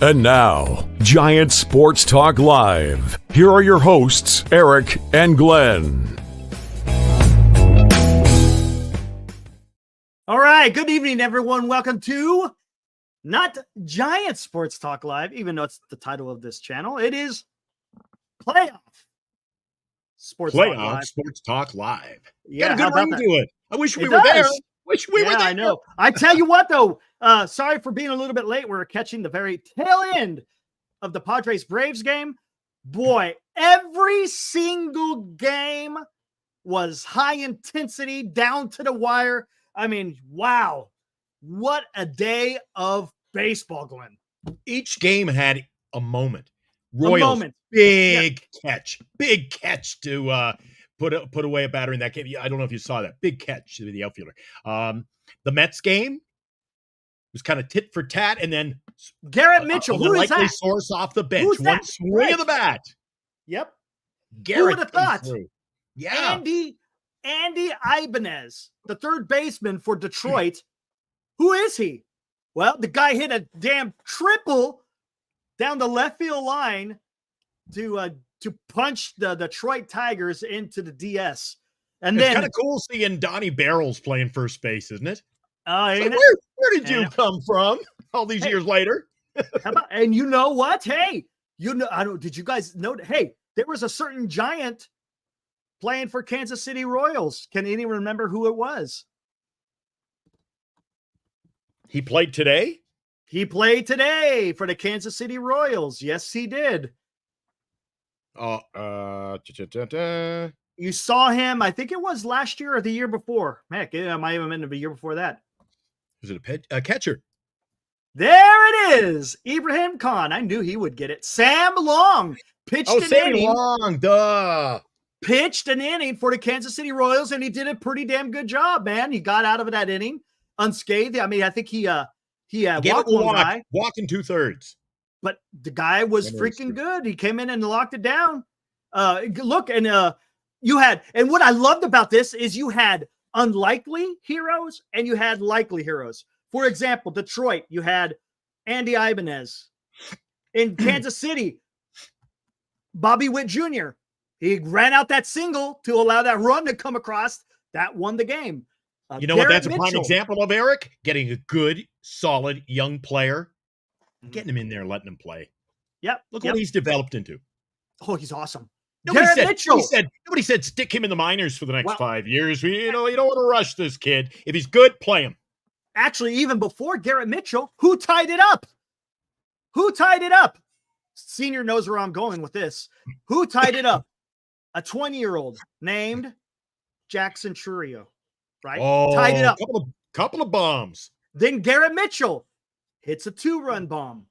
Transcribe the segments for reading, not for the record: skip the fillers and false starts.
And now, Giant Sports Talk Live. Here are your hosts, Eric and Glenn. All right. Good evening, everyone. Welcome to not Giant Sports Talk Live, even though it's the title of this channel. It is Playoff Sports Talk Live. Sports Talk Live. Yeah, got a good ring to it. I wish we It were there. does. Wish we were there. I know. I tell you what, though, sorry for being a little bit late. We're catching the very tail end of the Padres-Braves game. Boy, every single game was high intensity, down to the wire. I mean, wow. What a day of baseball, Glenn. Each game had a moment. Royals, big catch to put away a batter in that game. I don't know if you saw that. Big catch to the outfielder. The Mets game was kind of tit for tat, and then Garrett Mitchell, who is that? Source off the bench. Who's One that? swing of the bat. Yep. Garrett, who would have thought? Through. Yeah. Andy Ibanez, the third baseman for Detroit. Who is he? Well, the guy hit a damn triple down the left field line to punch the Detroit Tigers into the DS. And it's then kind of cool seeing Donnie Barrels playing first base, isn't it? Ain't Where did you come from all these years later? And you know what? Hey, did you guys know? Hey, there was a certain Giant playing for Kansas City Royals. Can anyone remember who it was? He played today? He played today for the Kansas City Royals. Yes, he did. You saw him, I think it was last year or the year before. Heck, it might have been the year before that. Was it a catcher? There it is. Ibrahim Khan. I knew he would get it. Sam Long pitched an inning. Long, duh. Pitched an inning for the Kansas City Royals, and he did a pretty damn good job, man. He got out of that inning unscathed. I mean, I think he walked one guy. Walking 2/3. But the guy was freaking good. He came in and locked it down. Look, and you had, and what I loved about this is you had unlikely heroes and you had likely heroes. For example, Detroit, you had Andy Ibanez. In Kansas City, Bobby Witt Jr. He ran out that single to allow that run to come across. That won the game. You know what that's a prime example of, Eric? Getting a good, solid, young player, getting him in there, letting him play. Yep. Look what he's developed into. Oh, he's awesome. Nobody said stick him in the minors for the next 5 years. You don't want to rush this kid. If he's good, play him. Actually, even before Garrett Mitchell, who tied it up? Who tied it up? Senior knows where I'm going with this. Who tied it up? A 20-year-old named Jackson Chourio, right? Oh, tied it up. Couple of bombs. Then Garrett Mitchell hits a 2-run bomb.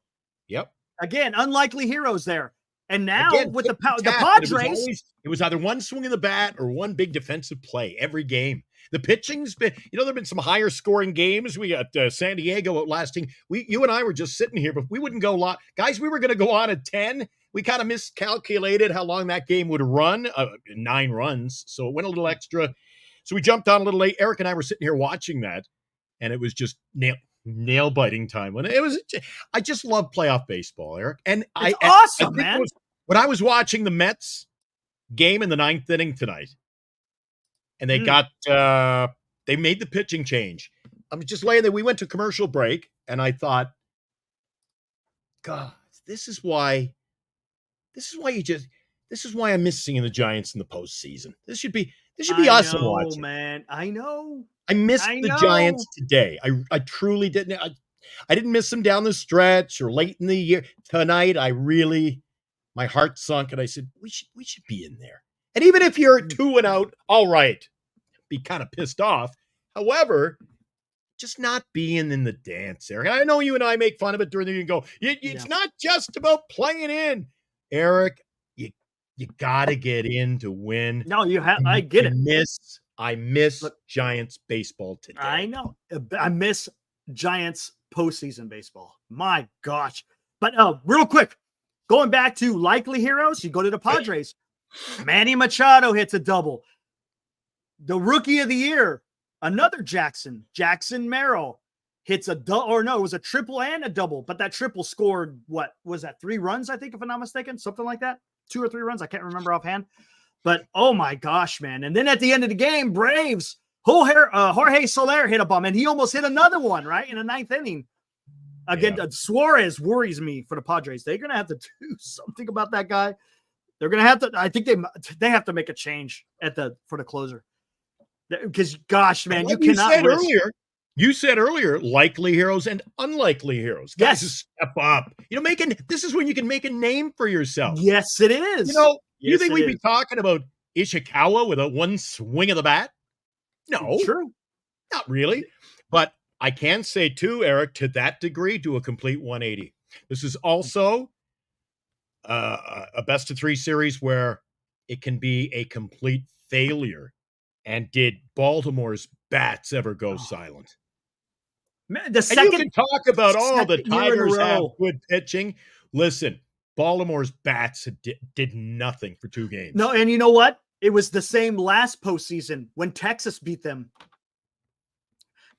Yep. Again, unlikely heroes there. And now with the Padres, it was either one swing of the bat or one big defensive play every game. The pitching's been, there've been some higher scoring games. We got San Diego outlasting. You and I were just sitting here, but we wouldn't go a lot. Guys, we were going to go on at 10. We kind of miscalculated how long that game would run, 9 runs. So it went a little extra. So we jumped on a little late. Eric and I were sitting here watching that, and it was just nail biting time. When it was, I just love playoff baseball, Eric. And awesome, man. When I was watching the Mets game in the 9th inning tonight, and they they made the pitching change. I'm just laying there. We went to commercial break, and I thought, God, this is why I'm miss seeing the Giants in the postseason. This should be us watching. Man, I know. I missed the Giants today. I truly didn't. I didn't miss them down the stretch or late in the year. Tonight, my heart sunk, and I said, we should be in there. And even if you're 2-out, all right, be kind of pissed off. However, just not being in the dance, Eric. I know you and I make fun of it during the year and go, it's not just about playing in. Eric, you got to get in to win. No, I get it. I miss Giants baseball today. I know. I miss Giants postseason baseball. My gosh. But real quick, going back to likely heroes, you go to the Padres. Manny Machado hits a double. The rookie of the year, another Jackson Merrill. hits a double, or no, it was a triple and a double, but that triple scored, what was that, 3 runs, I think, if I'm not mistaken, something like that, 2 or 3 runs, I can't remember offhand. But oh my gosh, man! And then at the end of the game, Braves, Jorge Soler hit a bomb, and he almost hit another one right in the 9th inning. Again, Suarez worries me for the Padres. They're gonna have to do something about that guy. They're gonna have to. I think they have to make a change for the closer, because gosh, man, you cannot. You said earlier, likely heroes and unlikely heroes. Guys, step up. This is when you can make a name for yourself. Yes, it is. You think we'd be talking about Ishikawa with a one swing of the bat? No, true, not really. But I can say too, Eric, to that degree, do a complete 180. This is also a best of 3 series where it can be a complete failure. And did Baltimore's bats ever go silent? Man, you can talk about the Tigers have good pitching. Listen, Baltimore's bats did nothing for 2 games. No, and you know what? It was the same last postseason when Texas beat them.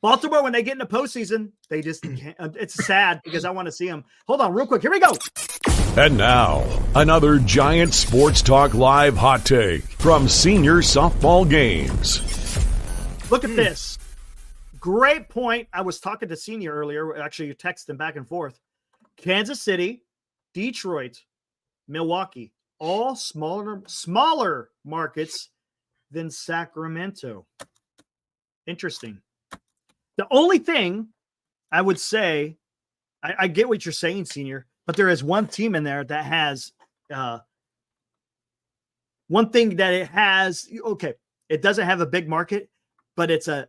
Baltimore, when they get in the postseason, they just can't. It's sad because I want to see them. Hold on real quick. Here we go. And now, another Giant Sports Talk Live hot take from Senior Softball Games. Look at this. Great point. I was talking to Senior earlier. Actually, you're texting back and forth. Kansas City, Detroit, Milwaukee, all smaller markets than Sacramento. Interesting. The only thing I would say, I get what you're saying, Senior, but there is one team in there that has one thing that it has. Okay, it doesn't have a big market, but it's a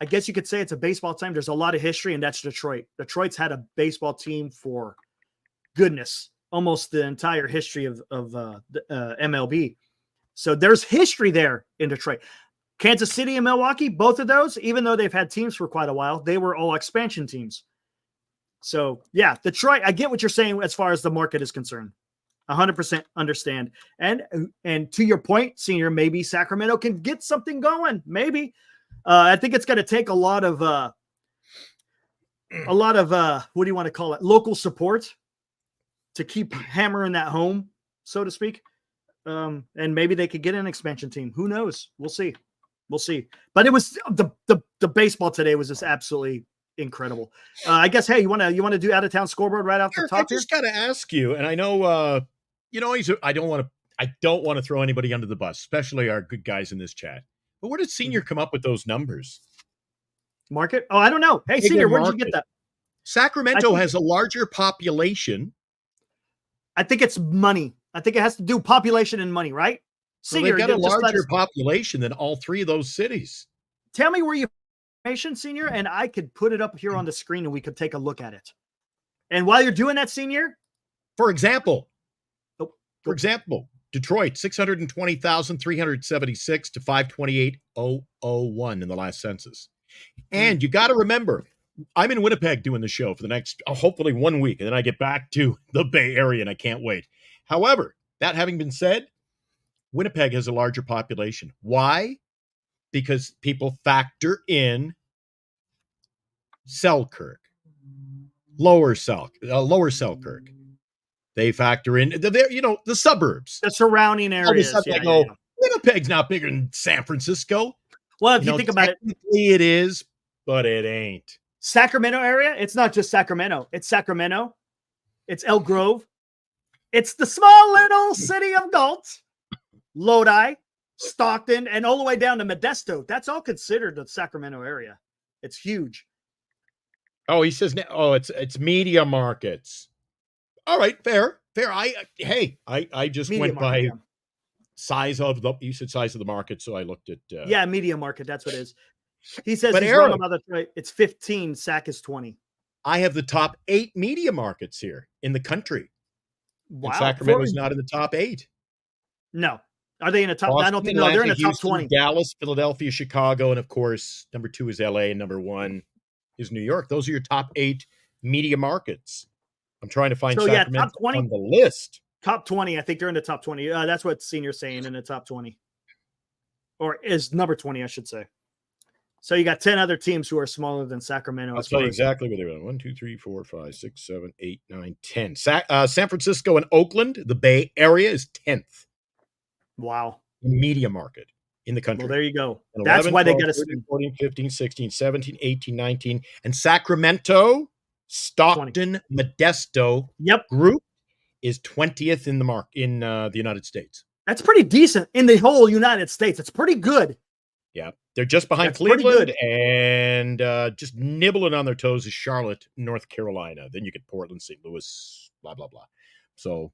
I guess you could say it's a baseball team. There's a lot of history, and that's Detroit. Detroit's had a baseball team for goodness, almost the entire history of the MLB. So there's history there in Detroit. Kansas City and Milwaukee, both of those, even though they've had teams for quite a while, they were all expansion teams. So, yeah, Detroit, I get what you're saying as far as the market is concerned. 100% understand. And to your point, Senior, maybe Sacramento can get something going. Maybe. I think it's going to take a lot of what do you want to call it? Local support to keep hammering that home, so to speak. And maybe they could get an expansion team. Who knows? We'll see. But it was the baseball today was just absolutely incredible. I guess, hey, you want to do out of town scoreboard right off the top? I just got to ask you, and I know, I don't want to throw anybody under the bus, especially our good guys in this chat. But where did Senior come up with those numbers? Market? Oh, I don't know. Hey, Senior, where did you get that? Sacramento has a larger population. I think it's money. I think it has to do population and money, right? Senior, they've got a larger population than all 3 of those cities. Tell me where you Senior, and I could put it up here on the screen and we could take a look at it. And while you're doing that, Senior, for example, Detroit, 620,376 to 528,001 in the last census. And you got to remember, I'm in Winnipeg doing the show for the next, hopefully 1 week, and then I get back to the Bay Area, and I can't wait. However, that having been said, Winnipeg has a larger population. Why? Because people factor in Selkirk, Lower Selkirk. They factor in the suburbs, the surrounding areas. Winnipeg's not bigger than San Francisco. Well, if you think about it, it is, but it ain't. Sacramento area. It's not just Sacramento. It's Sacramento. It's Elk Grove. It's the small little city of Galt, Lodi, Stockton, and all the way down to Modesto. That's all considered the Sacramento area. It's huge. Oh, he says, it's media markets. All right, fair. I just media went market, by size of you said size of the market, so I looked at media market. That's what it is. He says but he's wrong about that. Right? It's 15. Sac is 20. I have the top 8 media markets here in the country. Wow, and Sacramento's not in the top 8. No, are they in the top? Boston, I don't think no. They're in the top Houston, 20. Dallas, Philadelphia, Chicago, and of course, number 2 is LA, and number 1 is New York. Those are your top 8 media markets. I'm trying to find Sacramento top 20 on the list. Top 20. I think they're in the top 20. That's what Senior's saying, in the top 20. Or is number 20, I should say. So you got 10 other teams who are smaller than Sacramento. I'll tell you exactly where they went. 1, 2, 3, 4, 5, 6, 7, 8, 9, 10. San Francisco and Oakland, the Bay Area, is 10th. Wow. Media market in the country. Well, there you go. And That's 11, why 12, they got to 13, 14, 15, 16, 17, 18, 19. And Sacramento, Stockton, 20. Modesto group is 20th in the United States. That's pretty decent in the whole United States. It's pretty good. Yeah. They're just behind Cleveland and just nibbling on their toes is Charlotte, North Carolina. Then you get Portland, St. Louis, blah, blah, blah. So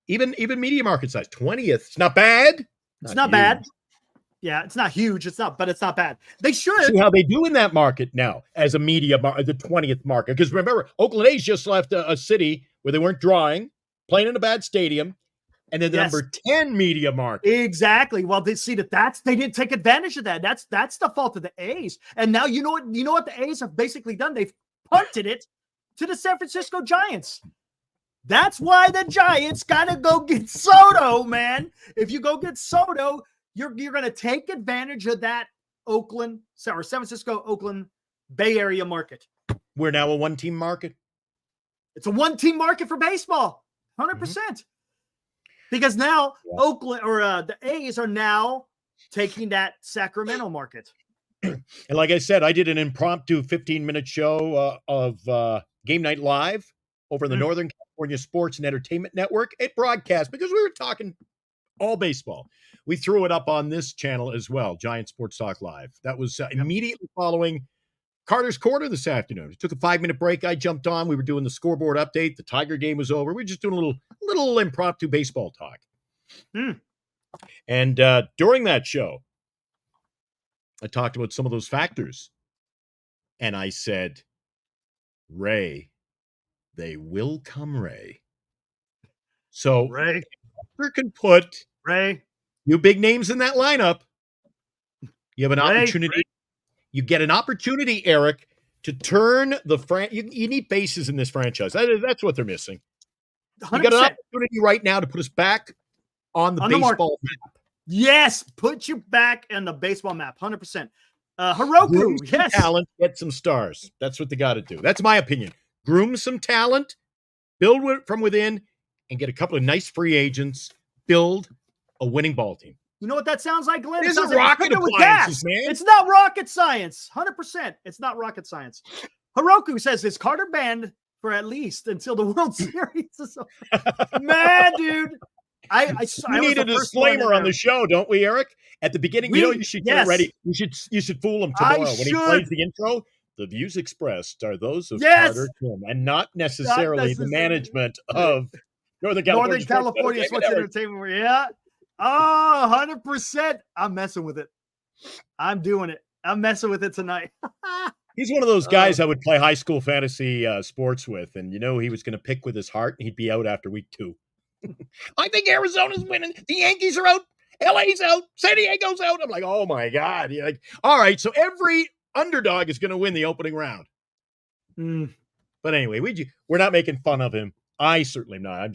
even media market size, 20th. It's not bad. It's not bad. Yeah, it's not huge. But it's not bad. They should. See how they do in that market now as a media the 20th market. Because remember, Oakland A's just left a city where they weren't drawing, playing in a bad stadium. And then the number 10 media market. Exactly. Well, they see they didn't take advantage of that. That's the fault of the A's. And now you know what the A's have basically done? They've punted it to the San Francisco Giants. That's why the Giants gotta go get Soto, man. If you go get Soto, you're gonna take advantage of that San Francisco, Oakland, Bay Area market. We're now a one-team market. It's a one-team market for baseball, 100%. Because now Oakland or the A's are now taking that Sacramento market. And like I said, I did an impromptu 15-minute show of Game Night Live over in the Northern California Sports and Entertainment Network. It broadcast because we were talking all baseball. We threw it up on this channel as well, Giant Sports Talk Live. That was immediately following Carter's Corner this afternoon. It took a 5-minute break. I jumped on. We were doing the scoreboard update. The Tiger game was over. We were just doing a little impromptu baseball talk. And during that show, I talked about some of those factors. And I said, Ray, they will come, Ray. So Ray can put Ray you big names in that lineup. You have an opportunity. You get an opportunity, Eric, to turn the you need bases in this franchise. That's what they're missing. 100%. You got an opportunity right now to put us back on the baseball map. Yes, put you back on the baseball map, 100%. Hiroku, yes. Talent, get some stars. That's what they got to do. That's my opinion. Groom some talent, build from within, and get a couple of nice free agents. Build a winning ball team. You know what that sounds like, Glenn? It isn't rocket appliances, man. It's not rocket science. 100%. It's not rocket science. Hiroku says, is Carter banned for at least until the World Series is over? Man, dude. I need a disclaimer on the show, don't we, Eric? At the beginning, you should get ready. You should fool him tomorrow when he plays the intro. The views expressed are those of Carter Kim and not necessarily the management of Northern California Sports Entertainment. Yeah. Oh, 100%. I'm messing with it. I'm doing it. I'm messing with it tonight. He's one of those guys I would play high school fantasy sports with, and he was going to pick with his heart, and he'd be out after week 2. I think Arizona's winning. The Yankees are out. LA's out. San Diego's out. I'm like, oh my God. You're like, all right, so every underdog is going to win the opening round. But anyway, we're not making fun of him. I certainly am not.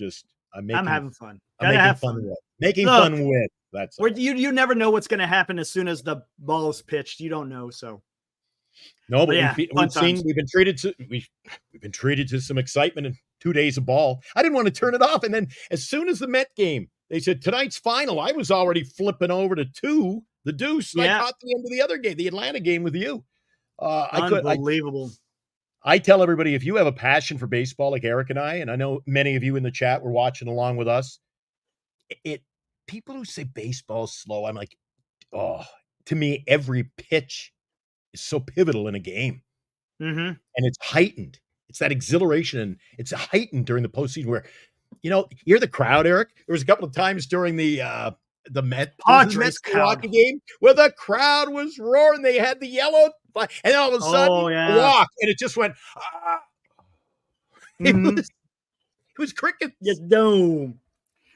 I'm having fun. Making fun with. That's you never know what's going to happen as soon as the ball is pitched. You don't know. So no, but we've been treated to some excitement in 2 days of ball. I didn't want to turn it off, and then as soon as the Met game, they said tonight's final. I was already flipping over to the deuce. Yeah. I caught the end of the other game, the Atlanta game with you. Unbelievable. I tell everybody, if you have a passion for baseball like Eric and I know many of you in the chat were watching along with us, people who say baseball's slow, I'm like, to me, every pitch is so pivotal in a game. And it's heightened. It's that exhilaration, and it's heightened during the postseason where, you're the crowd, Eric. There was a couple of times during the Mets Milwaukee game where the crowd was roaring. They had the yellow, and then all of a sudden, walk, and it just went. It was cricket. Yes, no.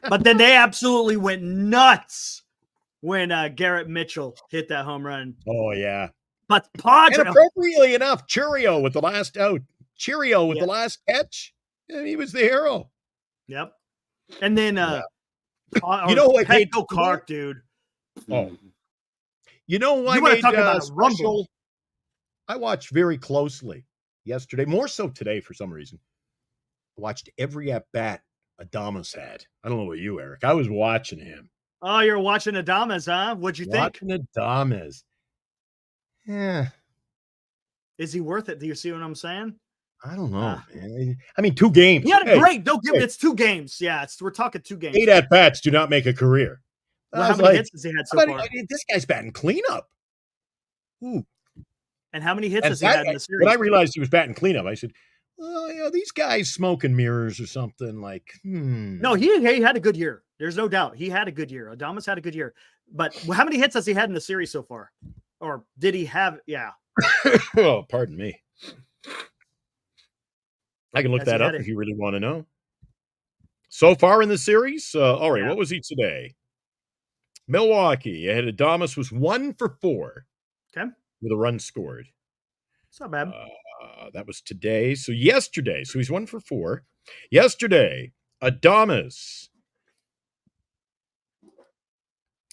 But then they absolutely went nuts when Garrett Mitchell hit that home run. Oh yeah. But Padre, and appropriately enough, Cheerio with the last out. Cheerio with the last catch. And he was the hero. Yep. And then who I paid Clark, dude. Oh. You know why you want to talk about a rumble. I watched very closely yesterday, more so today for some reason. I watched every at-bat Adames had. I don't know about you, Eric. I was watching him. Oh, you're watching Adames, huh? What'd you think? Watching Adames. Yeah. Is he worth it? Do you see what I'm saying? I don't know, man. I mean, 2 games. He had a great. Don't give it's 2 games. Yeah, we're talking 2 games. 8 at-bats do not make a career. Well, how many hits has he had so far? This guy's batting cleanup. Ooh. And how many hits has he had in the series? When I realized he was batting cleanup, I said, well, these guys smoking mirrors or something like, No, he had a good year. There's no doubt. He had a good year. Adames had a good year. But how many hits has he had in the series so far? Or did he have? Yeah. Oh, pardon me. I can look that up if you really want to know. So far in the series, all right, what was he today? Milwaukee. Adames was 1 for 4. Okay. With a run scored. It's not bad. That was today. So yesterday. So he's 1 for 4. Yesterday, Adames.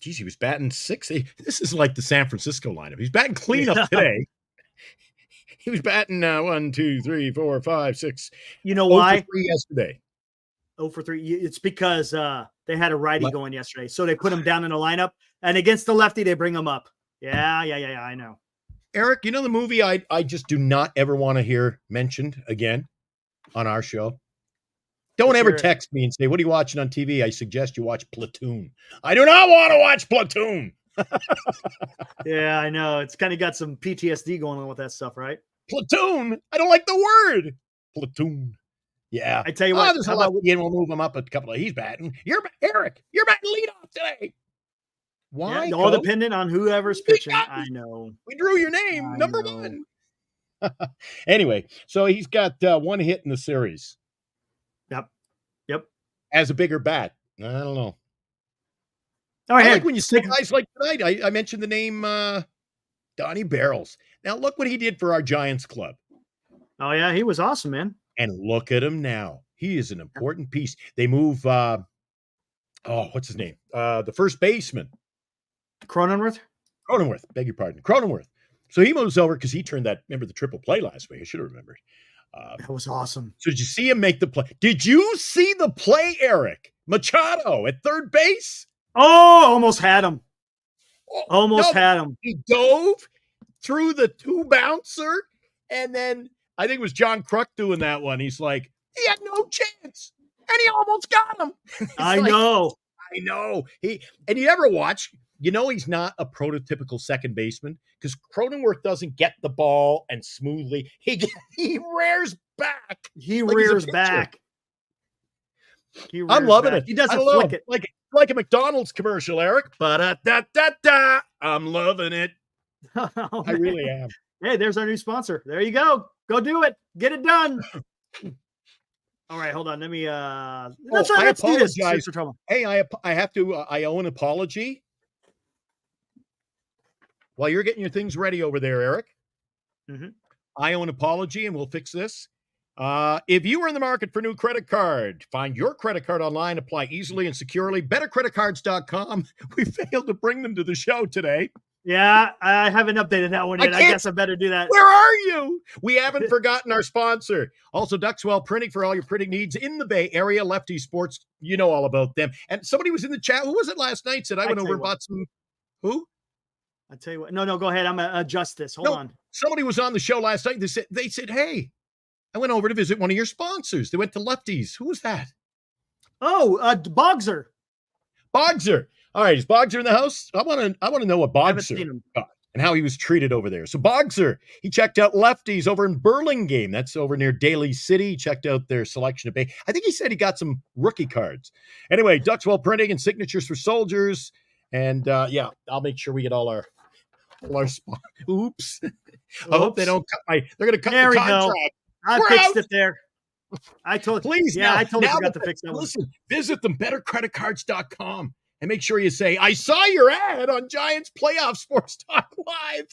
Geez, he was batting 6. This is like the San Francisco lineup. He's batting cleanup today. He was batting 1, 2, 3, 4, 5, 6. You know why? 0 for 3 yesterday. 0 for 3. It's because they had a righty going yesterday. So they put him down in the lineup. And against the lefty, they bring him up. Yeah, I know. Eric, you know the movie I just do not ever want to hear mentioned again on our show? Don't ever text me and say, what are you watching on TV? I suggest you watch Platoon. I do not want to watch Platoon. Yeah, I know. It's kind of got some PTSD going on with that stuff, right? Platoon. I don't like the word. Platoon. Yeah. I tell you what. There's a lot we'll move him up a couple of. He's batting. Eric, you're batting leadoff today. Why? Yeah, all dependent on whoever's pitching. I know. We drew your name, number 1. Anyway, so he's got 1 hit in the series. Yep. As a bigger bat. I don't know. All right. I like when you say guys like tonight. I mentioned the name Donnie Barrels. Now look what he did for our Giants club. Oh yeah, he was awesome, man. And look at him now. He is an important piece. They move what's his name? The first baseman. Cronenworth, beg your pardon. Cronenworth. So he moves over because he turned remember the triple play last week. I should have remembered. That was awesome. So did you see him make the play? Did you see the play, Eric? Machado at third base? Oh, almost had him. Had him. He dove through the 2 bouncer, and then I think it was John Kruk doing that one. He's like, he had no chance, and he almost got him. I know. And you ever watch, he's not a prototypical second baseman because Cronenworth doesn't get the ball and smoothly. He rears back. I'm loving it. He doesn't flick it. Like a McDonald's commercial, Eric. Ba-da-da-da-da. I'm loving it. I really am. Hey, there's our new sponsor. There you go. Go do it. Get it done. All right, hold on. Let me let's do this. Hey, I owe an apology. While you're getting your things ready over there, Eric, I owe an apology, and we'll fix this. If you are in the market for a new credit card, find your credit card online, apply easily and securely. BetterCreditCards.com. We failed to bring them to the show today. Yeah, I haven't updated that one yet. I guess I better do that. Where are you? We haven't forgotten our sponsor. Also, Duxwell Printing for all your printing needs in the Bay Area. Lefty Sports, you know all about them. And somebody was in the chat. Who was it last night? Said I went over and bought some. Who? I tell you what. No, go ahead. I'm gonna adjust this. Hold on. Somebody was on the show last night. They said, hey, I went over to visit one of your sponsors. They went to Lefties. Who was that? Oh, Bogzer. Bogzer. All right, is Bogzer in the house? I want to know what Bogzer got and how he was treated over there. So Bogzer, he checked out Lefties over in Burlingame. That's over near Daly City. He checked out their selection of I think he said he got some rookie cards. Anyway, Duxwell Printing and signatures for soldiers. And I'll make sure we get all our oops. I hope they don't cut they're going to cut the contract. I fixed it there. I told you. Please. Yeah, I totally forgot to fix that one. Listen, visit them, bettercreditcards.com. And make sure you say, I saw your ad on Giants Playoff Sports Talk Live.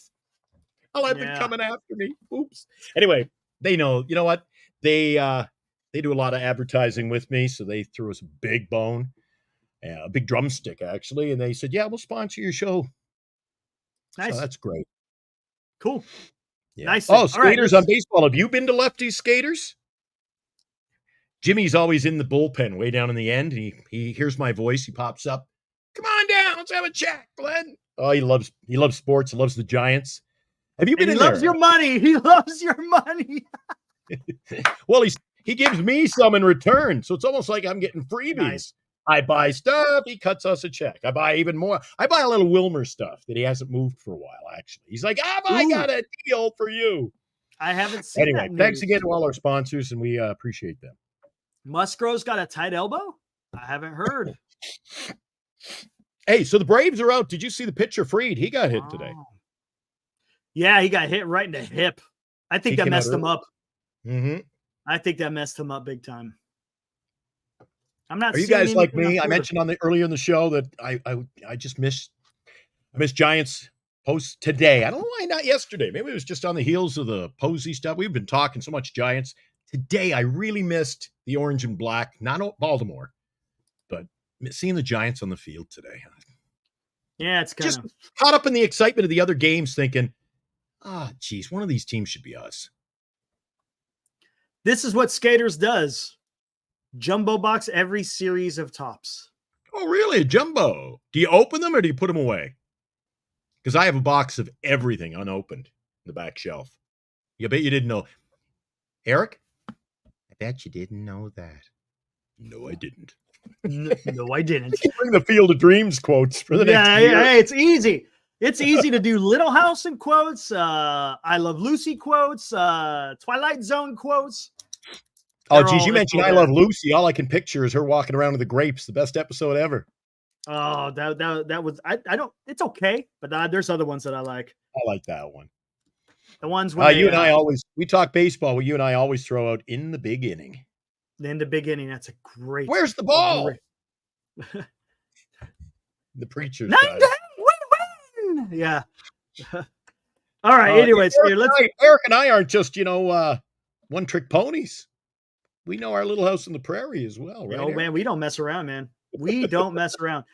I'll have them coming after me. Oops. Anyway, they know. You know what? They do a lot of advertising with me, so they threw us a big bone, a big drumstick, actually. And they said, yeah, we'll sponsor your show. Nice. So that's great. Cool. Yeah. Nice. Oh, All skaters right, on baseball. Have you been to Lefty skaters? Jimmy's always in the bullpen way down in the end. He hears my voice. He pops up. Come on down. Let's have a chat, Glenn. Oh, he loves sports. He loves the Giants. Have you been and in he there? loves your money. He loves your money. Well, he gives me some in return. So it's almost like I'm getting freebies. Nice. I buy stuff. He cuts us a check. I buy even more. I buy a little Wilmer stuff that he hasn't moved for a while, actually. He's like, I got a deal for you. I haven't seen Anyway, that news. thanks again to all our sponsors, and we appreciate them. Musgrove's got a tight elbow? I haven't heard. Hey, so the Braves are out. Did you see the pitcher Fried? He got hit today. Yeah, he got hit right in the hip. I think that messed him up. Mm-hmm. I think that messed him up big time. I'm not. Are you guys like me? I mentioned earlier in the show that I just missed Giants posts today. I don't know why not yesterday. Maybe it was just on the heels of the Posey stuff. We've been talking so much Giants. Today, I really missed the orange and black, not Baltimore, but seeing the Giants on the field today. Yeah, it's kind of caught up in the excitement of the other games thinking, geez, one of these teams should be us. This is what Skaters does. Jumbo box every series of tops. Oh, really? A jumbo? Do you open them or do you put them away? Because I have a box of everything unopened in the back shelf. I bet you didn't know. Eric? I bet you didn't know that. No, I didn't. No, I didn't. Bring the Field of Dreams quotes for the next year. Yeah, it's easy. It's easy to do Little House in quotes, I Love Lucy quotes, Twilight Zone quotes. Oh, geez, you mentioned I Love Lucy. All I can picture is her walking around with the grapes. The best episode ever. Oh, that was I don't. It's okay, but there's other ones that I like. I like that one. The ones where you and I we talk baseball. Well, you and I always throw out in the big inning. In the beginning, that's a great. Where's the ball? The preacher's 9-10, win. Yeah. All right. Anyways, Eric and I aren't just one-trick ponies. We know our Little House on the Prairie as well, right? Oh man, we don't mess around, man. We don't mess around.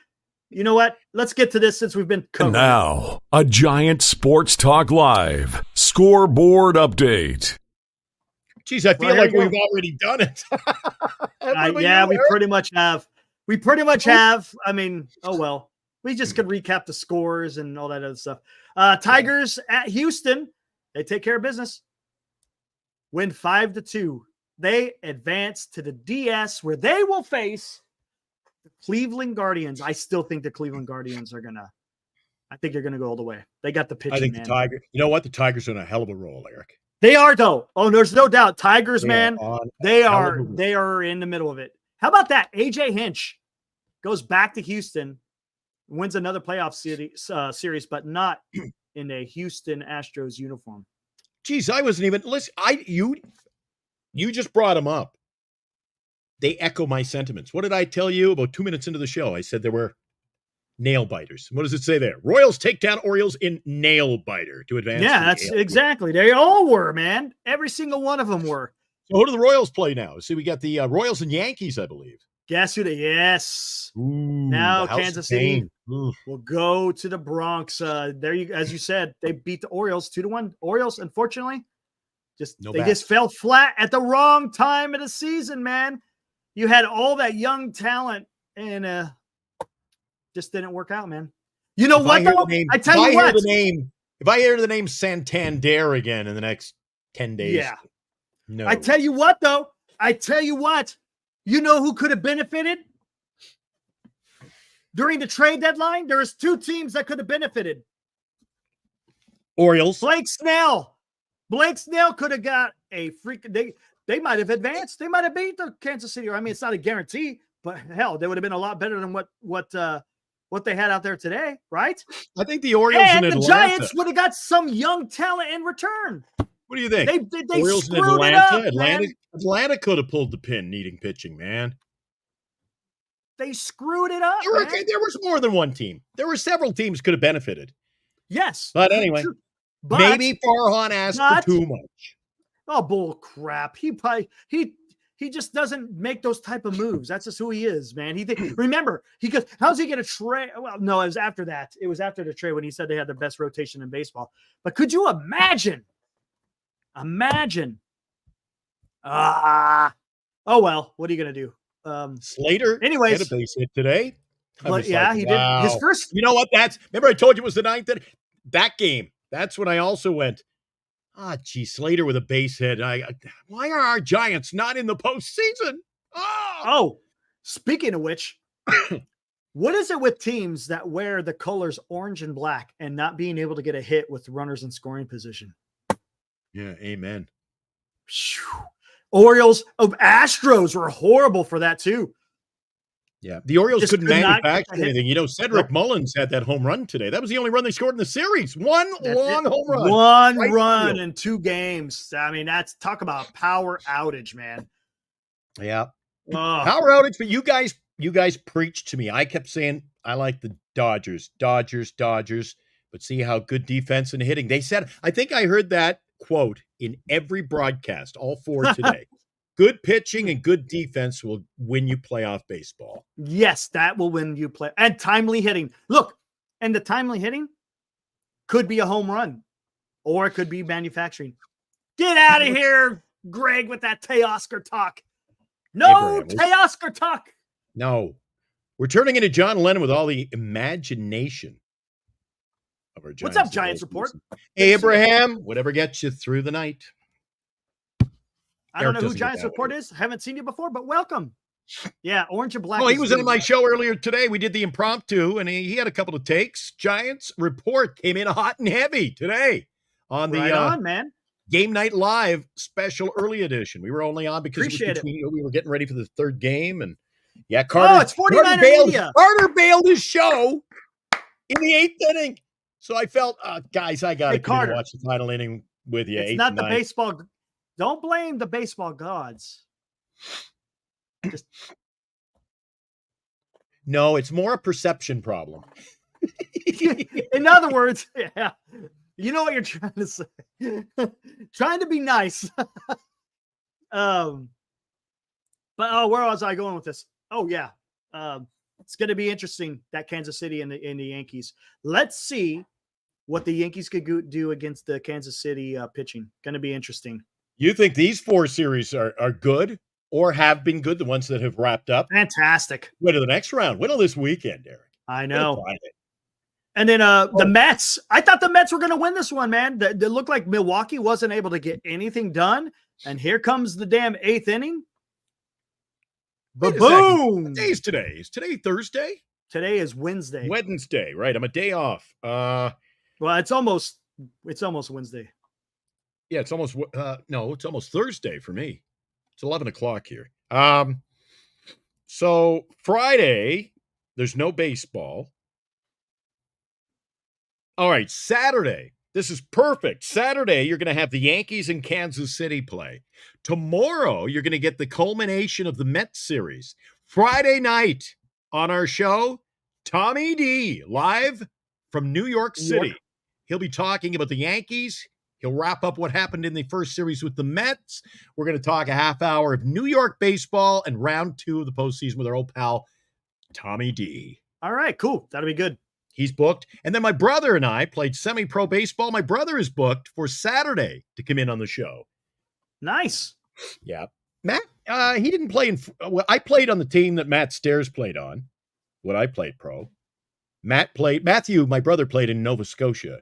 You know what? Let's get to this since we've been covering. Now, a Giant Sports Talk Live scoreboard update. Geez, I feel like we've already done it. Yeah, we pretty much have. We pretty much have. I mean, oh well. We just could recap the scores and all that other stuff. Tigers at Houston. They take care of business. Win 5-2. They advance to the DS where they will face the Cleveland Guardians. I still think the Cleveland Guardians are I think they're gonna go all the way. They got the pitching. I think the Tigers. You know what? The Tigers are in a hell of a roll, Eric. They are though. Oh, there's no doubt. Tigers, man. They are in the middle of it. How about that? AJ Hinch goes back to Houston, wins another playoff series, but not in a Houston Astros uniform. Geez, I wasn't even listen. You just brought them up. They echo my sentiments. What did I tell you about 2 minutes into the show? I said there were nail biters. What does it say there? Royals take down Orioles in nail biter to advance. Yeah, that's exactly. They all were, man. Every single one of them were. So who do the Royals play now? See, we got the Royals and Yankees, I believe. Guess who? Yes. Ooh, now Kansas City will go to the Bronx. As you said, they beat the Orioles 2-1. Orioles, unfortunately, just fell flat at the wrong time of the season, man. You had all that young talent and just didn't work out, man. You know what, though? I tell you what. If I hear the name Santander again in the next 10 days. Yeah. No. I tell you what, though. You know who could have benefited? During the trade deadline, there was 2 teams that could have benefited. Orioles. Blake Snell could have got a freaking they might have advanced. They might have beat the Kansas City. I mean, it's not a guarantee, but hell, they would have been a lot better than what they had out there today, right? I think the Orioles and the Atlanta. Giants would have got some young talent in return. What do you think? They Orioles screwed and Atlanta. Atlanta could have pulled the pin needing pitching, man. They screwed it up. There was more than one team. There were several teams could have benefited. Yes. But anyway, maybe Farhan asked for too much. Oh, bull crap. He just doesn't make those type of moves. That's just who he is, man. Remember, he goes, how's he going to trade? Well, no, it was after that. It was after the trade when he said they had the best rotation in baseball. But could you imagine Imagine. Oh well, what are you gonna do? Slater anyways, had a base hit today. But yeah, he did his first. You know what? Remember I told you it was the ninth inning? That game. That's when I also went, Slater with a base hit. Why are our Giants not in the postseason? Oh, speaking of which, what is it with teams that wear the colors orange and black and not being able to get a hit with runners in scoring position? Yeah, amen. Orioles of Astros were horrible for that too. Yeah, the Orioles couldn't manufacture anything. Cedric Nope. Mullins had that home run today. That was the only run they scored in the series. Home run. One run in 2 games. I mean, talk about power outage, man. Yeah. Power outage, but you guys preached to me. I kept saying I like the Dodgers, but see how good defense and hitting. They said, I think I heard that quote in every broadcast, all 4 today. Good pitching and good defense will win you playoff baseball. Yes, that will win you play. And timely hitting. Look, and the timely hitting could be a home run, or it could be manufacturing. Get out of here, Greg, with that Teoscar talk. No Teoscar talk. No. We're turning into John Lennon with all the imagination of our Giants. What's up, Giants Report? Abraham, whatever gets you through the night. I don't know who Giants Report is. Haven't seen you before, but welcome. Yeah, orange and black. Oh, he was on my show earlier today. We did the impromptu, and he had a couple of takes. Giants Report came in hot and heavy today on the man. Game Night Live special early edition. We were only on because we were getting ready for the third game, and Carter. Oh, it's 49 media. Carter bailed his show in the 8th inning, so I felt, guys, I got to watch the final inning with you. It's not the baseball. Don't blame the baseball gods. No, it's more a perception problem. In other words, yeah, you know what you're trying to say. Trying to be nice. But where was I going with this? Oh yeah, it's going to be interesting, that Kansas City and the Yankees. Let's see what the Yankees could do against the Kansas City pitching. Going to be interesting. You think these 4 series are good or have been good, the ones that have wrapped up? Fantastic. Wait till the next round. Wait till this weekend, Eric. I know. And then the Mets. I thought the Mets were going to win this one, man. It looked like Milwaukee wasn't able to get anything done. And here comes the damn 8th inning. Boom! What day is today? Is today Thursday? Today is Wednesday. Wednesday, right. I'm a day off. Well, it's almost Wednesday. Yeah, it's almost it's almost Thursday for me. It's 11 o'clock here. So Friday, there's no baseball. All right, Saturday. This is perfect. Saturday, you're going to have the Yankees and Kansas City play. Tomorrow, you're going to get the culmination of the Mets series. Friday night on our show, Tommy D, live from New York City. He'll be talking about the Yankees. He'll wrap up what happened in the first series with the Mets. We're going to talk a half hour of New York baseball and round 2 of the postseason with our old pal, Tommy D. All right, cool. That'll be good. He's booked. And then my brother and I played semi-pro baseball. My brother is booked for Saturday to come in on the show. Nice. Yeah. Matt, he didn't play I played on the team that Matt Stairs played on when I played pro. Matthew, my brother, played in Nova Scotia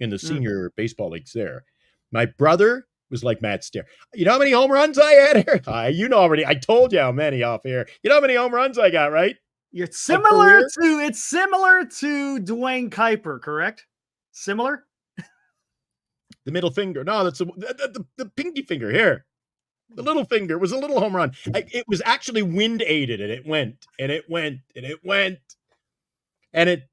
in the senior baseball leagues there. My brother was like Matt Stairs. You know how many home runs I had here? You know already. I told you how many off here. You know how many home runs I got, right? It's similar to Dwayne Kuiper, correct? Similar? The middle finger. No, that's the pinky finger here. The little finger was a little home run. It was actually wind aided, and it went, and it went, and it went. And it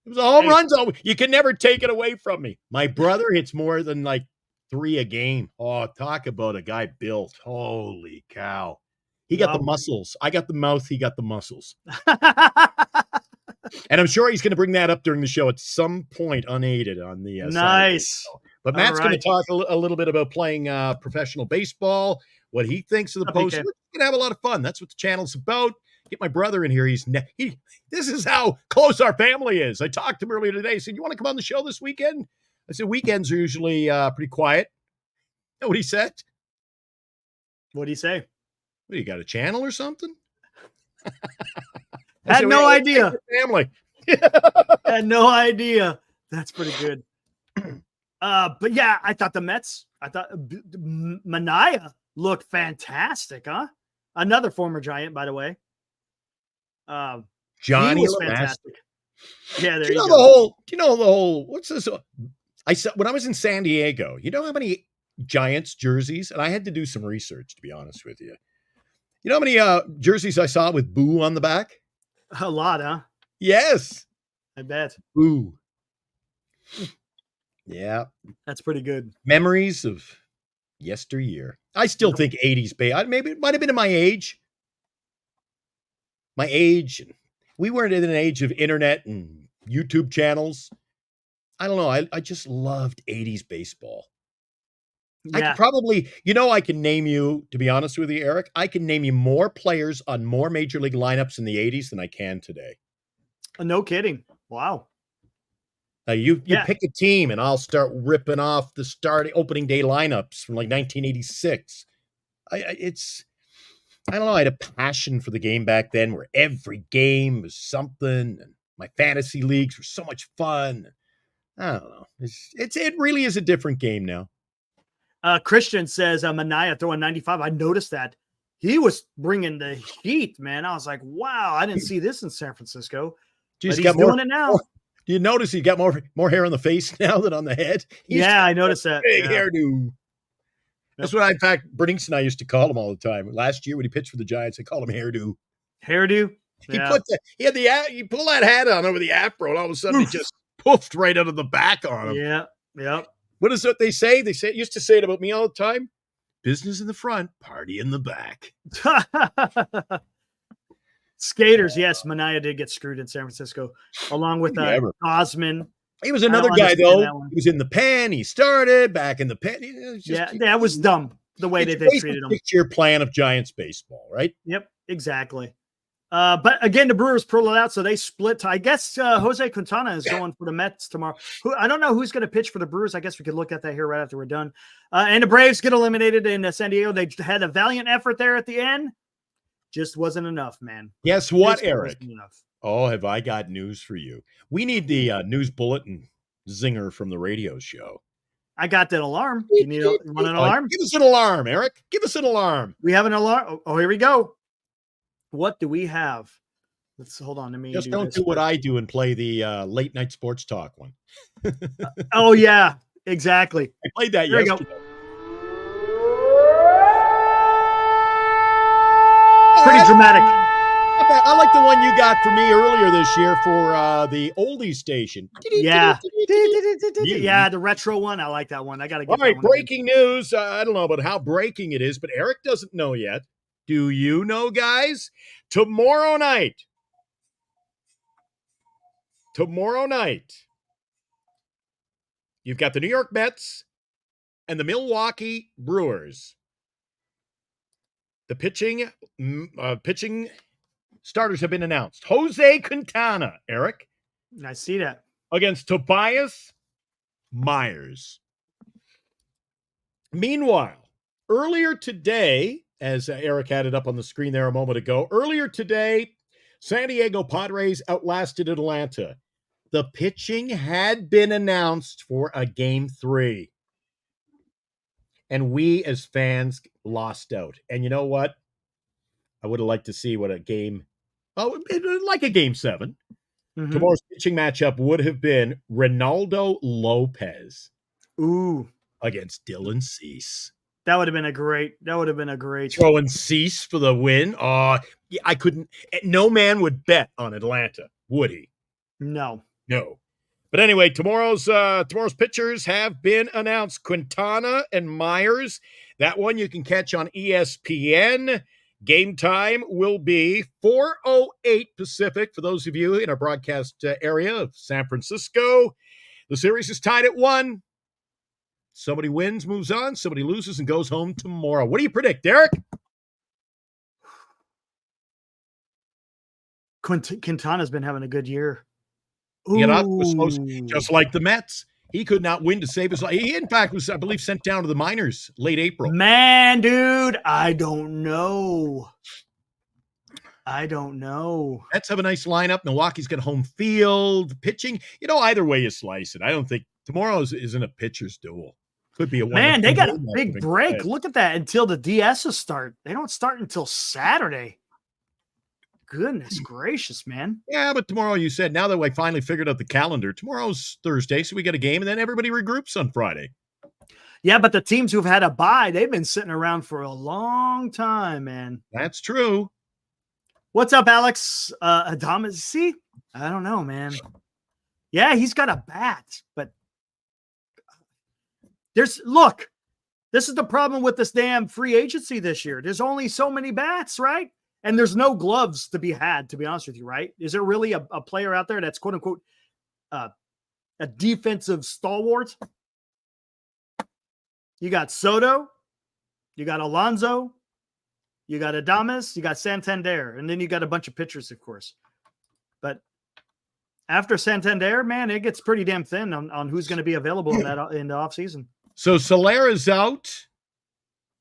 was a home run zone. You can never take it away from me. My brother hits more than like 3 a game. Oh, talk about a guy built. Holy cow. He got the muscles. I got the mouth. He got the muscles. And I'm sure he's going to bring that up during the show at some point unaided on the nice. But Matt's going to talk a little bit about playing professional baseball, what he thinks of the post. We're going to have a lot of fun. That's what the channel's about. Get my brother in here. This is how close our family is. I talked to him earlier today. He said, "You want to come on the show this weekend?" I said, weekends are usually pretty quiet. You know what he said? What'd he say? What, you got a channel or something? Had no idea. Family. Had no idea. That's pretty good. But yeah, I thought the Mets, Manaea looked fantastic, huh? Another former Giant, by the way. Johnny he was LeMaster. fantastic. Yeah, there Do you you know go. the whole, what's this? I said, when I was in San Diego, you know how many Giants jerseys? And I had to do some research, to be honest with you. You know how many jerseys I saw with Boo on the back? A lot, huh? Yes. I bet. Boo. Yeah. That's pretty good. Memories of yesteryear. I still think 80s maybe it might have been in my age. My age. We weren't in an age of internet and YouTube channels. I don't know. I just loved 80s baseball. Yeah. I could probably, I can name you, to be honest with you, Eric, I can name you more players on more major league lineups in the 80s than I can today. No kidding. Wow. You pick a team and I'll start ripping off the opening day lineups from like 1986. I don't know. I had a passion for the game back then where every game was something, and my fantasy leagues were so much fun. I don't know. It really is a different game now. Christian says Manaea throwing 95. I noticed that he was bringing the heat, man. I was like, wow, I didn't see this in San Francisco. But he's doing it now. Do you notice he got more hair on the face now than on the head? I noticed that. Big hairdo. That's what in fact, Brinks and I used to call him all the time. Last year when he pitched for the Giants, I called him Hairdo. Hairdo? He pulled that hat on over the afro, and all of a sudden it just poofed right out of the back on him. Yeah. Yep. What is it they say? They used to say it about me all the time. Business in the front, party in the back. Skaters, yes. Manaea did get screwed in San Francisco, along with Osman. He was another guy, though. He was in the pen. He started back in the pen. That was dumb, the way that they treated him. 6-year plan of Giants baseball, right? Yep, exactly. But again, the Brewers pulled it out, so they split. I guess Jose Quintana is going for the Mets tomorrow. I don't know who's going to pitch for the Brewers. I guess we could look at that here right after we're done. And the Braves get eliminated in San Diego. They had a valiant effort there at the end. Just wasn't enough, man. Guess what, Eric? Oh, have I got news for you? We need the news bulletin zinger from the radio show. I got that alarm. You want an alarm? Give us an alarm, Eric. Give us an alarm. We have an alarm. Oh, here we go. What do we have? Let's hold on to me. Just don't do what I do and play the late night sports talk one. Oh, yeah, exactly. I played that yesterday. Pretty dramatic. I like the one you got for me earlier this year for the oldies station. Yeah. Yeah, the retro one. I like that one. I got to get All right, breaking news. I don't know about how breaking it is, but Eric doesn't know yet. Do you know, guys? Tomorrow night, you've got the New York Mets and the Milwaukee Brewers. The pitching starters have been announced. Jose Quintana, Eric. I see that. Against Tobias Myers. Meanwhile, earlier today, as Eric had it up on the screen there a moment ago, earlier today, San Diego Padres outlasted Atlanta. The pitching had been announced for a Game 3. And we as fans lost out. And you know what? I would have liked to see what like a Game 7. Mm-hmm. Tomorrow's pitching matchup would have been Ronaldo Lopez. Ooh. Against Dylan Cease. That would have been a great throwing Cease for the win. I couldn't. No man would bet on Atlanta, would he? No. But anyway, tomorrow's pitchers have been announced. Quintana and Myers. That one you can catch on ESPN. Game time will be 4:08 Pacific for those of you in our broadcast area of San Francisco. The series is tied at 1. Somebody wins, moves on. Somebody loses and goes home tomorrow. What do you predict, Derek? Quintana's been having a good year. Get up, just like the Mets. He could not win to save his life. He, in fact, was, I believe, sent down to the minors late April. Man, dude, I don't know. Mets have a nice lineup. Milwaukee's got home field. Pitching, either way you slice it. I don't think tomorrow's isn't a pitcher's duel. Could be a one. Man, they got a big break. Look at that until the DSs start. They don't start until Saturday. Goodness gracious, man. Yeah, but tomorrow you said, now that I finally figured out the calendar, tomorrow's Thursday, so we got a game, and then everybody regroups on Friday. Yeah, but the teams who've had a bye, they've been sitting around for a long time, man. That's true. What's up, Alex? Adamas, see? I don't know, man. Yeah, he's got a bat, but this is the problem with this damn free agency this year. There's only so many bats, right? And there's no gloves to be had, to be honest with you, right? Is there really a player out there that's quote unquote a defensive stalwart? You got Soto, you got Alonso, you got Adames, you got Santander, and then you got a bunch of pitchers, of course. But after Santander, man, it gets pretty damn thin on who's going to be available in the offseason. So Solera's out.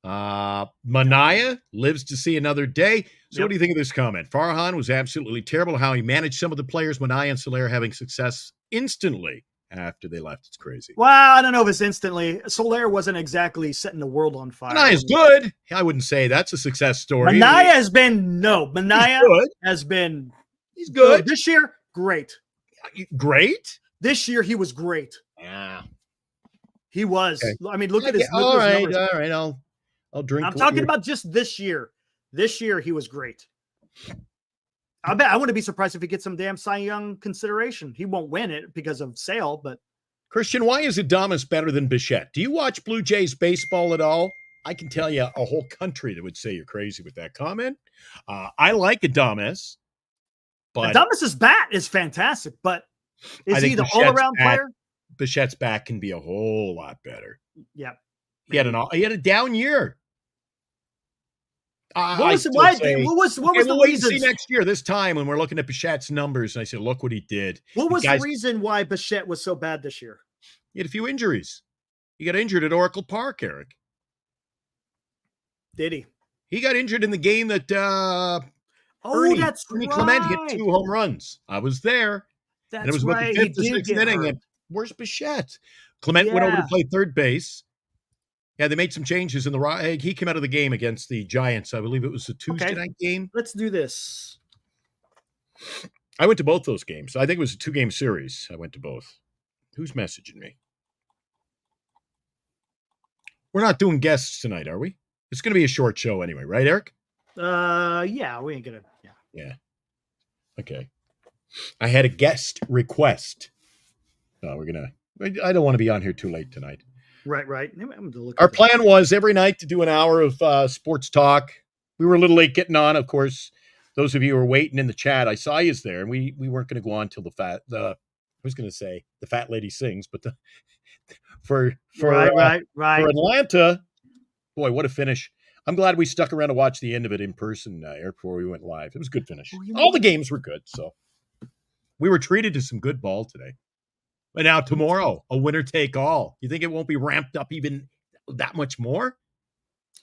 Manaea lives to see another day. So What do you think of this comment? Farhan was absolutely terrible how he managed some of the players. Manaea and Solera having success instantly after they left. It's crazy. Well, I don't know if it's instantly. Solera wasn't exactly setting the world on fire. Manaea's good. I wouldn't say that's a success story. Manaea has been He's good. This year, great. Great? This year, he was great. Yeah. He was. Okay. I mean, look at his all right, numbers. All right. I'll drink. I'm talking about just this year. This year, he was great. I wouldn't be surprised if he gets some damn Cy Young consideration. He won't win it because of Sale, but Christian, why is Adames better than Bichette? Do you watch Blue Jays baseball at all? I can tell you a whole country that would say you're crazy with that comment. I like Adames, but Adames' bat is fantastic. But is he the all-around player? Bichette's bat can be a whole lot better. Yeah, he had a down year. What was the reason? See next year, this time when we're looking at Bichette's numbers, and I said, look what he did. What was the reason why Bichette was so bad this year? He had a few injuries. He got injured at Oracle Park, Eric. Did he? He got injured in the game that that's right. Clement hit 2 home runs. I was there. That's and it was right. About the 5th or 6th inning. And where's Bichette? Clement went over to play third base. Yeah, they made some changes in the. He came out of the game against the Giants. I believe it was a Tuesday night game. Let's do this. I went to both those games. I think it was a 2-game series. I went to both. Who's messaging me? We're not doing guests tonight, are we? It's going to be a short show anyway, right, Eric? Yeah, we ain't gonna. Yeah. Okay. I had a guest request. No, I don't want to be on here too late tonight. Right. Our plan was every night to do an hour of sports talk. We were a little late getting on, of course. Those of you who were waiting in the chat, I saw you there, and we weren't going to go on till I was going to say the fat lady sings, but for Atlanta, boy, what a finish! I'm glad we stuck around to watch the end of it in person, Eric, before we went live. It was a good finish. All the games were good, so we were treated to some good ball today. But now tomorrow, a winner take all. You think it won't be ramped up even that much more?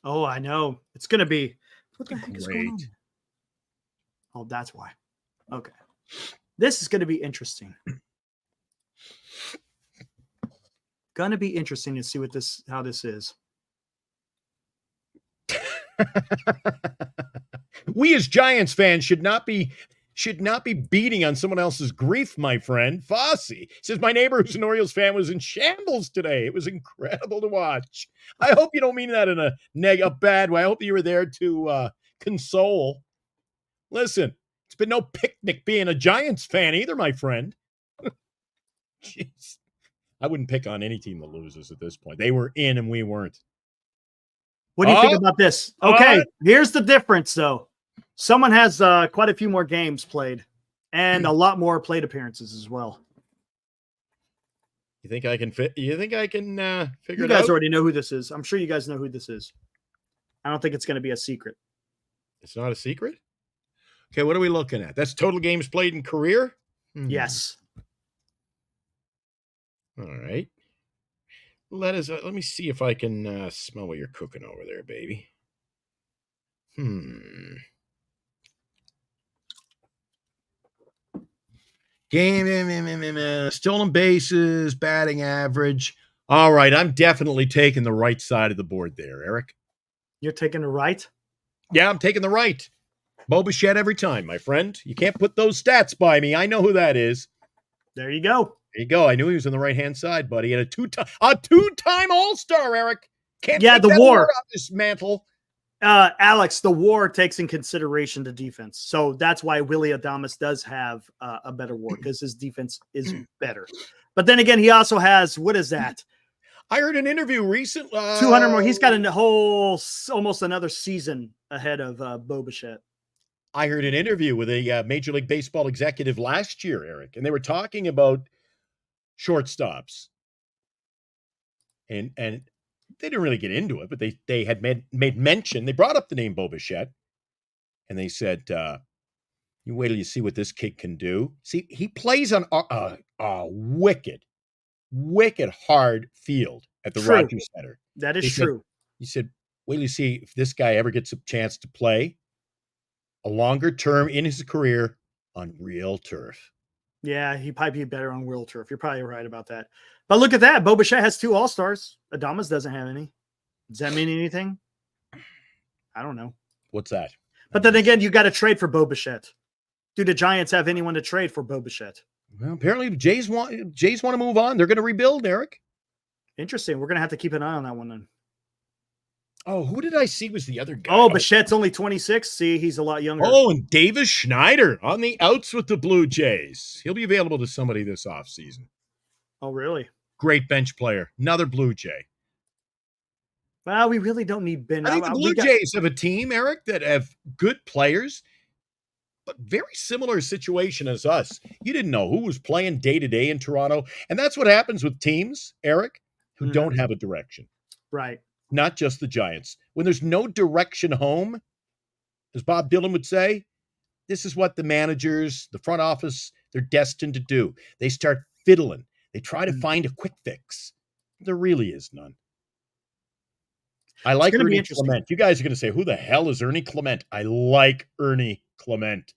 Oh, I know. It's going to be. What the heck is going on? Oh, that's why. Okay. This is going to be interesting. Going to be interesting to see how this is. We as Giants fans should not be beating on someone else's grief, my friend. Fossey says, my neighbor who's an Orioles fan was in shambles today. It was incredible to watch. I hope you don't mean that in a bad way. I hope you were there to console. Listen, it's been no picnic being a Giants fan either, my friend. Jeez. I wouldn't pick on any team that loses at this point. They were in and we weren't. What do you think about this? Okay, here's the difference, though. Someone has quite a few more games played and a lot more plate appearances as well. You think I can figure it out? You guys already know who this is. I'm sure you guys know who this is. I don't think it's going to be a secret. It's not a secret? Okay, what are we looking at? That's total games played in career? Yes. All right. Let me see if I can smell what you're cooking over there, baby. Stolen bases, batting average. All right, I'm definitely taking the right side of the board there, Eric. You're taking the right? Yeah, I'm taking the right. Bo Bichette every time, my friend. You can't put those stats by me. I know who that is. There you go. There you go. I knew he was on the right-hand side, buddy. And a two-time All-Star, Eric. Can't take the that WAR word off this mantle. Alex, the WAR takes in consideration the defense. So that's why Willie Adames does have a better WAR, because his defense is better. But then again, he also has, what is that? I heard an interview recently. 200 more. He's got a whole, almost another season ahead of Bo Bichette. I heard an interview with a Major League Baseball executive last year, Eric, and they were talking about shortstops. And they didn't really get into it, but they had made mention. They brought up the name Bo Bichette, and they said, you wait till you see what this kid can do. See, he plays on a wicked hard field at the Rogers Center. That is true. He said, wait till you see if this guy ever gets a chance to play a longer term in his career on real turf. Yeah, he might be better on real turf. You're probably right about that. But look at that. Bo Bichette has 2 All-Stars. Adames doesn't have any. Does that mean anything? I don't know. What's that? But then again, you got to trade for Bo Bichette. Do the Giants have anyone to trade for Bo Bichette? Well, apparently the Jays want to move on. They're going to rebuild, Eric. Interesting. We're going to have to keep an eye on that one then. Oh, who did I see was the other guy? Oh, Bichette's only 26. See, he's a lot younger. Oh, and Davis Schneider on the outs with the Blue Jays. He'll be available to somebody this offseason. Oh, really? Great bench player. Another Blue Jay. Well, we really don't need Ben. I think the Blue Jays have a team, Eric, that have good players, but very similar situation as us. You didn't know who was playing day-to-day in Toronto. And that's what happens with teams, Eric, who don't have a direction. Right. Not just the Giants. When there's no direction home, as Bob Dylan would say, this is what the managers, the front office, they're destined to do. They start fiddling. They try to find a quick fix. There really is none. I like Ernie Clement. You guys are going to say, who the hell is Ernie Clement? I like Ernie Clement.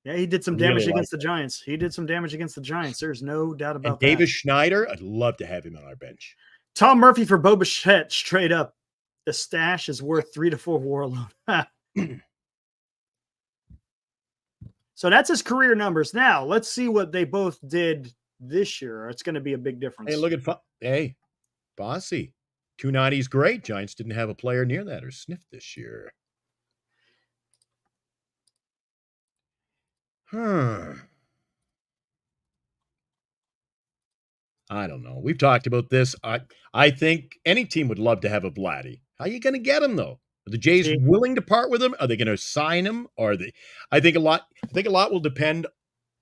Yeah, he did some damage against the Giants. He did some damage against the Giants. There's no doubt about that. Davis Schneider, I'd love to have him on our bench. Tom Murphy for Bo Bichette, straight up. The stash is worth 3 to 4 WAR alone. So that's his career numbers. Now, let's see what they both did this year. It's going to be a big difference. Hey, look at Bossy. 290 is great. Giants didn't have a player near that or sniffed this year. I don't know. We've talked about this. I think any team would love to have a Vladdy. How are you going to get him, though? Are the Jays willing to part with him? Are they going to sign him? Or I think a lot will depend.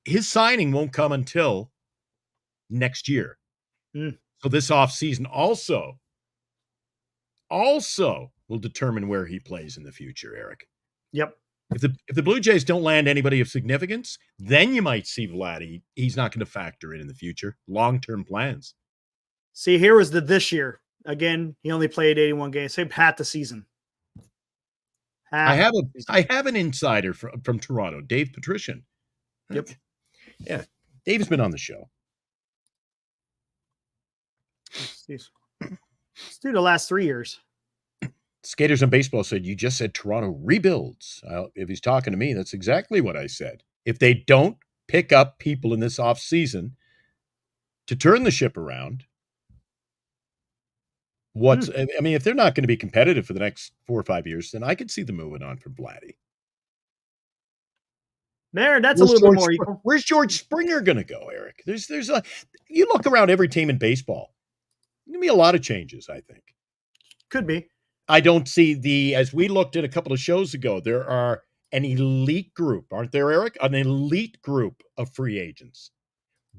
His signing won't come until next year. So this offseason also will determine where he plays in the future, Eric. Yep. If the Blue Jays don't land anybody of significance, then you might see Vladdy. He's not going to factor in the future. Long-term plans. See, here was this year. Again, he only played 81 games. Same half the season. I have an insider from Toronto, Dave Patrician. Yep. Yeah. Dave's been on the show. Let's do the last 3 years. Skaters on Baseball said, you just said Toronto rebuilds. If he's talking to me, that's exactly what I said. If they don't pick up people in this offseason to turn the ship around, if they're not going to be competitive for the next 4 or 5 years, then I could see them moving on from Vladdy. That's a little bit more equal. Where's George Springer going to go, Eric? You look around every team in baseball. There's going to be a lot of changes, I think. Could be. I don't see as we looked at a couple of shows ago, there are an elite group, aren't there, Eric? An elite group of free agents.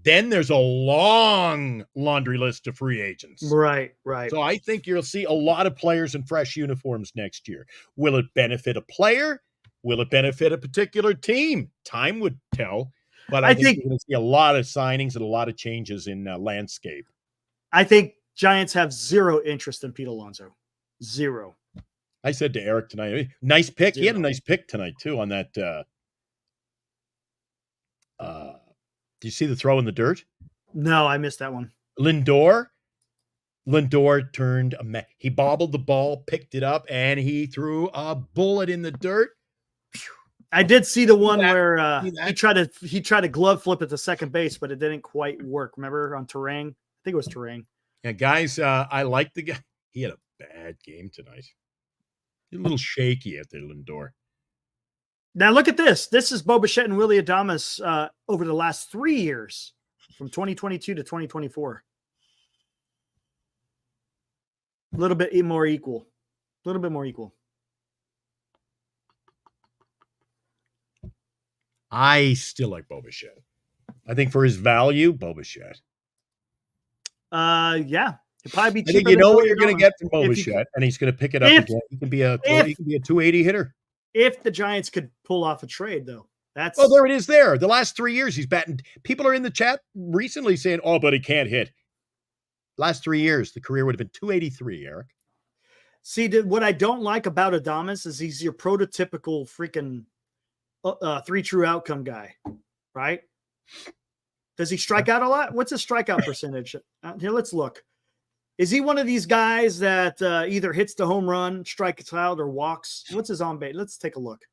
Then there's a long laundry list of free agents. Right. So I think you'll see a lot of players in fresh uniforms next year. Will it benefit a player? Will it benefit a particular team? Time would tell. But I think you're going to see a lot of signings and a lot of changes in landscape. I think Giants have zero interest in Pete Alonso. Zero. I said to Eric tonight, nice pick. He had a nice pick tonight, too, on that. Do you see the throw in the dirt? No, I missed that one. Lindor turned he bobbled the ball, picked it up, and he threw a bullet in the dirt. I did see the one where he tried to glove flip at the second base, but it didn't quite work. Remember on Terang? I think it was Terang. Yeah, guys, I like the guy. He had a bad game tonight. A little shaky out there, Lindor. Now look at this. This is Bo Bichette and Willy Adames over the last 3 years, from 2022 to 2024. A little bit more equal. A little bit more equal. I still like Bo Bichette. I think for his value, Bo Bichette. Yeah. He'll probably be cheaper. I think you know what you're going to get from Bo Bichette, and he's going to pick it up again. He can be a 280 hitter. If the Giants could pull off a trade, though. That's there it is there. The last 3 years he's batting. People are in the chat recently saying, but he can't hit. Last 3 years, the career would have been 283, Eric. See, what I don't like about Adames is he's your prototypical freaking 3 true outcome guy, right? Does he strike out a lot? What's his strikeout percentage? Here, let's look. Is he one of these guys that either hits the home run, strikes out, or walks? What's his on base? Let's take a look.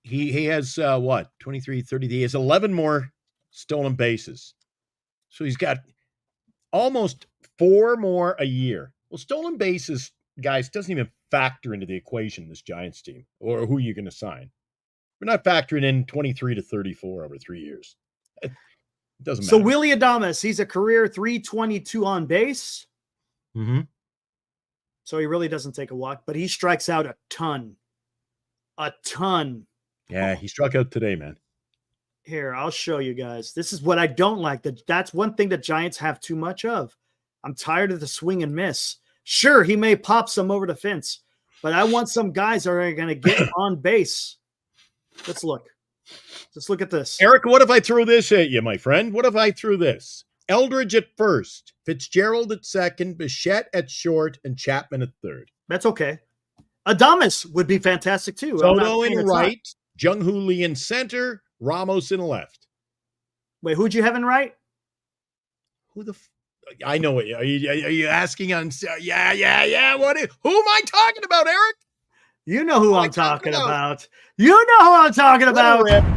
He has 23, 30. He has 11 more stolen bases. So he's got almost 4 more a year. Well, stolen bases, guys, doesn't even factor into the equation in this Giants team or who you're going to sign. We're not factoring in 23 to 34 over 3 years. It doesn't matter. So Willy Adames, he's a career 322 on base. Mm-hmm. So he really doesn't take a walk, but he strikes out a ton. A ton. Yeah, he struck out today, man. Here, I'll show you guys. This is what I don't like. That's one thing that Giants have too much of. I'm tired of the swing and miss. Sure, he may pop some over the fence, but I want some guys that are going to get on base. Let's look. Let's look at this. Eric, what if I threw this at you, my friend? What if I threw this? Eldridge at first, Fitzgerald at second, Bichette at short, and Chapman at third. That's okay. Adames would be fantastic too. Soto in right, Jung-Hoo Lee in center, Ramos in left. Wait, who'd you have in right? I know it. Are you asking on? Yeah. Who am I talking about, Eric? You know who I'm talking about. You know who I'm talking about.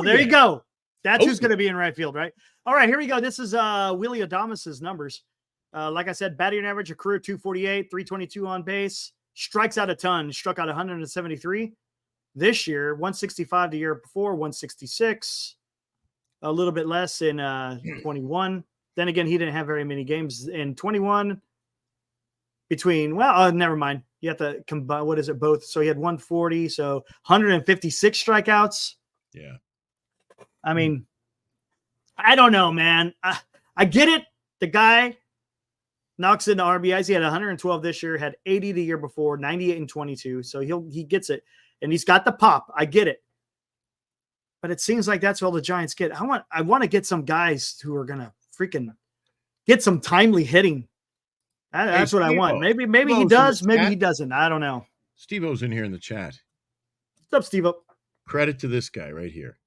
There you go. That's who's going to be in right field, right? All right, here we go. This is Willy Adames' numbers. Like I said, batting average, a career 248, 322 on base, strikes out a ton, struck out 173 this year, 165 the year before, 166, a little bit less in 21. Then again, he didn't have very many games in 21 between, never mind. You have to combine, what is it, both? So he had 140, so 156 strikeouts. Yeah. I mean, I don't know, man. I get it. The guy Knocks into RBIs. He had 112 this year, had 80 the year before, 98 and 22. So he gets it. And he's got the pop. I get it. But it seems like that's all the Giants get. I want to get some guys who are gonna freaking get some timely hitting. That's what I want. Maybe he does, maybe he doesn't. I don't know. Steve-O's in here in the chat. What's up, Steve-O? Credit to this guy right here.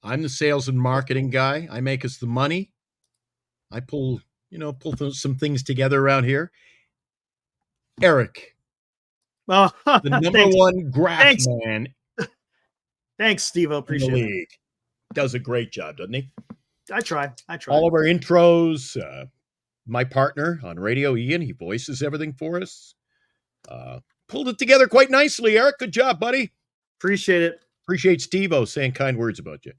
I'm the sales and marketing guy. I make us the money. I pull some things together around here. Eric, the number one graph man. Thanks, Steve-O. Appreciate it. Does a great job, doesn't he? I try. All of our intros. My partner on radio, Ian, he voices everything for us. Pulled it together quite nicely, Eric. Good job, buddy. Appreciate it. Appreciate Steve-O saying kind words about you.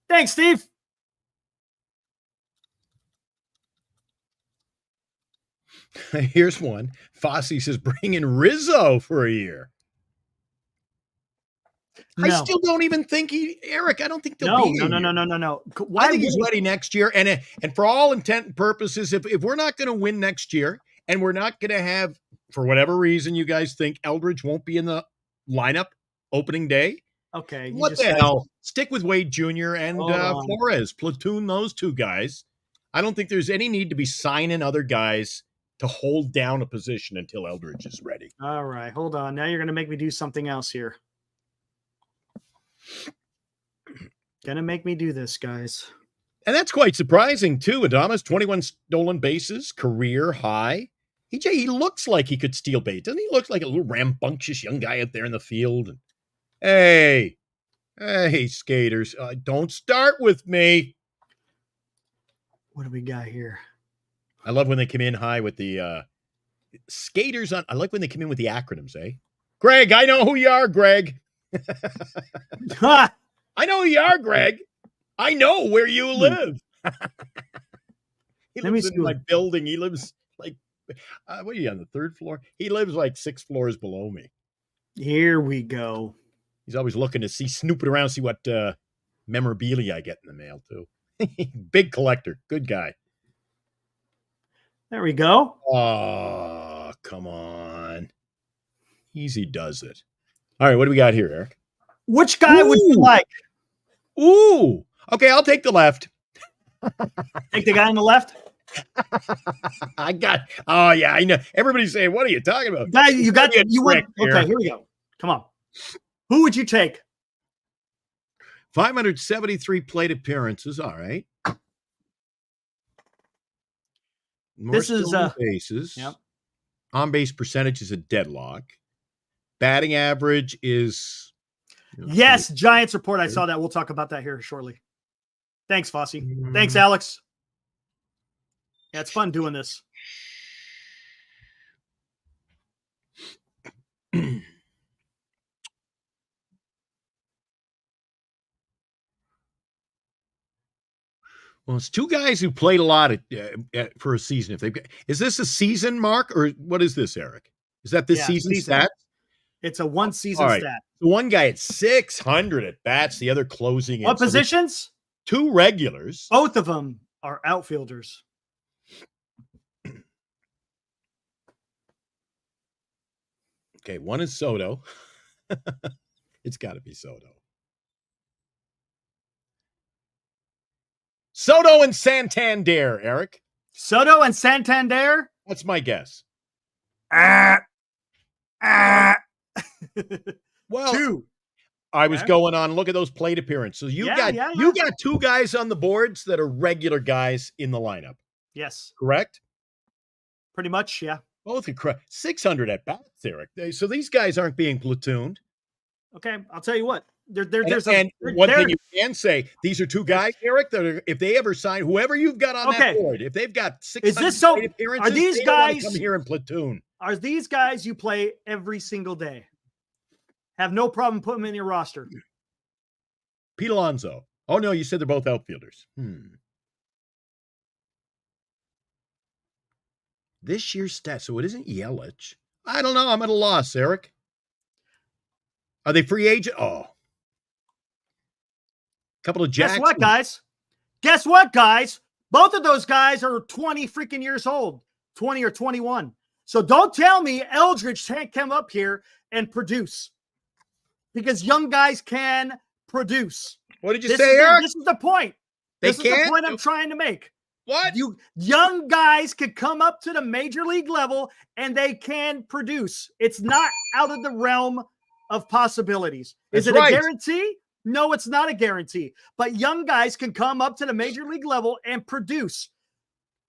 Thanks, Steve. Here's one. Fossey says, bring in Rizzo for a year. No. I still don't even think Eric, I don't think they'll be here. No. Why I think he's ready next year. And for all intent and purposes, if we're not going to win next year and we're not going to have, for whatever reason you guys think Eldridge won't be in the lineup opening day. Okay. What the hell? Stick with Wade Jr. and Flores. Platoon those two guys. I don't think there's any need to be signing other guys to hold down a position until Eldridge is ready. All right. Hold on. Now you're going to make me do something else here. Gonna make me do this, guys. And that's quite surprising, too. Adames, 21 stolen bases, career high. He looks like he could steal base. Doesn't he look like a little rambunctious young guy out there in the field? Hey, skaters, don't start with me. What do we got here? I love when they come in high with the skaters on. I like when they come in with the acronyms, eh? Greg, I know who you are, Greg. I know who you are, Greg. I know where you live. He lives in my building. He lives like, what are you on the third floor? He lives like 6 floors below me. Here we go. He's always looking to snooping around, see what memorabilia I get in the mail too. Big collector, good guy. There we go. Oh, come on. Easy does it. All right, what do we got here, Eric? Which guy would you like? Ooh. Okay, I'll take the left. Take the guy on the left? Oh, yeah, I know. Everybody's saying, what are you talking about? Guy, okay, here we go. Come on. Who would you take? 573 plate appearances. All right. This is bases. Yep. On base percentage is a deadlock. Batting average is. Yes, Giants report. I saw that. We'll talk about that here shortly. Thanks, Fossey. Thanks, Alex. Yeah, it's fun doing this. Well, it's two guys who played a lot for a season. Is this a season mark or what is this, Eric? Is that this season stat? It's a one season stat. The one guy at 600 at bats, the other closing in. What positions? 2 regulars. Both of them are outfielders. Okay, one is Soto. It's got to be Soto. Soto and Santander, Eric. Soto and Santander? That's my guess. Well, 2. I was going on. Look at those plate appearances. So you got 2 guys on the boards that are regular guys in the lineup. Yes. Correct? Pretty much, yeah. Both are correct. 600 at bats, Eric. So these guys aren't being platooned. Okay, I'll tell you what. One thing you can say, these are 2 guys, Eric, that are, if they ever sign, whoever you've got on that board, if they've got 600 appearances, are these they guys don't come here in platoon? Are these guys you play every single day? Have no problem putting them in your roster. Pete Alonso. Oh, no, you said they're both outfielders. This year's stat. So it isn't Yelich. I don't know. I'm at a loss, Eric. Are they free agent? Oh. Couple of Jackson. Guess what, guys? Both of those guys are 20 freaking years old. 20 or 21. So don't tell me Eldridge can't come up here and produce, because young guys can produce. What did you say, Eric? This is the point. This is the point I'm trying to make. What? You young guys could come up to the major league level and they can produce. It's not out of the realm of possibilities. Is it a guarantee? No, it's not a guarantee. But young guys can come up to the major league level and produce.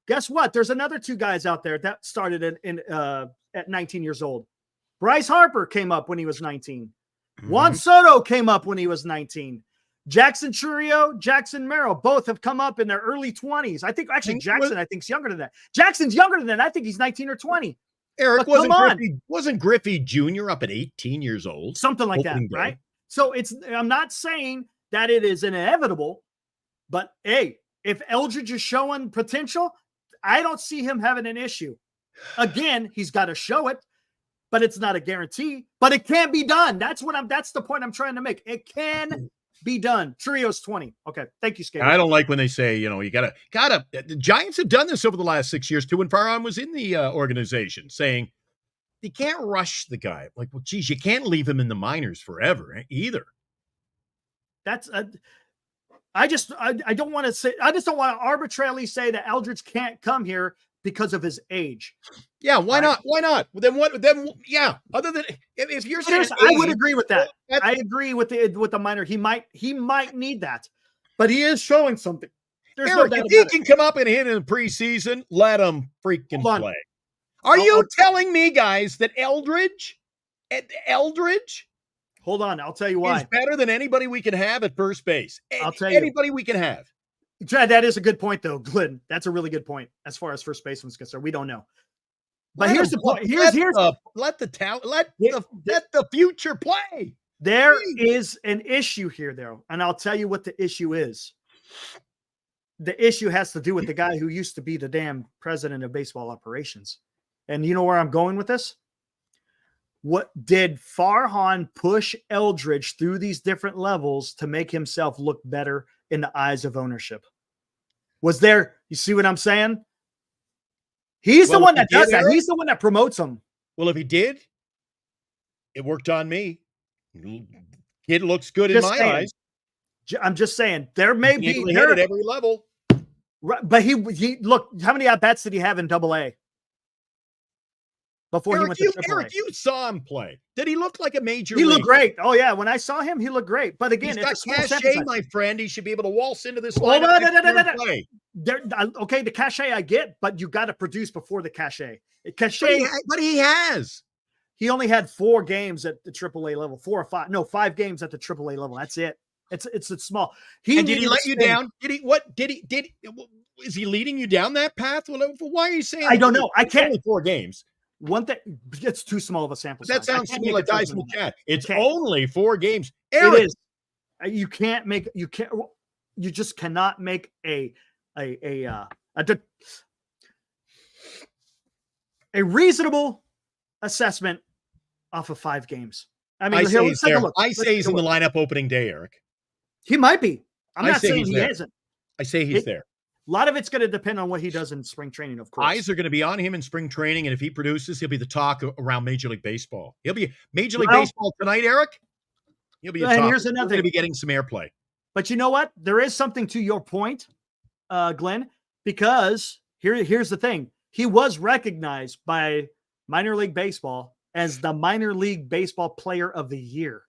Guess what? There's another 2 guys out there that started at 19 years old. Bryce Harper came up when he was 19. Juan Soto came up when he was 19. Jackson Chourio, Jackson Merrill, both have come up in their early 20s. I think Jackson, I think, is younger than that. Jackson's younger than that. I think he's 19 or 20. Eric, wasn't Griffey Jr. up at 18 years old? Something like that, right? So I'm not saying that it is inevitable, but hey, if Eldridge is showing potential, I don't see him having an issue. Again, he's got to show it, but it's not a guarantee. But it can be done. That's the point I'm trying to make. It can be done. Churio's 20. Okay. Thank you, Skater. I don't like when they say, you gotta, the Giants have done this over the last 6 years too. When Farhan was in the organization, saying you can't rush the guy. Like, well, geez, you can't leave him in the minors forever either. That's I just don't want to arbitrarily say that Eldridge can't come here because of his age. Yeah, why not? Why not? Then what? Then yeah. Other than if you're saying, I would agree with that. I agree with the minor. He might need that, but he is showing something. There's Eric, if he can come up and hit in the preseason, let him freaking play. Are you telling me, guys, that Eldridge? Hold on, I'll tell you why. Is better than anybody we can have at first base. I'll tell you. Anybody we can have. That is a good point, though, Glenn. That's a really good point as far as first baseman's concerned. We don't know. But here's the point. Let the future play. There is an issue here, though, and I'll tell you what the issue is. The issue has to do with the guy who used to be the damn president of baseball operations. And you know where I'm going with this? What did Farhan push Eldridge through these different levels to make himself look better in the eyes of ownership? Was there, you see what I'm saying? He's the one that does that. He's the one that promotes him. Well, if he did, it worked on me. Kid looks good in my eyes. I'm just saying there may be hit at every level. Right, but he look, how many at bats did he have in Double-A? Before he went to AAA. Eric, you saw him play. Did he look like a major league? He looked great. Oh, yeah. When I saw him, he looked great. But again, he's got cachet, my friend. He should be able to waltz into this line. Okay, the cachet I get, but you got to produce before the cachet. But he has. He only had 4 games at the AAA level. 4 or 5. No, 5 games at the AAA level. That's it. It's small. Did he let you down? Is he leading you down that path? Well, why are you saying? I don't know. I can't. Only 4 games. One thing, it's too small of a sample size. That sounds to me like guys in the chat. It's only 4 games. Eric. It is. You just cannot make a reasonable assessment off of 5 games. I mean, let's take a look. I say he's in the lineup opening day, Eric. He might be. I'm not saying he isn't. I say he's there. A lot of it's going to depend on what he does in spring training, of course. Eyes are going to be on him in spring training, and if he produces, he'll be the talk around Major League Baseball. He'll be Major League Baseball tonight, Eric. He'll be a talk. Here's another thing. Going to be getting some airplay. But you know what? There is something to your point, Glenn, because here's the thing. He was recognized by minor league baseball as the minor league baseball player of the year.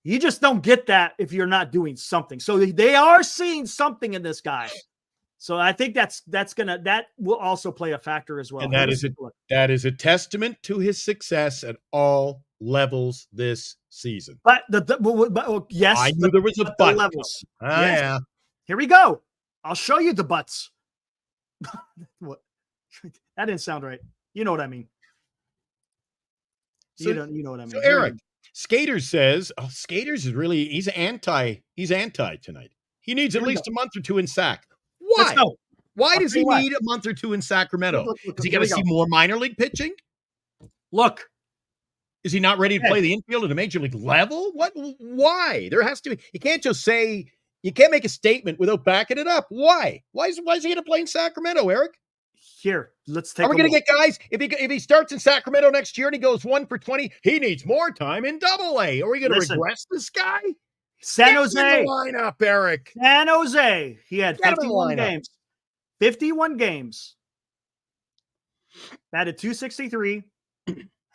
You just don't get that if you're not doing something. So they are seeing something in this guy. So I think that will also play a factor as well. And that is a testament to his success at all levels this season. But yes, I knew there was a but. Levels. Yes. Yeah. Here we go. I'll show you the butts. What? That didn't sound right. You know what I mean. You know what I mean. So Eric, Skaters says, Skaters is really he's anti tonight. He needs at least a month or 2 in sack. Why? Why does he need a month or 2 in Sacramento? Look, is he going to see more minor league pitching? Look. Is he not ready to play the infield at a major league level? What? Why? There has to be. You can't just say, you can't make a statement without backing it up. Why? Why is he going to play in Sacramento, Eric? Here, let's take Are we going to get guys, if he starts in Sacramento next year and he goes 1 for 20, he needs more time in Double-A. Are we going to regress this guy? San Jose. Get him in the lineup, Eric. San Jose. He had 51 games. 51 games. Batted .263.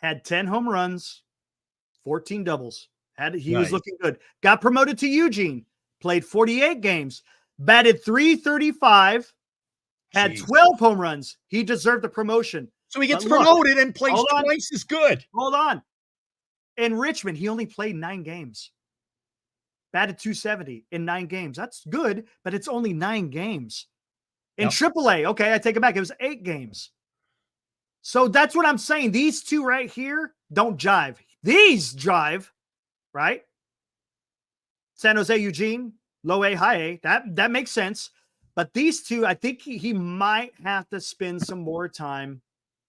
Had 10 home runs. 14 doubles. He was looking good. Got promoted to Eugene. Played 48 games. Batted .335. Had 12 home runs. He deserved the promotion. So he gets promoted and plays twice as good. Hold on. In Richmond, he only played 9 games. Batted .270 in 9 games. That's good, but it's only 9 games. In AAA, okay, I take it back. It was 8 games. So that's what I'm saying. These two right here don't jive. These jive, right? San Jose, Eugene, low A, high A. That makes sense. But these two, I think he might have to spend some more time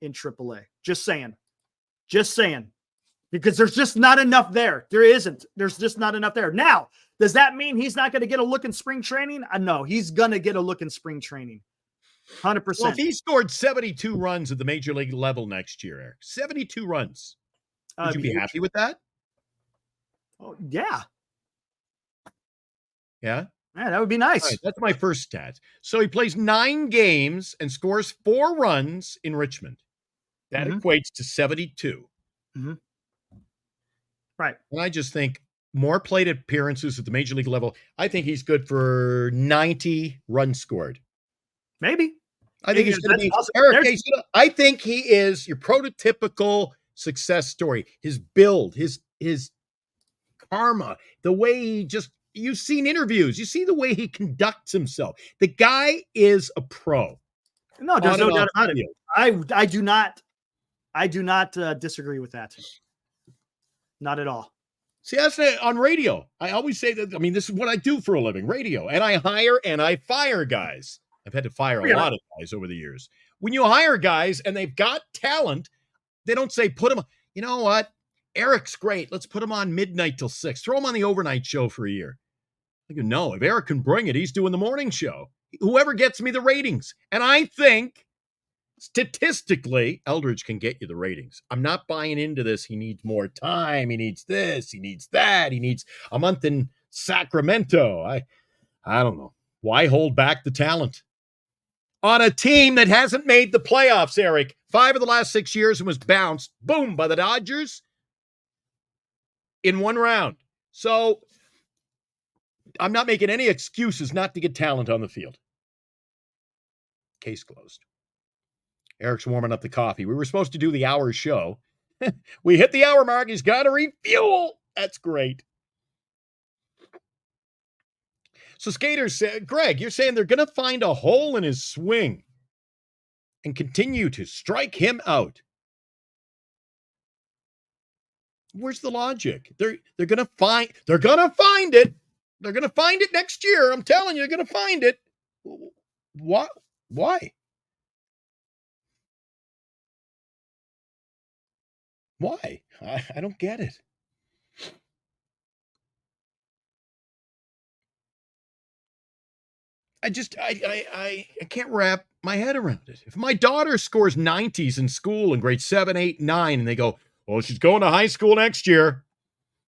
in AAA. Just saying. Just saying. Because there's just not enough there. There isn't. There's just not enough there. Now, does that mean he's not going to get a look in spring training? No, he's going to get a look in spring training. 100%. Well, if he scored 72 runs at the major league level next year, Eric, 72 runs, would you be happy with that? Oh, yeah. Yeah? Yeah, that would be nice. Right, that's my first stat. So he plays 9 games and scores 4 runs in Richmond. That equates to 72. Mm-hmm. Right. And I just think more plate appearances at the major league level. I think he's good for 90 runs scored. Maybe. I think he's going to be Eric. I think he is your prototypical success story. His build, his karma, the way he just, you've seen interviews, you see the way he conducts himself. The guy is a pro. No, there's no doubt about it. I do not disagree with that. Not at all. See, that's on radio. I always say that. I mean, this is what I do for a living, radio. And I hire and I fire guys. I've had to fire a lot of guys over the years. When you hire guys and they've got talent, they don't say, put them, you know what? Eric's great. Let's put him on midnight till 6. Throw him on the overnight show for a year. I go, no, if Eric can bring it, he's doing the morning show. Whoever gets me the ratings. And I think statistically, Eldridge can get you the ratings. I'm not buying into this. He needs more time. He needs this. He needs that. He needs a month in Sacramento. I don't know. Why hold back the talent? On a team that hasn't made the playoffs, Eric. 5 of the last 6 years and was bounced, boom, by the Dodgers in 1 round. So I'm not making any excuses not to get talent on the field. Case closed. Eric's warming up the coffee. We were supposed to do the hour show. We hit the hour mark. He's got to refuel. That's great. So Skaters said, Greg, you're saying they're going to find a hole in his swing and continue to strike him out. Where's the logic? They're going to find it. They're going to find it next year. I'm telling you, they're going to find it. What? Why? Why? I don't get it. I can't wrap my head around it. If my daughter scores 90s in school in grade 7, 8, 9, and they go, well, she's going to high school next year,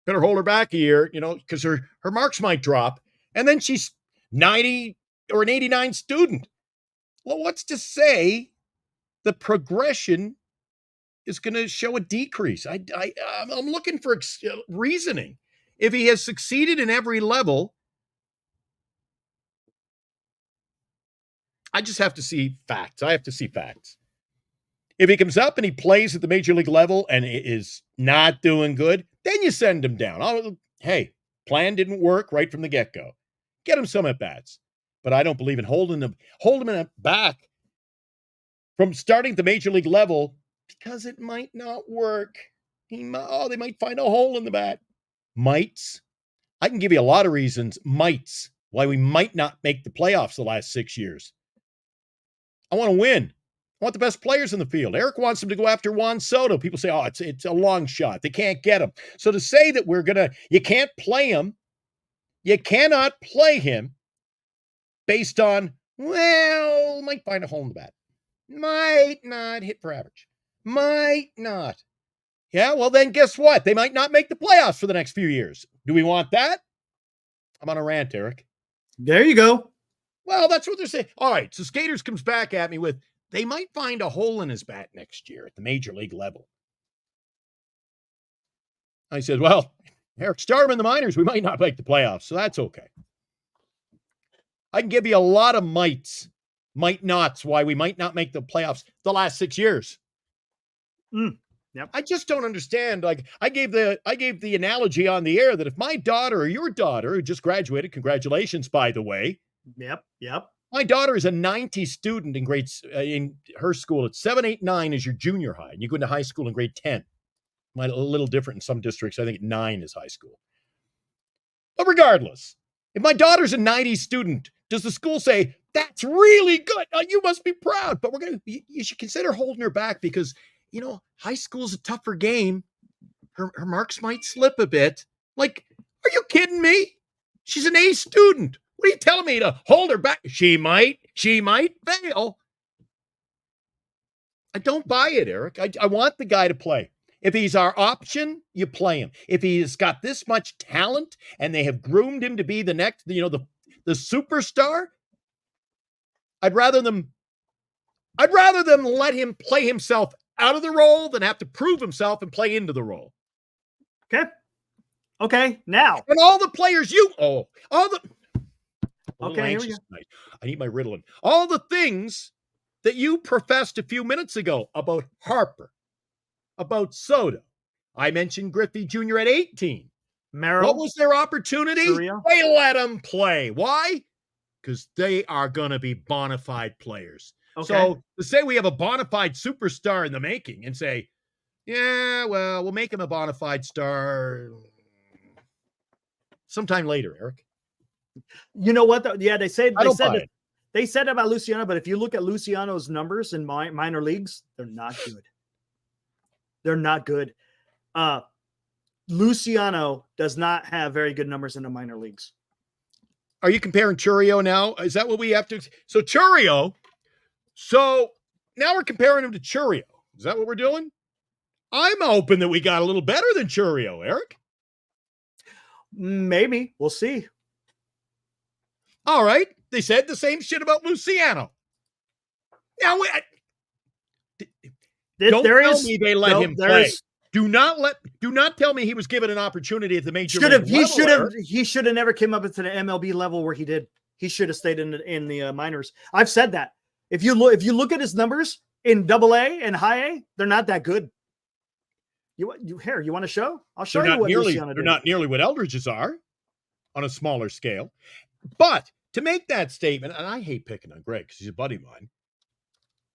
better hold her back a year, because her marks might drop. And then she's 90 or an 89 student. Well, what's to say the progression is going to show a decrease? I'm looking for reasoning. If he has succeeded in every level, I just have to see facts. I have to see facts. If he comes up and he plays at the major league level and is not doing good, then you send him down. Hey, plan didn't work right from the get-go. Get him some at-bats. But I don't believe in holding him back from starting at the major league level because it might not work. They might find a hole in the bat. Mights. I can give you a lot of reasons, mights, why we might not make the playoffs the last 6 years. I want to win. I want the best players in the field. Eric wants them to go after Juan Soto. People say, oh, it's a long shot. They can't get him. So to say that you can't play him, you cannot play him based on, well, might find a hole in the bat. Might not hit for average. Might not. Yeah, well, then guess what? They might not make the playoffs for the next few years. Do we want that? I'm on a rant, Eric. There you go. Well, that's what they're saying. All right, so Skaters comes back at me with, they might find a hole in his bat next year at the major league level. I said, well, Eric, start him in the minors. We might not make the playoffs, so that's okay. I can give you a lot of might nots, why we might not make the playoffs the last 6 years. Yep. I just don't understand. Like I gave the analogy on the air that if my daughter or your daughter who just graduated, congratulations, by the way. Yep. My daughter is a 90 student in grades in her school. It's 7, 8, 9 is your junior high, and you go into high school in grade 10. A little different in some districts. I think 9 is high school. But regardless, if my daughter's a 90 student, does the school say, that's really good, you must be proud, but you should consider holding her back because, high school's a tougher game. Her marks might slip a bit. Like, are you kidding me? She's an A student. What are you telling me, to hold her back? She might fail. I don't buy it, Eric. I want the guy to play. If he's our option, you play him. If he's got this much talent and they have groomed him to be the next, the superstar, I'd rather them let him play himself out of the role than have to prove himself and play into the role. Okay. Now. And all the players okay, here we go. I need my Ritalin. All the things that you professed a few minutes ago about Harper, about Soto. I mentioned Griffey Jr. at 18. Merrill. What was their opportunity? Surya. They let them play. Why? Because they are going to be bona fide players. Okay. So to say we have a bona fide superstar in the making and say, yeah, well, we'll make him a bona fide star sometime later, Eric. You know what? Yeah, they said about Luciano, but if you look at Luciano's numbers in minor leagues, they're not good. They're not good. Luciano does not have very good numbers in the minor leagues. Are you comparing Churio now? Is that what we have to? So Churio. So now we're comparing him to Churio. Is that what we're doing? I'm hoping that we got a little better than Churio, Eric. Maybe. We'll see. All right. They said the same shit about Luciano. Now, don't tell me they let him play. Do not tell me he was given an opportunity at the major league level. He should have never came up into the MLB level where he did. He should have stayed in the minors. I've said that. If you look at his numbers in Double-A and High-A, they're not that good. You want to show? I'll show you what Luciano did. They're not nearly what Eldridge's are on a smaller scale. But to make that statement, and I hate picking on Greg because he's a buddy of mine.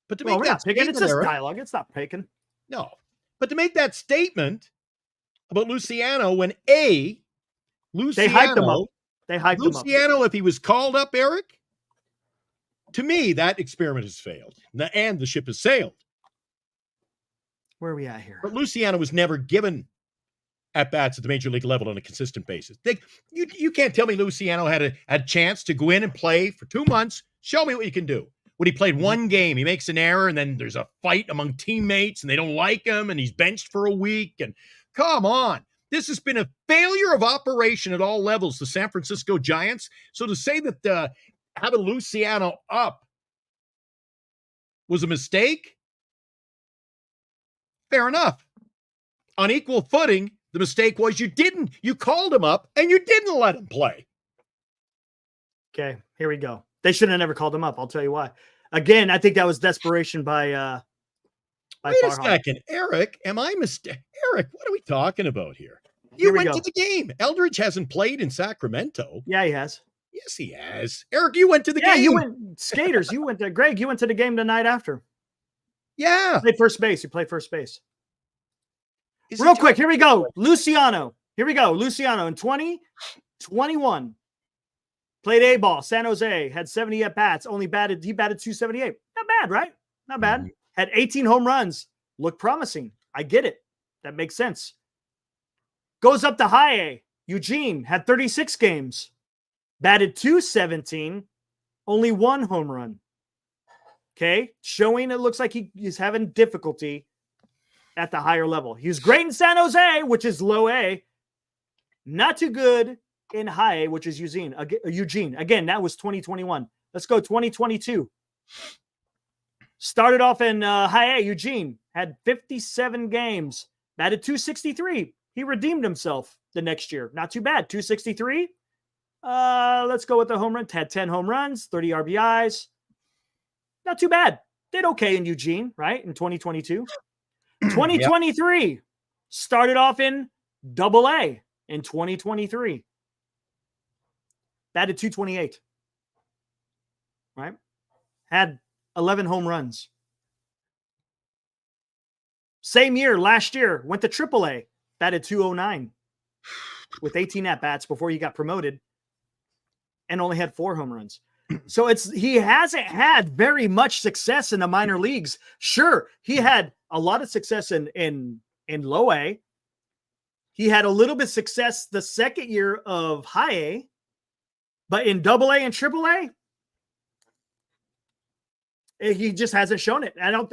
But to make that statement, it's just dialogue. It's not picking. No. But to make that statement about Luciano when they hyped him up. Luciano, if he was called up, Eric, to me, that experiment has failed. And the ship has sailed. Where are we at here? But Luciano was never given at-bats at the major league level on a consistent basis. You can't tell me Luciano had a chance to go in and play for 2 months. Show me what you can do. When he played one game, he makes an error, and then there's a fight among teammates, and they don't like him, and he's benched for a week. And come on. This has been a failure of operation at all levels, the San Francisco Giants. So to say that having Luciano up was a mistake, fair enough. On equal footing, the mistake was you called him up, and you didn't let him play. Okay, here we go. They should have never called him up. I'll tell you why. Again, I think that was desperation by Wait a second. Eric, am I mistaken? Eric, what are we talking about here? You went to the game. Eldridge hasn't played in Sacramento. Yeah, he has. Yes, he has. Eric, you went to the game. Yeah, you went. Skaters, Greg, you went to the game the night after. Yeah. He played first base. Real quick, here we go. Luciano. Here we go. Luciano in 2021. Played A-ball, San Jose, had 70 at-bats, he batted 278. Not bad, right? Not bad. Mm-hmm. Had 18 home runs. Looked promising. I get it. That makes sense. Goes up to High A. Eugene had 36 games. Batted 217. Only 1 home run. Okay. Showing it looks like he's having difficulty at the higher level. He was great in San Jose, which is low A. Not too good in high A, which is Eugene. Again, that was 2021. Let's go 2022. Started off in high A. Eugene had 57 games, batted .263. He redeemed himself the next year. Not too bad. .263. Let's go with the home run. Had 10 home runs, 30 RBIs. Not too bad. Did okay in Eugene, right? In 2022. 2023 yep. Started off in double A in 2023. Batted .228. Right? Had 11 home runs. Same year, last year, went to triple A. Batted .209 with 18 at-bats before he got promoted and only had 4 home runs. So he hasn't had very much success in the minor leagues. Sure, he had a lot of success in low A. He had a little bit of success the second year of high A, but in double A and triple A, he just hasn't shown it. I don't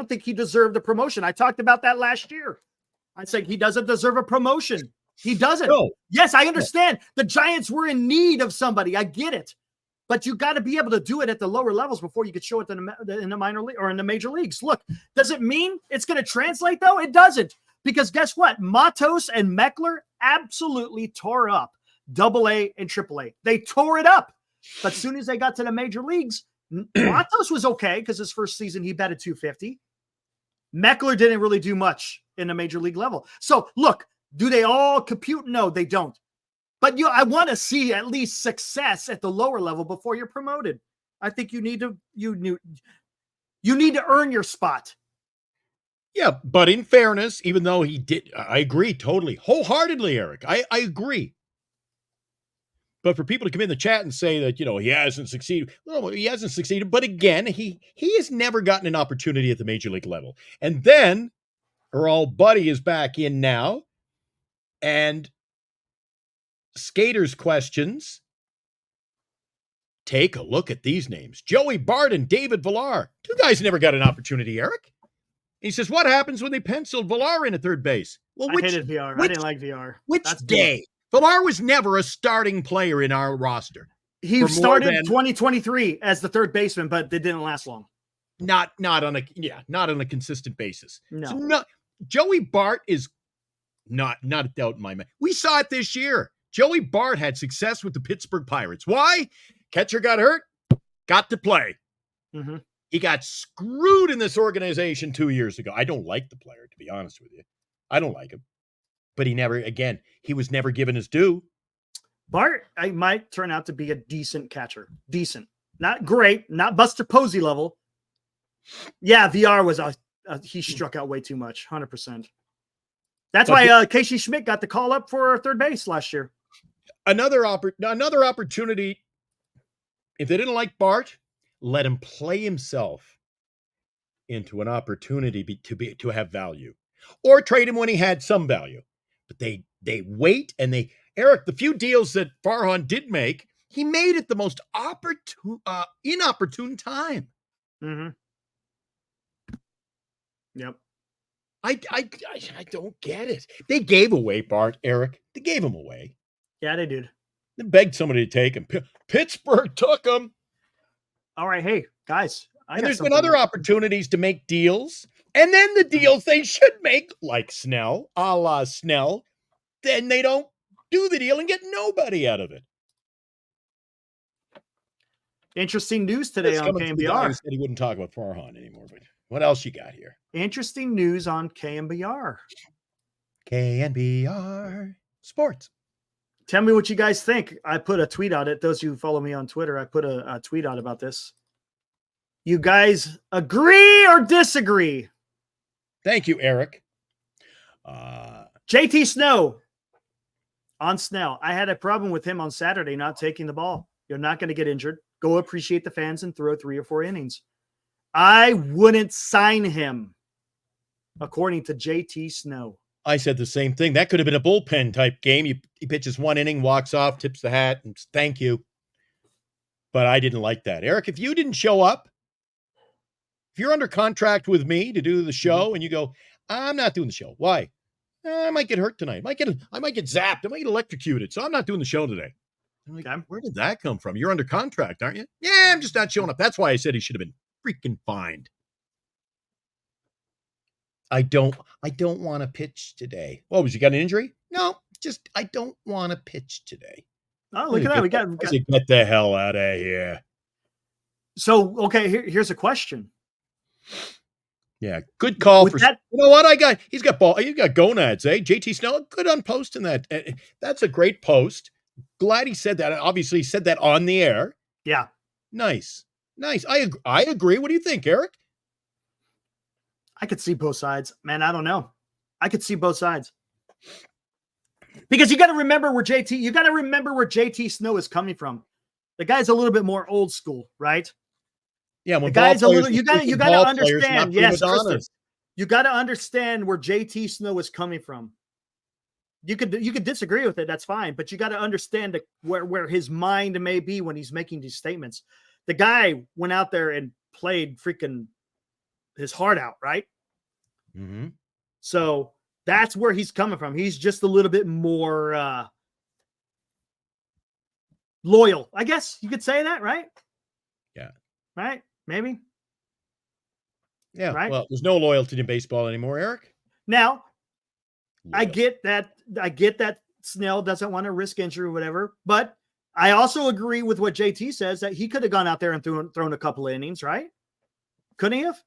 think he deserved a promotion. I talked about that last year. I said he doesn't deserve a promotion. He doesn't. No. Yes, I understand. The Giants were in need of somebody. I get it. But you got to be able to do it at the lower levels before you could show it in the minor league or in the major leagues. Look, does it mean it's going to translate, though? It doesn't. Because guess what? Matos and Meckler absolutely tore up double A and triple A. They tore it up. But as soon as they got to the major leagues, Matos was okay because his first season he batted .250. Meckler didn't really do much in the major league level. So, look, do they all compute? No, they don't. But I want to see at least success at the lower level before you're promoted. I think you need to earn your spot. Yeah, but in fairness, even though he did, I agree totally, wholeheartedly, Eric. I agree. But for people to come in the chat and say that, he hasn't succeeded. Well, he hasn't succeeded. But again, he has never gotten an opportunity at the major league level. And then our old buddy is back in now. And Skaters questions. Take a look at these names. Joey Bart and David Villar. 2 guys never got an opportunity, Eric. He says, what happens when they penciled Villar in at third base? Well, I hated VR. I didn't like VR. Which day? Villar was never a starting player in our roster. He started 2023 as the third baseman, but it didn't last long. Not on a consistent basis. No. So Joey Bart is not a doubt in my mind. We saw it this year. Joey Bart had success with the Pittsburgh Pirates. Why? Catcher got hurt, got to play. Mm-hmm. He got screwed in this organization 2 years ago. I don't like the player, to be honest with you. I don't like him. But he was never given his due. Bart, I might turn out to be a decent catcher. Decent. Not great, not Buster Posey level. Yeah, VR was he struck out way too much, 100%. That's why Casey Schmidt got the call up for third base last year. Another opportunity. If they didn't like Bart, let him play himself into an opportunity to have value, or trade him when he had some value. But they wait and Eric, the few deals that Farhan did make, he made at the most inopportune time. Mm-hmm. Yep. I don't get it. They gave away Bart, Eric. They gave him away. Yeah, they did. They begged somebody to take him. Pittsburgh took him. All right, hey, guys. And there's been other opportunities to make deals. And then the deals they should make, like Snell, a la Snell, then they don't do the deal and get nobody out of it. Interesting news today on KMBR. He said he wouldn't talk about Farhan anymore, but what else you got here? Interesting news on KMBR. KMBR Sports. Tell me what you guys think. I put a tweet out. Those of you who follow me on Twitter, I put a tweet out about this. You guys agree or disagree? Thank you, Eric. JT Snow on Snell. I had a problem with him on Saturday not taking the ball. You're not going to get injured. Go appreciate the fans and throw 3 or 4 innings. I wouldn't sign him, according to JT Snow. I said the same thing. That could have been a bullpen type game. He pitches 1 inning, walks off, tips the hat, and thank you. But I didn't like that. Eric, if you didn't show up If you're under contract with me to do the show and you go, I'm not doing the show. Why? I might get hurt tonight. I might get zapped. I might get electrocuted. So I'm not doing the show today. I'm like, Okay. where did that come from? You're under contract, aren't you? Yeah, I'm just not showing up. That's why I said he should have been freaking fined. I don't want to pitch today. Oh, was you got an injury? No, just I don't want to pitch today. Oh, look at that. We got Get the hell out of here. So, okay, here's a question. Yeah, good call With for that- you know what he's got gonads, eh? JT Snow, good on posting that. That's a great post. Glad he said that. Obviously, he said that on the air. Yeah. Nice. I agree. What do you think, Eric? I could see both sides, man. I don't know. I could see both sides because you got to remember where JT Snow is coming from. The guy's a little bit more old school, right? Yeah, the guy's a little. You got to understand. Yes, Kristen, you got to understand where JT Snow is coming from. You could disagree with it. That's fine, but you got to understand where his mind may be when he's making these statements. The guy went out there and played freaking his heart out, right? Mm-hmm. So that's where he's coming from. He's just a little bit more loyal, I guess you could say that, right? Yeah. Right? Maybe. Yeah. Right? Well, there's no loyalty in baseball anymore, Eric. Now, Yeah. I get that Snell doesn't want to risk injury or whatever, but I also agree with what JT says that he could have gone out there and thrown a couple of innings, right? Couldn't he have?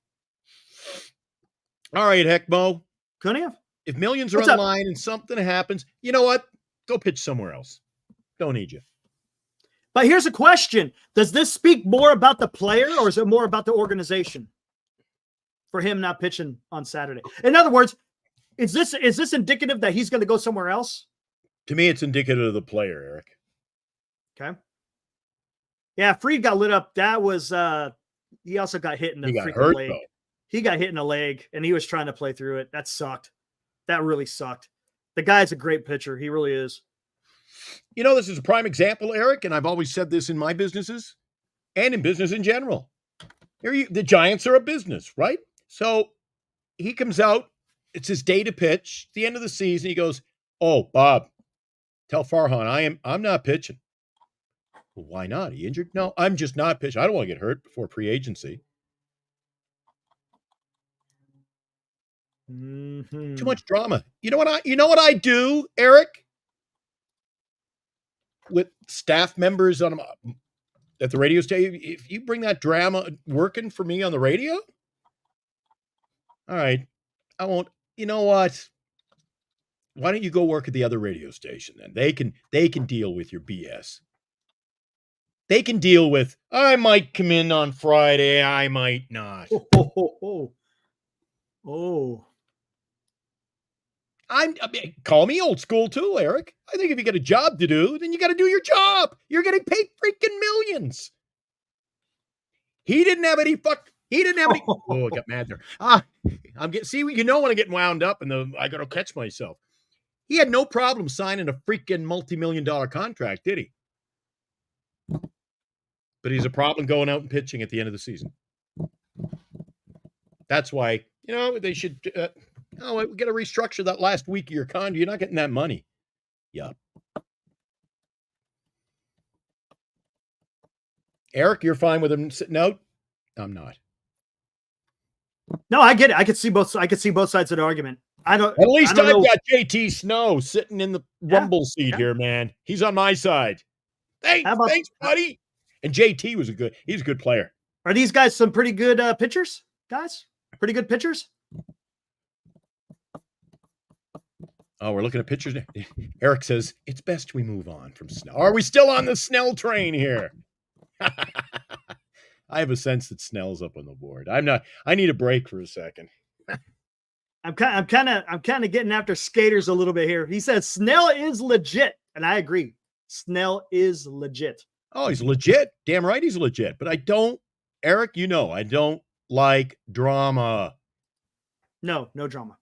All right, heck, Mo. Couldn't he have? If millions are What's on up? the line and something happens, you know what? Go pitch somewhere else. Don't need you. But here's a question. Does this speak more about the player or is it more about the organization for him not pitching on Saturday? In other words, is this indicative that he's going to go somewhere else? To me, it's indicative of the player, Eric. Okay. Yeah, Fried got lit up. That was he also got hit in the He got freaking hurt, leg. though. He got hit in the leg and he was trying to play through it. That sucked. That really sucked. The guy's a great pitcher. He really is. You know, this is a prime example, Eric, and I've always said this in my businesses and in business in general. The Giants are a business, right? So he comes out. It's his day to pitch. At the end of the season, he goes, "Oh, Bob, tell Farhan I'm not pitching." Well, why not? He injured? No, I'm just not pitching. I don't want to get hurt before free agency. Mm-hmm. Too much drama. You know what I do, Eric? With staff members at the radio station, if you bring that drama working for me on the radio, all right, I won't. You know what? Why don't you go work at the other radio station then? They can deal with your BS. They can deal with, I might come in on Friday, I might not. Oh. Call me old school too, Eric. I think if you got a job to do, then you got to do your job. You're getting paid freaking millions. He didn't have any. Oh, I got mad there. When I'm getting wound up and I got to catch myself. He had no problem signing a freaking multi-million-dollar contract, did he? But he's a problem going out and pitching at the end of the season. That's why, they should, we got to restructure that last week of your contract. You're not getting that money. Yeah. Eric, you're fine with him sitting out? I'm not. No, I get it. I could see both sides of the argument. At least I've got JT Snow sitting in the rumble seat here, man. He's on my side. Thanks, buddy. And JT he's a good player. Are these guys some pretty good pitchers, guys? Pretty good pitchers? Oh, we're looking at pitchers now. Eric says, it's best we move on from Snell. Are we still on the Snell train here? I have a sense that Snell's up on the board. I'm not. I need a break for a second. I'm kind of getting after skaters a little bit here. He says Snell is legit, and I agree. Snell is legit. Oh, he's legit. Damn right he's legit. But I don't, Eric, I don't like drama. No drama.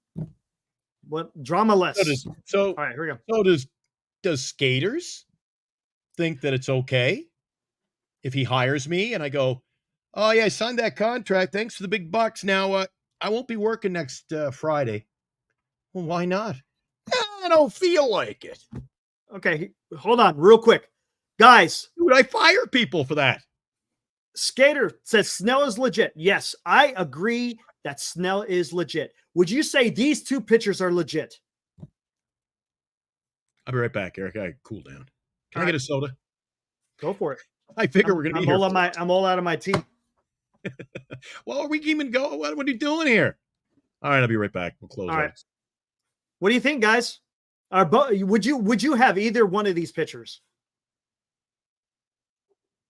What drama less? All right, here we go. So does skaters think that it's okay if he hires me and I go, Oh, yeah, I signed that contract. Thanks for the big bucks. Now, I won't be working next Friday. Well, why not? I don't feel like it. Okay, hold on real quick. Guys. Dude, I fire people for that. Skater says Snell is legit. Yes, I agree that Snell is legit. Would you say these two pitchers are legit? I'll be right back, Eric. I cool down. Can I get a soda? Go for it. I figure we're going to be here. I'm all out of my tea. Well, are we even going? What are you doing here? All right, I'll be right back. We'll close. All right. What do you think, guys? Would you have either one of these pitchers?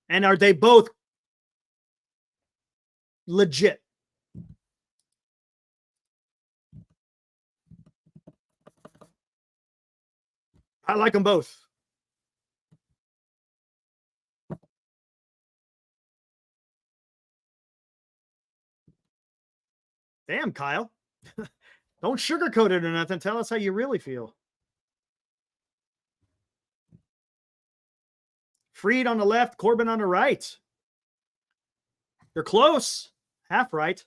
And are they both legit? I like them both. Damn, Kyle. Don't sugarcoat it or nothing. Tell us how you really feel. Fried on the left, Corbin on the right. You're close. Half right.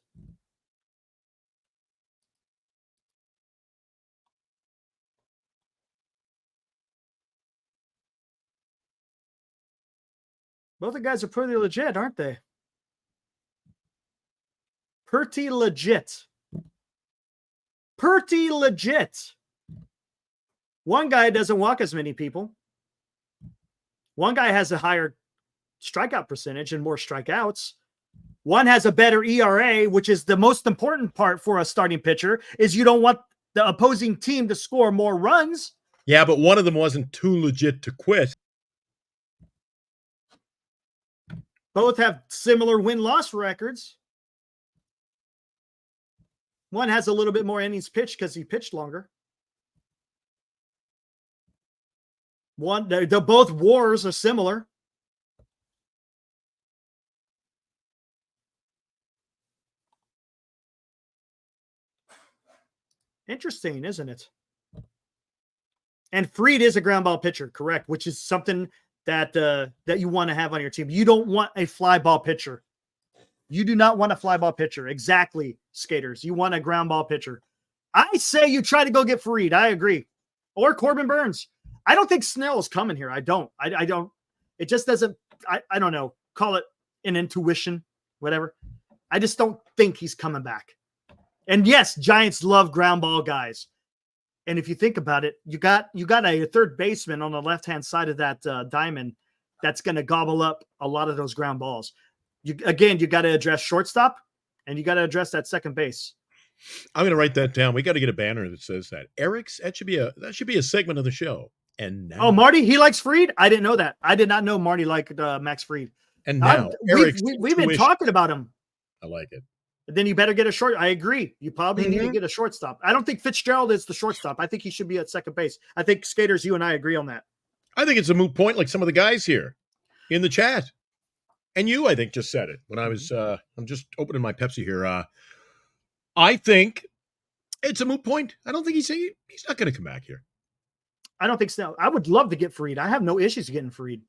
Both the guys are pretty legit, aren't they? Pretty legit. Pretty legit. One guy doesn't walk as many people. One guy has a higher strikeout percentage and more strikeouts. One has a better ERA, which is the most important part for a starting pitcher, is you don't want the opposing team to score more runs. Yeah, but one of them wasn't too legit to quit. Both have similar win-loss records. One has a little bit more innings pitched because he pitched longer. They're both WARs are similar. Interesting, isn't it? And Fried is a ground ball pitcher, correct? Which is something that that you want to have on your team. You don't want a fly ball pitcher. You do not want a fly ball pitcher. Exactly, skaters. You want a ground ball pitcher. I say you try to go get Fried. I agree. Or Corbin Burns. I don't think Snell is coming here. I don't. It just doesn't. I don't know. Call it an intuition, whatever. I just don't think he's coming back. And yes, Giants love ground ball guys. And if you think about it, you got a third baseman on the left-hand side of that diamond that's going to gobble up a lot of those ground balls. You got to address shortstop, and you got to address that second base. I'm going to write that down. We got to get a banner that says that. Eric's that should be a segment of the show. And now, Marty, he likes Fried. I didn't know that. I did not know Marty liked Max Fried. And now we've been talking about him. I like it. Then you better get a short. I agree. You probably need to get a shortstop. I don't think Fitzgerald is the shortstop. I think he should be at second base. I think skaters, you and I agree on that. I think it's a moot point, like some of the guys here in the chat. And you, I think, just said it when I was, I'm just opening my Pepsi here. I think it's a moot point. I don't think he's not going to come back here. I don't think so. I would love to get Fried. I have no issues getting Fried.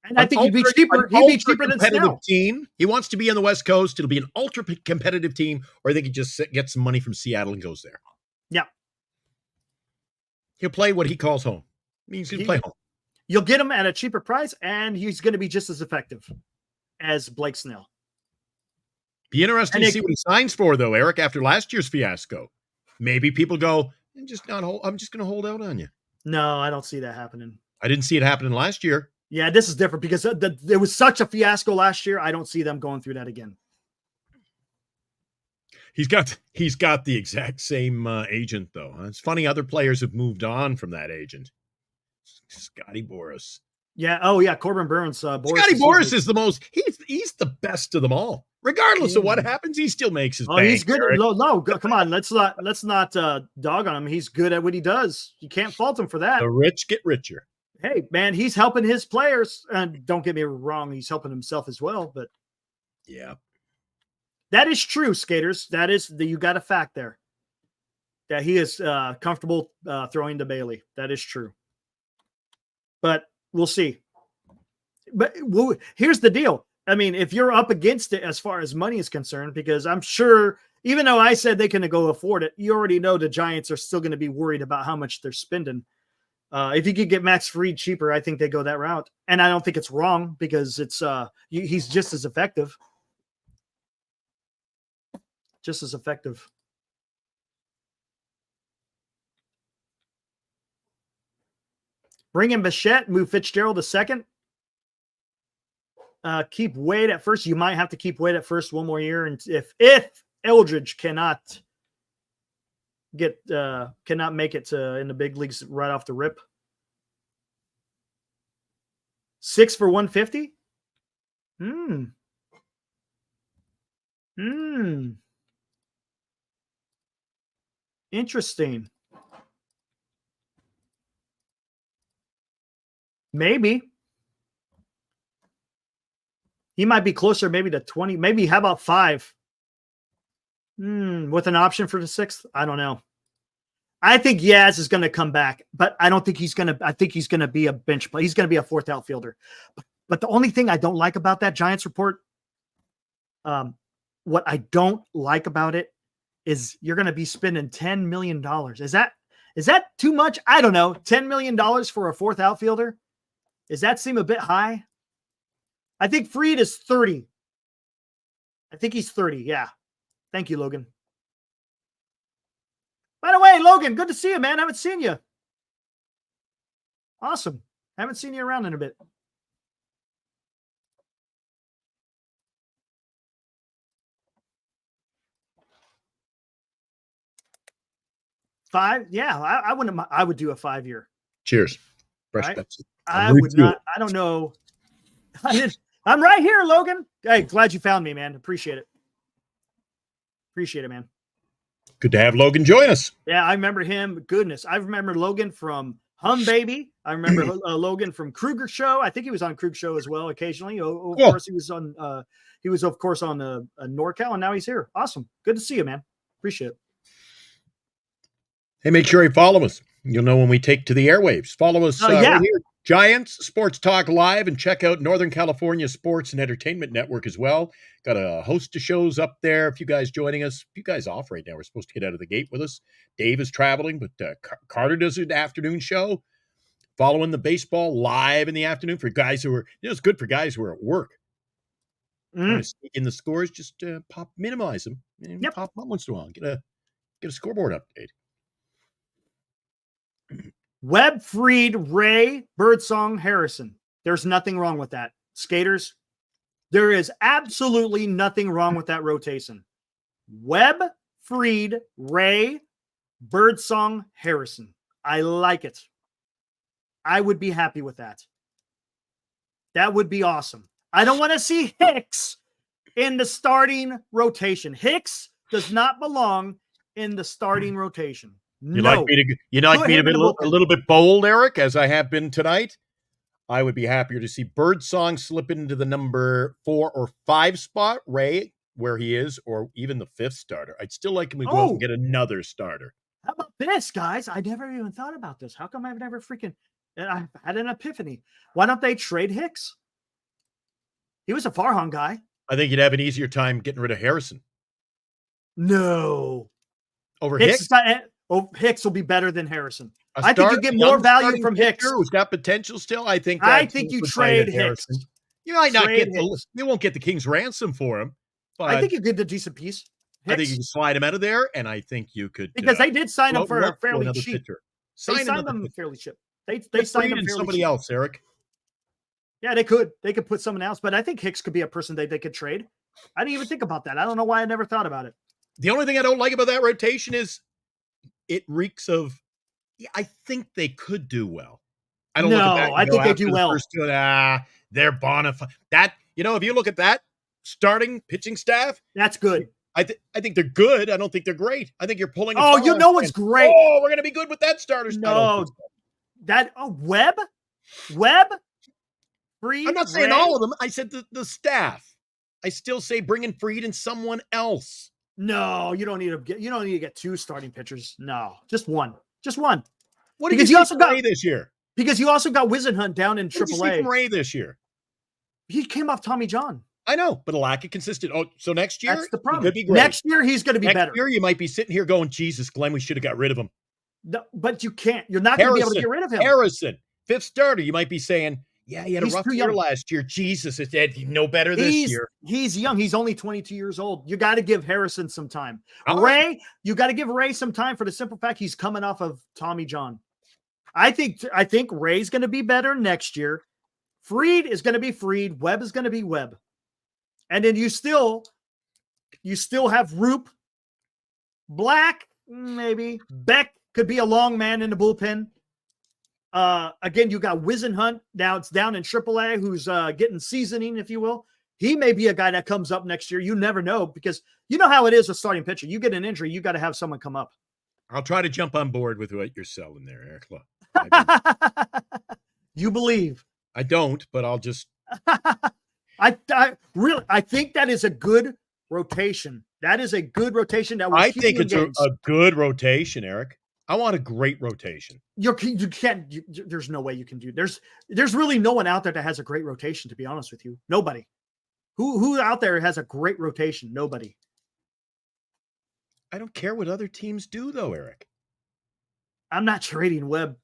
And I think he'd be cheaper. He'd be cheaper than Snell. Team. He wants to be on the West Coast. It'll be an ultra competitive team, or I think he just gets some money from Seattle and goes there. Yeah. He'll play what he calls home. It means he'll play home. You'll get him at a cheaper price, and he's going to be just as effective as Blake Snell. Be interesting to see what he signs for, though, Eric, after last year's fiasco. Maybe people go, I'm just going to hold out on you. No, I don't see that happening. I didn't see it happening last year. Yeah, this is different because there was such a fiasco last year. I don't see them going through that again. He's got the exact same agent, though. It's funny other players have moved on from that agent. Scotty Boras. Yeah. Oh, yeah. Corbin Burns. Scotty Boras is the most. He's the best of them all. Regardless of what happens, he still makes his. Oh, he's good. No, come on. Let's not dog on him. He's good at what he does. You can't fault him for that. The rich get richer. Hey, man, he's helping his players. And don't get me wrong, he's helping himself as well. But yeah, that is true, skaters. That is you got a fact there. That he is comfortable throwing to Bailey. That is true. But we'll see. But here's the deal. I mean, if you're up against it as far as money is concerned, because I'm sure, even though I said they can go afford it, you already know the Giants are still going to be worried about how much they're spending. If you could get Max Fried cheaper, I think they go that route. And I don't think it's wrong because it's he's just as effective. Just as effective. Bring in Bichette, move Fitzgerald to second. Keep Wade at first. You might have to keep Wade at first one more year. And if Eldridge cannot make it to in the big leagues right off the rip. 6 for 150. Interesting. Maybe. He might be closer maybe to 20. Maybe how about 5? With an option for the 6th? I don't know. I think Yaz is going to come back, but I don't think he's going to. I think he's going to be a bench play. He's going to be a 4th outfielder. But the only thing I don't like about that Giants report, what I don't like about it is you're going to be spending $10 million. Is that too much? I don't know. $10 million for a 4th outfielder? Does that seem a bit high? I think Fried is 30. I think he's 30. Yeah. Thank you, Logan. By the way, Logan, good to see you, man. Haven't seen you. Awesome. Haven't seen you around in a bit. $5? Yeah, I wouldn't. I would do a 5-year. Cheers. Fresh right? Pepsi. I would not. I don't know. I'm right here, Logan. Hey, glad you found me, man. Appreciate it. Appreciate it, man. Good to have Logan join us. Yeah, I remember him. Goodness, I remember Logan from Hum Baby. I remember Logan from Kruger Show. I think he was on Kruger Show as well occasionally. Of course, he was on. He was of course on NorCal, and now he's here. Awesome. Good to see you, man. Appreciate it. Hey, make sure you follow us. You'll know when we take to the airwaves. Follow us right here, Giants Sports Talk Live, and check out Northern California Sports and Entertainment Network as well. Got a host of shows up there. If you guys joining us, if you guys off right now, we're supposed to get out of the gate with us. Dave is traveling, but Carter does an afternoon show. Following the baseball live in the afternoon for guys who are, it's good for guys who are at work. Trying to sneak in the scores, just minimize them. Pop them up once in a while. Get a scoreboard update. Webb, Fried, Ray, Birdsong, Harrison. There's nothing wrong with that. Skaters, there is absolutely nothing wrong with that rotation. Webb, Fried, Ray, Birdsong, Harrison. I like it. I would be happy with that. That would be awesome. I don't want to see Hicks in the starting rotation. Hicks does not belong in the starting rotation. You like me to be a little bit bold, Eric, as I have been tonight? I would be happier to see Birdsong slip into the number 4 or 5 spot, Ray, where he is, or even the 5th starter. I'd still like him to go out and get another starter. How about this, guys? I never even thought about this. How come I've never I had an epiphany. Why don't they trade Hicks? He was a Farhan guy. I think you'd have an easier time getting rid of Harrison. No. Over Hicks? Hicks will be better than Harrison. I think you get more value from Hicks. Who's got potential still? I think you trade Hicks. You might not get you won't get the King's ransom for him. But I think you get a decent piece. Hicks. I think you can slide him out of there, and I think you could because they did sign him for a fairly cheap. They signed him fairly cheap. They signed him somebody cheap. Else, Eric. Yeah, they could. They could put someone else, but I think Hicks could be a person they could trade. I didn't even think about that. I don't know why I never thought about it. The only thing I don't like about that rotation is it reeks of. Yeah, I think they could do well. I don't. I think they do well. They're bona fide. That if you look at that starting pitching staff, that's good. I think they're good. I don't think they're great. I think you're pulling. It's great. Oh, we're gonna be good with that starter. No, Webb, Fried. I'm not saying all of them. I said the staff. I still say bring in Fried and someone else. No, you don't need to get 2 starting pitchers. No, just one. What did you also got Ray this year? Because you also got Wisenhunt down in AAA. Ray this year. He came off Tommy John. I know, but a lack of consistent. Oh, so next year, That's the problem. he could be great. Next year, he's going to be Next better. year, you might be sitting here going, Jesus, Glenn, we should have got rid of him. No, but you can't. You're not going to be able to get rid of him. Harrison, fifth starter, you might be saying, yeah, he had He's a rough too year young. last year. Jesus, it's no better this year. He's young. He's only 22 years old. You got to give Harrison some time. Oh. Ray, you got to give Ray some time for the simple fact he's coming off of Tommy John. I think Ray's going to be better next year. Fried is going to be Fried. Webb is going to be Webb. And then you still have Roop. Black, maybe. Beck could be a long man in the bullpen. Again, you got Wisenhunt. Now it's down in AAA, who's getting seasoning, if you will. He may be a guy that comes up next year. You never know, because you know how it is with starting pitcher. You get an injury, you got to have someone come up. I'll try to jump on board with what you're selling there, Eric. Look, You believe. I don't, but I'll just. I think that is a good rotation. That is a good rotation. I think it's a good rotation, Eric. I want a great rotation. You can't. There's no way you can do. There's really no one out there that has a great rotation. To be honest with you, nobody. Who out there has a great rotation? Nobody. I don't care what other teams do, though, Eric. I'm not trading Webb.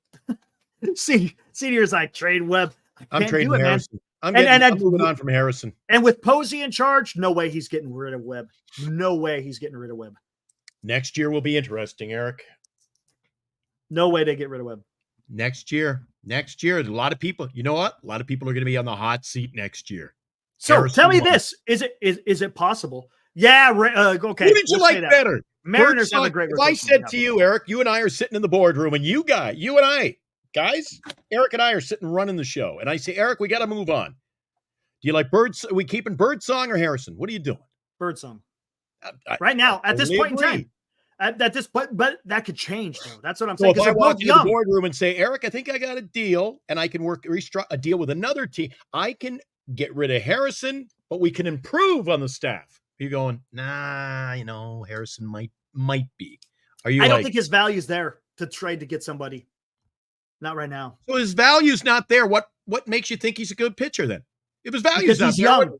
Senior's like trade Webb. I'm trading Harrison. I'm moving on from Harrison. And with Posey in charge, no way he's getting rid of Webb. No way he's getting rid of Webb. Next year will be interesting, Eric. No way they get rid of Webb. Next year, a lot of people. You know what? A lot of people are going to be on the hot seat next year. So Harrison tell me won. this: is it possible? Yeah. Okay. Who did you like better? Mariners have a great rotation. If I said to you, Eric, you and I are sitting in the boardroom, and you and I, guys, Eric and I are sitting running the show, and I say, Eric, we got to move on. Do you like Birds? Are we keeping Birdsong or Harrison? What are you doing? Birdsong. Right now, at this point in time. At this point, but that could change, though. That's what I'm saying. So if I walk into the boardroom and say, Eric, I think I got a deal, and I can restructure a deal with another team, I can get rid of Harrison, but we can improve on the staff. You're going, nah, Harrison might be. Are you? I don't think his value's there to trade to get somebody. Not right now. So his value's not there. What makes you think he's a good pitcher then? If his value's not there, young.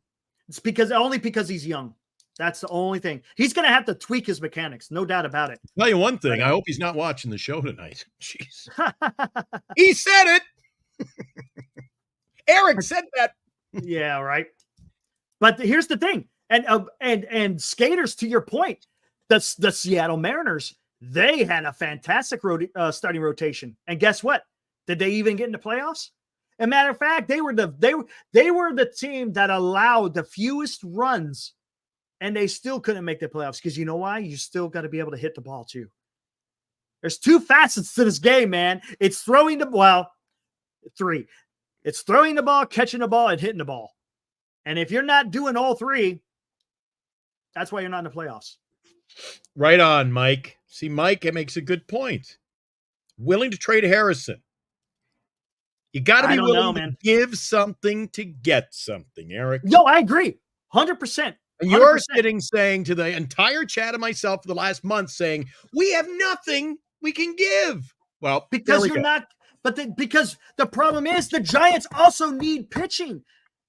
It's because he's young. That's the only thing. He's going to have to tweak his mechanics, no doubt about it. I'll tell you one thing. I hope he's not watching the show tonight. Jeez. He said it. Eric said that. Yeah, right. But here's the thing. And skaters, to your point, the Seattle Mariners, they had a fantastic starting rotation. And guess what? Did they even get into playoffs? As a matter of fact, they were the team that allowed the fewest runs, and they still couldn't make the playoffs. Because you know why? You still got to be able to hit the ball too. There's two facets to this game, man. It's throwing three. It's throwing the ball, catching the ball, and hitting the ball. And if you're not doing all three, that's why you're not in the playoffs. Right on, Mike. See, Mike, it makes a good point. Willing to trade Harrison. You got to be willing to give something to get something, Eric. No, I agree. 100%. And you're sitting saying to the entire chat of myself for the last month saying, we have nothing we can give. Well, because you're not, because the problem is the Giants also need pitching.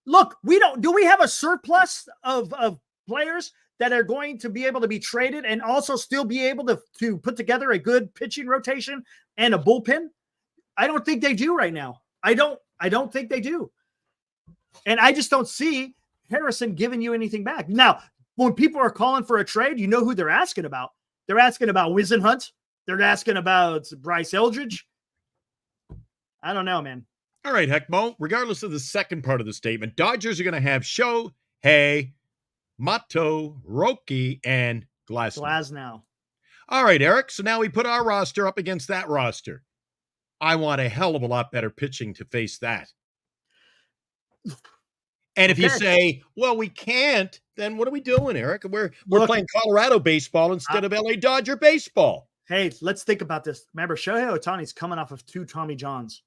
Look, do we have a surplus of players that are going to be able to be traded and also still be able to put together a good pitching rotation and a bullpen? I don't think they do right now. I don't think they do. And I just don't see Harrison giving you anything back. Now, when people are calling for a trade, you know who they're asking about. They're asking about Wisenhunt. They're asking about Bryce Eldridge. I don't know, man. All right, Heckmo, regardless of the second part of the statement, Dodgers are going to have Shohei, Mato, Roki, and Glasnow. All right, Eric, so now we put our roster up against that roster. I want a hell of a lot better pitching to face that. And if you say, well, we can't, then what are we doing, Eric? We're playing Colorado baseball instead of LA Dodger baseball. Hey, let's think about this. Remember, Shohei Ohtani's coming off of 2 Tommy Johns.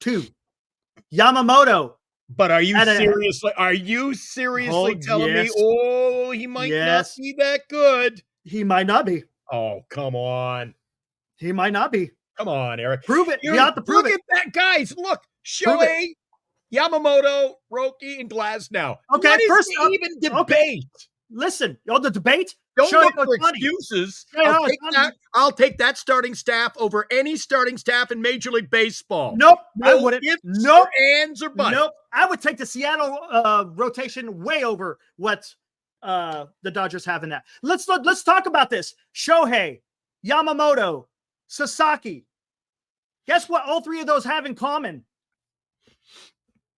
2. Yamamoto. But are you seriously telling me, he might not be that good? He might not be. Oh, come on. He might not be. Come on, Eric. Prove it. You have to prove it. Look at that, guys. Look, Shohei, Yamamoto, Roki, and Glasnow. Okay, what is first the even debate? Okay. Listen, the debate. Don't Shohei look for Ohtani. excuses. Shohei I'll take that starting staff over any starting staff in Major League Baseball. Nope, I No wouldn't. ifs Nope, or ands or buts. nope. I would take the Seattle rotation way over what the Dodgers have in that. Let's talk about this. Shohei, Yamamoto, Sasaki. Guess what? All three of those have in common.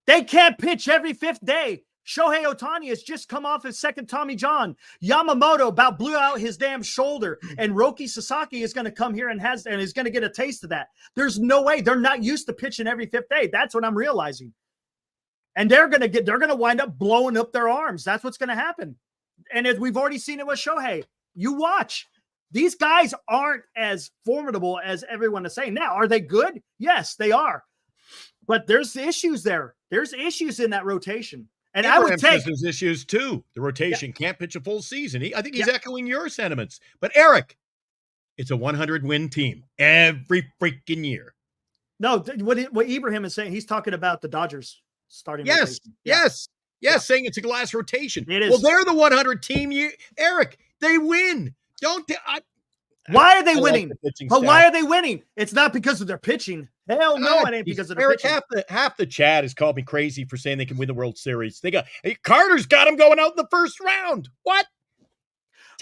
They can't pitch every fifth day. Shohei Ohtani has just come off his second Tommy John. Yamamoto about blew out his damn shoulder, and Roki Sasaki is going to come here and is going to get a taste of that. There's no way. They're not used to pitching every fifth day. That's what I'm realizing. And they're going to wind up blowing up their arms. That's what's going to happen. And as we've already seen it with Shohei, you watch. These guys aren't as formidable as everyone is saying. Now, are they good? Yes, they are. But there's issues there. There's issues in that rotation. And Abraham I would take there's issues too. The rotation can't pitch a full season. I think he's echoing your sentiments. But Eric, it's a 100-win team every freaking year. No, what Ibrahim is saying, he's talking about the Dodgers starting. Yes, rotation. Saying it's a glass rotation. It is. Well, they're the 100 team. Eric, they win. Why are they winning? But why are they winning? It's not because of their pitching. Hell no, it ain't because of their pitching. Half the chat has called me crazy for saying they can win the World Series. Carter's got them going out in the first round. What?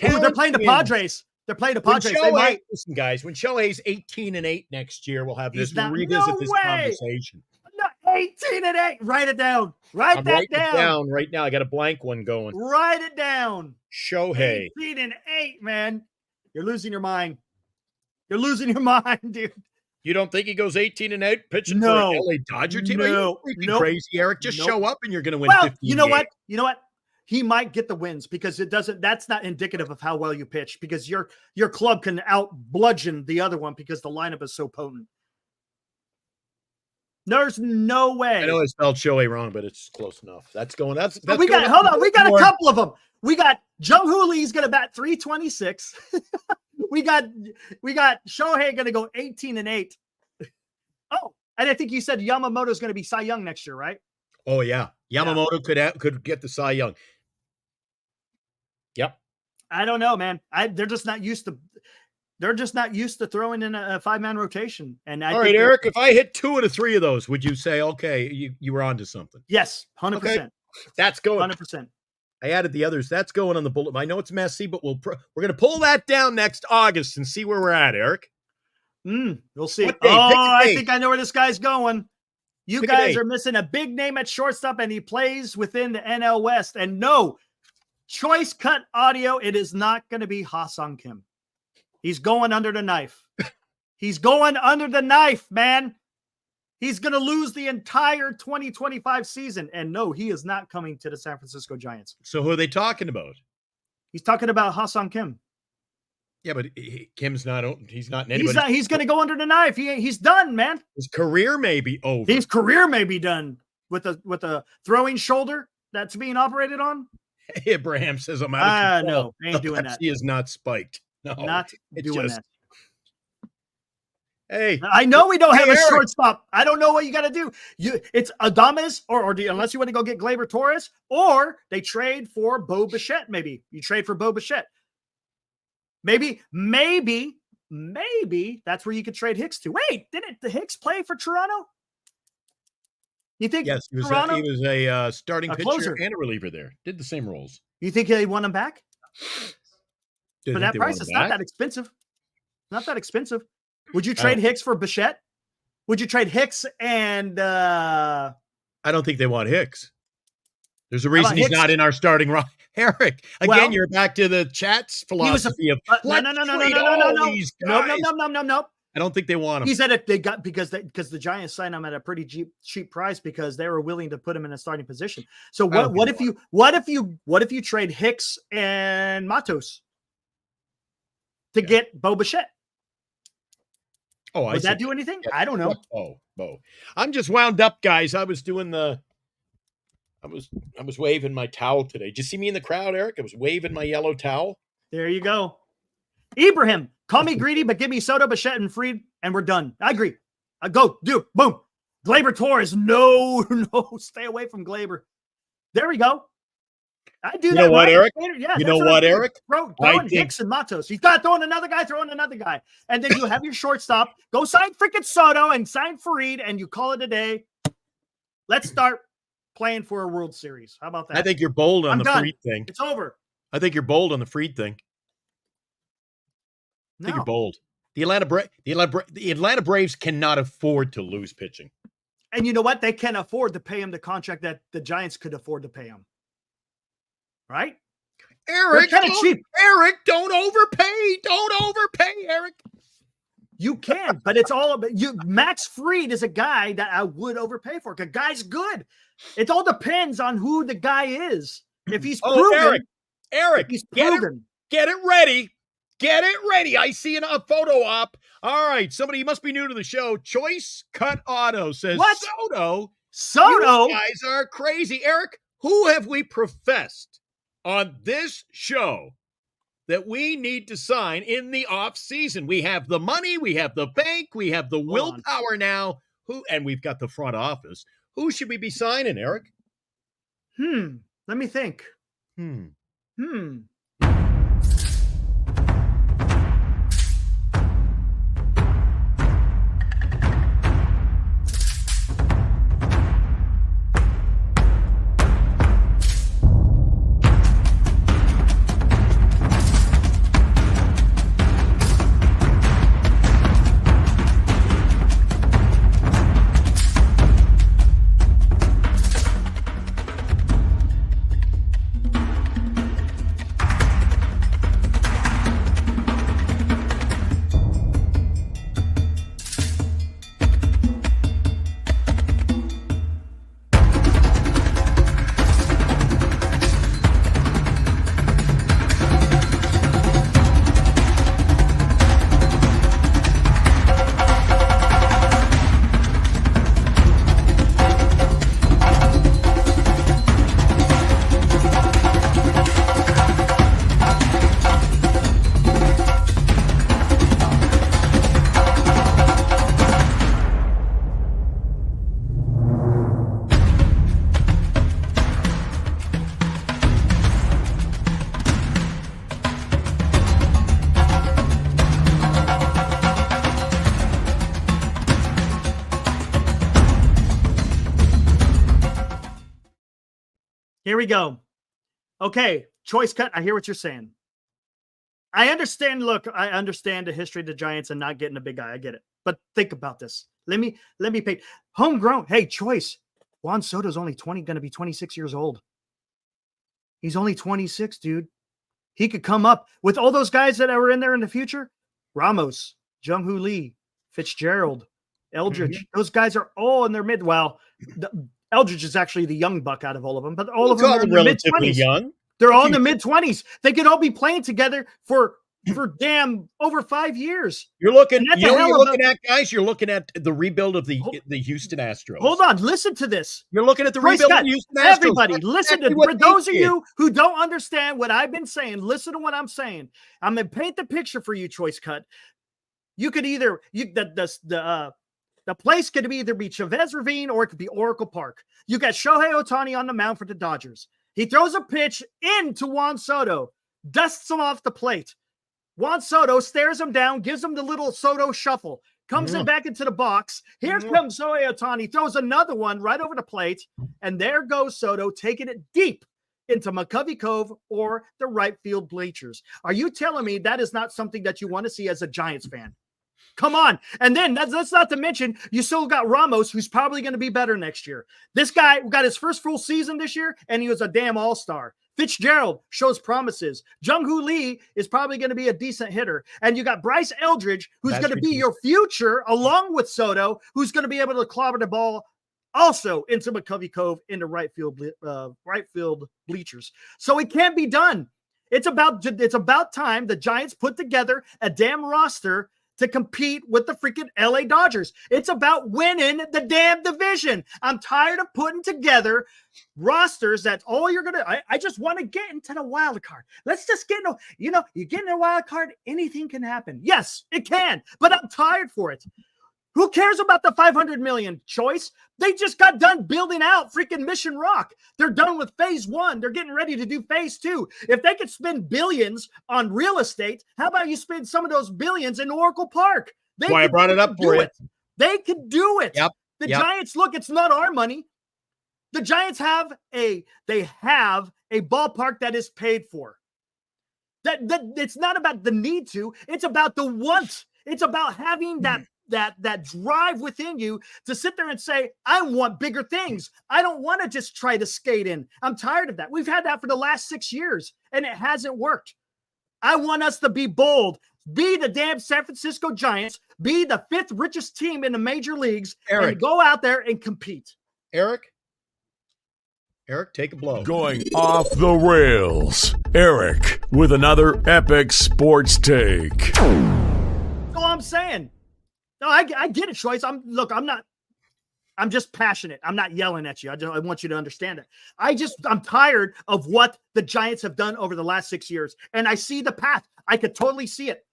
Ooh, they're playing the Padres. They're playing the Padres. Listen, guys, when Shohei's 18-8 next year, we'll have we'll revisit this conversation. No, 18-8. Write it down. Write that down. Right now. I got a blank one going. Write it down. Shohei. 18-8, man. You're losing your mind. You're losing your mind, dude. You don't think he goes 18-8 pitching for an LA Dodger team? No, Are you crazy, Eric? Just show up and you're going to win 15 you know what? You know what? He might get the wins because that's not indicative of how well you pitch because your club can out bludgeon the other one because the lineup is so potent. There's no way. I know I spelled Shohei wrong, but it's close enough. We got a couple of them. We got Jung-Hoo Lee's going to bat 326. we got Shohei going to go 18-8. Oh, and I think you said Yamamoto's going to be Cy Young next year, right? Oh yeah, Yamamoto could get the Cy Young. Yep. I don't know, man. They're just not used to. They're just not used to throwing in a 5-man rotation. And all right, Eric, if I hit 2 of the 3 of those, would you say, okay, you were onto something? Yes, 100%. Okay. That's going 100%. I added the others. That's going on the bullet. I know it's messy, but we're going to pull that down next August and see where we're at, Eric. We'll see. I think I know where this guy's going. You guys are missing a big name at shortstop, and he plays within the NL West. And no, choice cut audio, it is not going to be Ha-Sung Kim. He's going under the knife. He's going under the knife, man. He's going to lose the entire 2025 season. And no, he is not coming to the San Francisco Giants. So who are they talking about? He's talking about Ha-Sung Kim. Yeah, but Kim's not. He's not in anybody. He's going to go under the knife. He's done, man. His career may be over. His career may be done with a throwing shoulder that's being operated on. Abraham says I'm out of control. No, ain't doing that. He is not spiked. No, not doing that. Hey, I know we don't have a shortstop. I don't know what you got to do. It's Adames unless you want to go get Gleyber Torres, or they trade for Bo Bichette. Maybe you trade for Bo Bichette. Maybe that's where you could trade Hicks to. Wait, didn't the Hicks play for Toronto? You think? Yes, he was a starting pitcher closer and a reliever there. Did the same roles. You think they want him back? For that price, it's not that expensive. Not that expensive. Would you trade Hicks for Bichette? Would you trade Hicks and I don't think they want Hicks. There's a reason he's not in our starting roster. Eric, again, you're back to the chat's philosophy of no. I don't think they want him. He said if they got because the Giants signed him at a pretty cheap price because they were willing to put him in a starting position. So what if you trade Hicks and Matos to get Bo Bichette? Oh, would that do anything? Yeah. I don't know. Bo. I'm just wound up, guys. I was waving my towel today. Did you see me in the crowd, Eric? I was waving my yellow towel. There you go. Ibrahim, call me greedy, but give me Soto, Bichette, and Fried, and we're done. I agree. Go, dude. Boom. Glaber Torres, no, stay away from Glaber. There we go. I do You that. know what, right? Eric? Yeah, you know what, Eric? Throwing Hicks and Matos. He's got throwing another guy. And then you have your shortstop. Go sign freaking Soto and sign Farid, and you call it a day. Let's start playing for a World Series. How about that? I think you're bold on the Fried thing. It's over. I think you're bold on the Fried thing. I think you're bold. The Atlanta Braves cannot afford to lose pitching. And you know what? They can't afford to pay him the contract that the Giants could afford to pay him. Right? Eric, kind of cheap. Eric, don't overpay. Don't overpay, Eric. You can, but it's all about you. Max Fried is a guy that I would overpay for. The guy's good. It all depends on who the guy is. If he's proven, Eric, he's proven. Get it ready. Get it ready. I see a photo op. All right, somebody must be new to the show. Choice Cut Auto says, what? Soto, you guys are crazy. Eric, who have we professed on this show that we need to sign in the off season? We have the money, we have the bank, we have the willpower now. And we've got the front office. Who should we be signing, Eric? Let me think. Here we go. Okay, Choice Cut. I hear what you're saying. I understand. Look, I understand the history of the Giants and not getting a big guy. I get it. But think about this. Let me paint. Homegrown. Hey, Choice. Juan Soto's only going to be 26 years old. He's only 26, dude. He could come up with all those guys that are in there in the future. Ramos, Jung-Hoo Lee, Fitzgerald, Eldridge. Those guys are all in their mid. Well, Eldridge is actually the young buck out of all of them, but all of them are in the mid-20s. Young. They're all in the mid-20s. They could all be playing together for damn over 5 years. You're looking at guys. You're looking at the rebuild of the Houston Astros. Hold on, listen to this. You're looking at the rebuild of the Houston Astros. Everybody, listen to for those of you who don't understand what I've been saying. Listen to what I'm saying. I'm gonna paint the picture for you, Choice Cut. You could either the place could either be Chavez Ravine or it could be Oracle Park. You got Shohei Ohtani on the mound for the Dodgers. He throws a pitch into Juan Soto, dusts him off the plate. Juan Soto stares him down, gives him the little Soto shuffle, comes in back into the box. Here comes Shohei Ohtani, throws another one right over the plate, and there goes Soto taking it deep into McCovey Cove or the right field bleachers. Are you telling me that is not something that you want to see as a Giants fan? Come on. And then that's not to mention, you still got Ramos, who's probably going to be better next year. This guy got his first full season this year, and he was a damn all-star. Fitzgerald shows promises. Jung-Hoo Lee is probably going to be a decent hitter. And you got Bryce Eldridge, who's going to be your future, along with Soto, who's going to be able to clobber the ball also into McCovey Cove in the right field bleachers. So it can't be done. It's about time the Giants put together a damn roster to compete with the freaking LA Dodgers. It's about winning the damn division. I'm tired of putting together rosters that's all you're going to, I just want to get into the wild card. Let's just get you get in a wild card, anything can happen. Yes, it can, but I'm tired for it. Who cares about the 500 million choice? They just got done building out freaking Mission Rock. They're done with phase 1. They're getting ready to do phase 2. If they could spend billions on real estate, how about you spend some of those billions in Oracle Park? That's why I brought it up for you. They could do it. Yep. The Giants, look, it's not our money. The Giants have a ballpark that is paid for. That it's not about the need to, it's about the want. It's about having that drive within you to sit there and say, I want bigger things. I don't want to just try to skate in. I'm tired of that. We've had that for the last 6 years and it hasn't worked. I want us to be bold, be the damn San Francisco Giants, be the 5th richest team in the major leagues, and go out there and compete. Eric, take a blow. Going off the rails. Eric with another epic sports take. That's all I'm saying. No, I get it, Choice. I'm just passionate. I'm not yelling at you. I want you to understand it. I'm tired of what the Giants have done over the last 6 years. And I see the path. I could totally see it.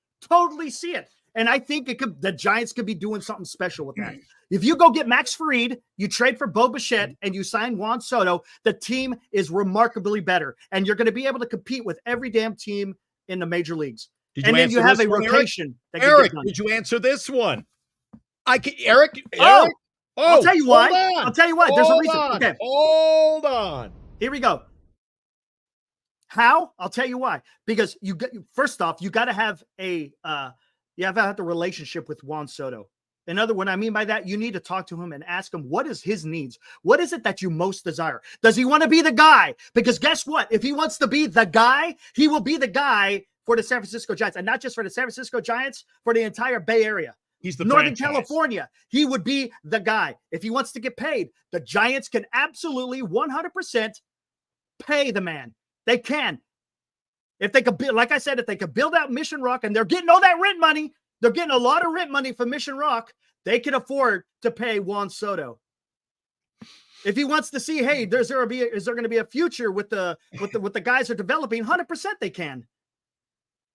And I think the Giants could be doing something special with that. If you go get Max Fried, you trade for Bo Bichette, and you sign Juan Soto, the team is remarkably better. And you're going to be able to compete with every damn team in the major leagues. And then you have a rotation. Eric, did you answer this one? Eric. I'll tell you why. There's a reason. Okay. Hold on. Here we go. How? I'll tell you why. Because first off, you got to have the relationship with Juan Soto. What I mean by that, you need to talk to him and ask him, what is his needs? What is it that you most desire? Does he want to be the guy? Because guess what? If he wants to be the guy, he will be the guy for the San Francisco Giants, and not just for the San Francisco Giants, for the entire Bay Area. He's the Northern franchise. California. He would be the guy. If he wants to get paid, the Giants can absolutely 100% pay the man. They can. If they could, like I said, if they could build out Mission Rock, and they're getting all that rent money, they're getting a lot of rent money from Mission Rock, they can afford to pay Juan Soto. If he wants to see, hey, is there going to be a future with the guys who are developing? 100% they can.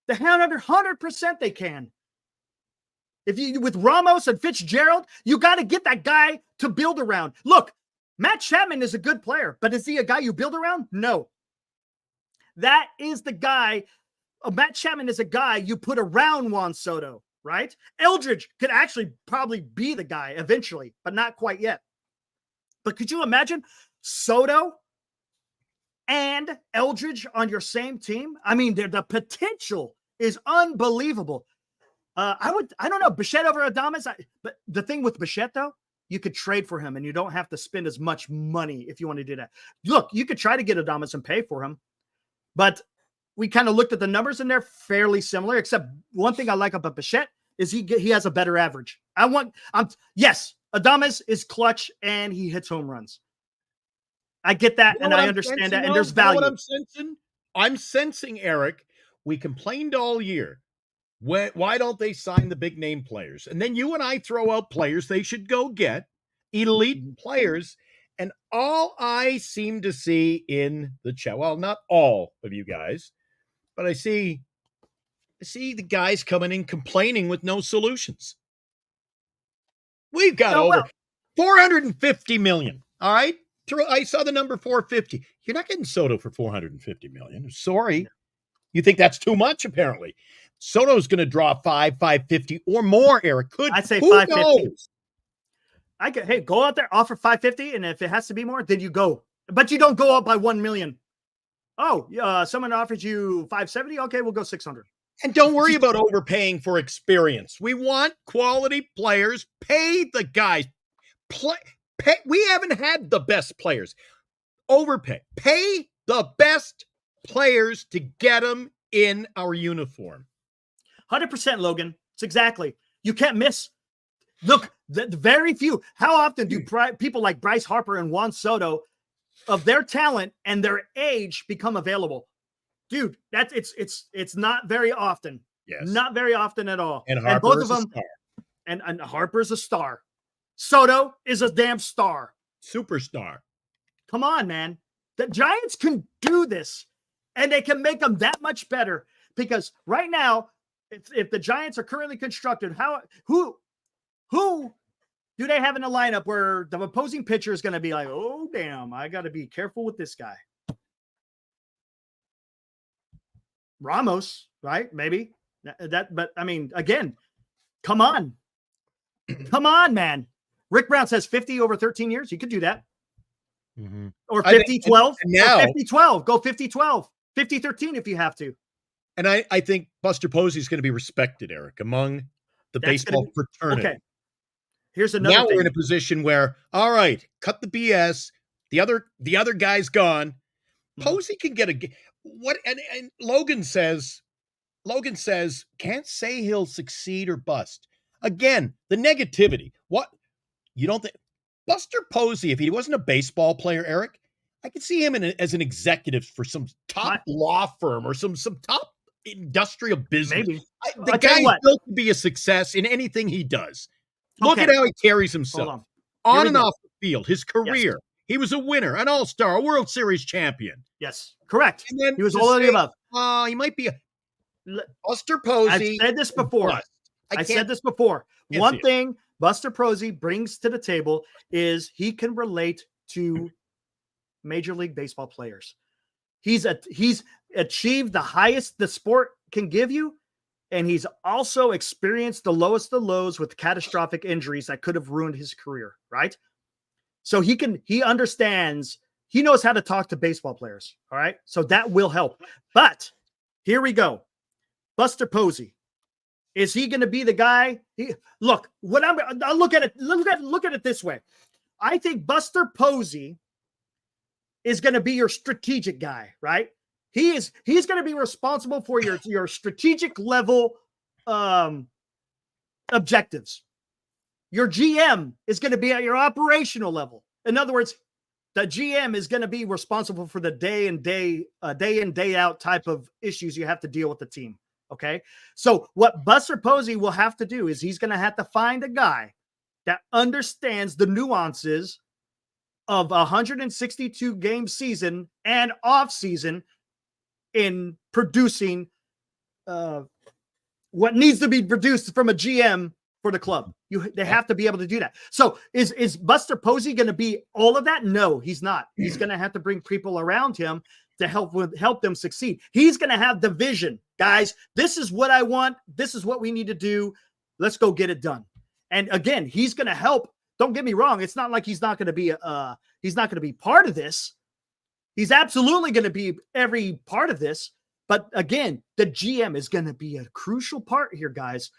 The 100% they can. With Ramos and Fitzgerald, you got to get that guy to build around. Look, Matt Chapman is a good player, but is he a guy you build around? No. That is the guy. Matt Chapman is a guy you put around Juan Soto, right? Eldridge could actually probably be the guy eventually, but not quite yet. But could you imagine Soto and Eldridge on your same team? I mean, the potential is unbelievable. I don't know, Bichette over Adames. But the thing with Bichette, though, you could trade for him and you don't have to spend as much money if you want to do that. Look, you could try to get Adames and pay for him, but we kind of looked at the numbers and they're fairly similar, except one thing I like about Bichette is he has a better average. Yes, Adames is clutch and he hits home runs. I get that, and I understand that, and there's value. I'm sensing, Eric, we complained all year. Why don't they sign the big name players? And then you and I throw out players they should go get, elite players. And all I seem to see in the chat, well, not all of you guys, but I see the guys coming in complaining with no solutions. We've got over 450 million. All right. I saw the number 450. You're not getting Soto for 450 million. Sorry. You think that's too much, apparently. Soto's going to draw 550 or more, Eric. I'd say 550. Hey, go out there, offer 550, and if it has to be more, then you go. But you don't go up by 1 million. Oh, someone offers you 570. Okay, we'll go 600. And don't worry about overpaying for experience. We want quality players. Pay the guys. Pay. We haven't had the best players. Overpay. Pay the best players to get them in our uniform. 100%, Logan. It's exactly. You can't miss. Look, the very few. How often do people like Bryce Harper and Juan Soto, of their talent and their age, become available? Dude, it's not very often. Yes. Not very often at all. And both of them. And Harper's a star. Soto is a damn star. Superstar. Come on, man. The Giants can do this, and they can make them that much better. Because right now, if the Giants are currently constructed, Who do they have in the lineup where the opposing pitcher is going to be like, oh, damn, I got to be careful with this guy? Ramos, right? Maybe that, but I mean, again, come on, man. Rick Brown says 50 over 13 years. You could do that. Mm-hmm. Or 50-12. Now, 50-12. Go 50-12. 50-13 if you have to. And I think Buster Posey is going to be respected, Eric, among the baseball fraternity. Okay. Here's another Now thing. we're in a position where, all right, cut the BS. The other guy's gone. Posey can get and Logan says, can't say he'll succeed or bust. Again, the negativity. What? You don't think Buster Posey, if he wasn't a baseball player, Eric, I could see him as an executive for some top law firm or some top industrial business. Maybe. The guy's built to be a success in anything he does. Look at how he carries himself on and off the field, his career. Yes. He was a winner, an all-star, a World Series champion. Yes, correct. And then he was all of the above. He might be a Buster Posey. I've said this before. I said this before. One thing Buster Posey brings to the table is he can relate to Major League Baseball players. He's achieved the highest the sport can give you, and he's also experienced the lowest of lows with catastrophic injuries that could have ruined his career, right? So he understands, he knows how to talk to baseball players, all right? So that will help. But here we go. Buster Posey. Is he going to be the guy? Look at it this way. I think Buster Posey is going to be your strategic guy, right? He's going to be responsible for your strategic level objectives. Your GM is going to be at your operational level. In other words, the GM is going to be responsible for the day in, day out type of issues you have to deal with the team. Okay. So what Buster Posey will have to do is he's going to have to find a guy that understands the nuances of a 162 game season and off season in producing what needs to be produced from a GM for the club. They have to be able to do that. So is Buster Posey going to be all of that? No, he's not. He's going to have to bring people around him to help them succeed. He's going to have the vision, guys. This is what I want. This is what we need to do. Let's go get it done. And again, he's going to help. Don't get me wrong. It's not like he's not going to be part of this. He's absolutely going to be every part of this. But again, the GM is going to be a crucial part here, guys.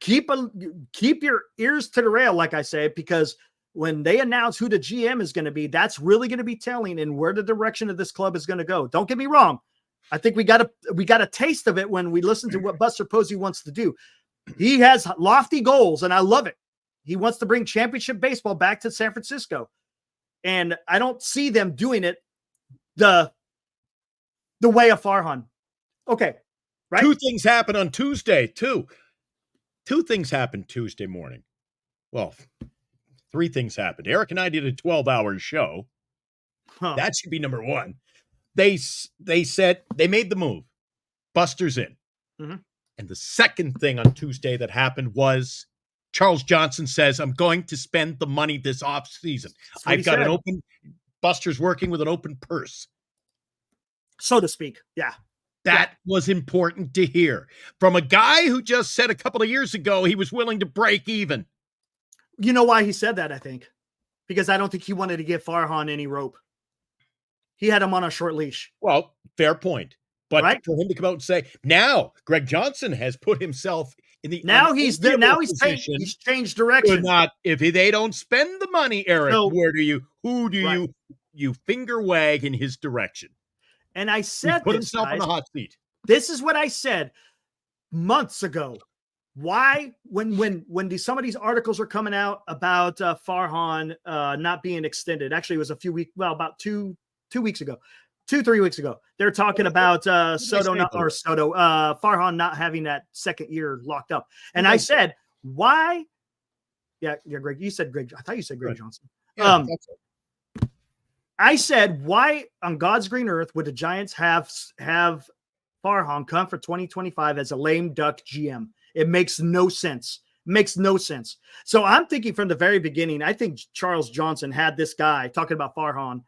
Keep your ears to the rail, like I say, because when they announce who the GM is going to be, that's really going to be telling in where the direction of this club is going to go. Don't get me wrong. I think we got a taste of it when we listen to what Buster Posey wants to do. He has lofty goals, and I love it. He wants to bring championship baseball back to San Francisco. And I don't see them doing it the way of Farhan. Okay. Right. Two things happened on Tuesday, too. Two things happened Tuesday morning. Well, three things happened. Eric and I did a 12-hour show. That should be number one. They said they made the move. Buster's in. Mm-hmm. And the second thing on Tuesday that happened was Charles Johnson says, I'm going to spend the money this offseason. I've got an open, Buster's working with an open purse. So to speak. Yeah. That was important to hear from a guy who just said a couple of years ago he was willing to break even. You know why he said that, I think? Because I don't think he wanted to give Farhan any rope. He had him on a short leash. Well, fair point. But for him to come out and say, now Greg Johnson has put himself in the he's changed direction. If they don't spend the money, Eric, who do you finger wag in his direction? And I said, put himself in the hot seat. This is what I said months ago. Why, when some of these articles are coming out about Farhan not being extended? Actually, it was about 3 weeks ago. They're talking about Farhan not having that second year locked up. And I said, why? Yeah, Greg. You said Greg. I thought you said Greg Johnson. Yeah, I said, why on God's green earth would the Giants have Farhan come for 2025 as a lame duck GM? It makes no sense. Makes no sense. So I'm thinking from the very beginning, I think Charles Johnson had this guy talking about Farhan.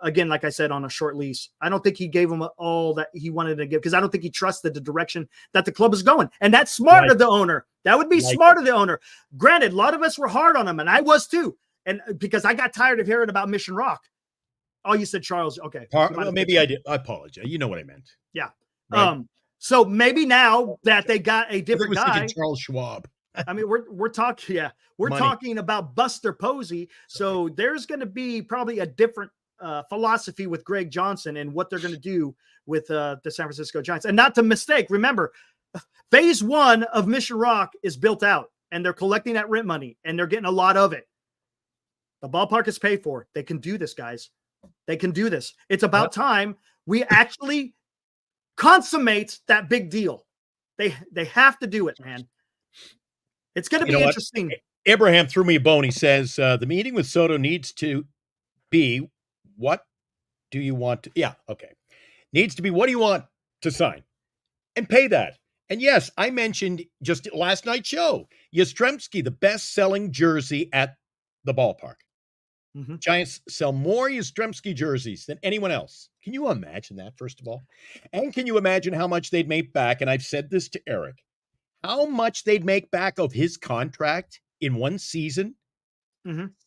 Again, like I said, on a short lease. I don't think he gave him all that he wanted to give because I don't think he trusted the direction that the club is going. And that's smart of the owner. That would be smart of the owner. Granted, a lot of us were hard on him, and I was too. And because I got tired of hearing about Mission Rock. Oh, you said Charles. Okay. Well, maybe I did. I apologize. You know what I meant. Yeah. Right? So maybe now that they got a different guy. Charles Schwab. I mean, we're talking. Yeah, we're talking about Buster Posey. So there's going to be probably a different philosophy with Greg Johnson and what they're going to do with the San Francisco Giants. And not to mistake, remember, phase 1 of Mission Rock is built out, and they're collecting that rent money, and they're getting a lot of it. The ballpark is paid for. They can do this, guys. They can do this. It's about time we actually consummate that big deal. They have to do it, man. It's going to be interesting. What? Abraham threw me a bone. He says the meeting with Soto needs to be, what do you want to? Yeah, okay. Needs to be, what do you want to sign? And pay that. And yes, I mentioned just last night's show, Yastrzemski, the best-selling jersey at the ballpark. Mm-hmm. Giants sell more Yastrzemski jerseys than anyone else. Can you imagine that, first of all? And can you imagine how much they'd make back? And I've said this to Eric, how much they'd make back of his contract in one season,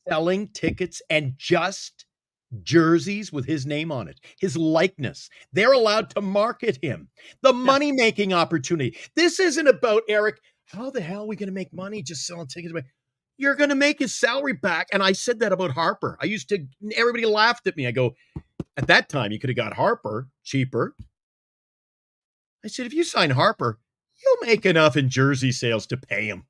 selling tickets and just jerseys with his name on it, his likeness. They're allowed to market him. The money-making opportunity. This isn't about, Eric, how the hell are we going to make money just selling tickets? You're going to make his salary back. And I said that about Harper. Everybody laughed at me. I go, at that time, you could have got Harper cheaper. I said, if you sign Harper, you'll make enough in jersey sales to pay him.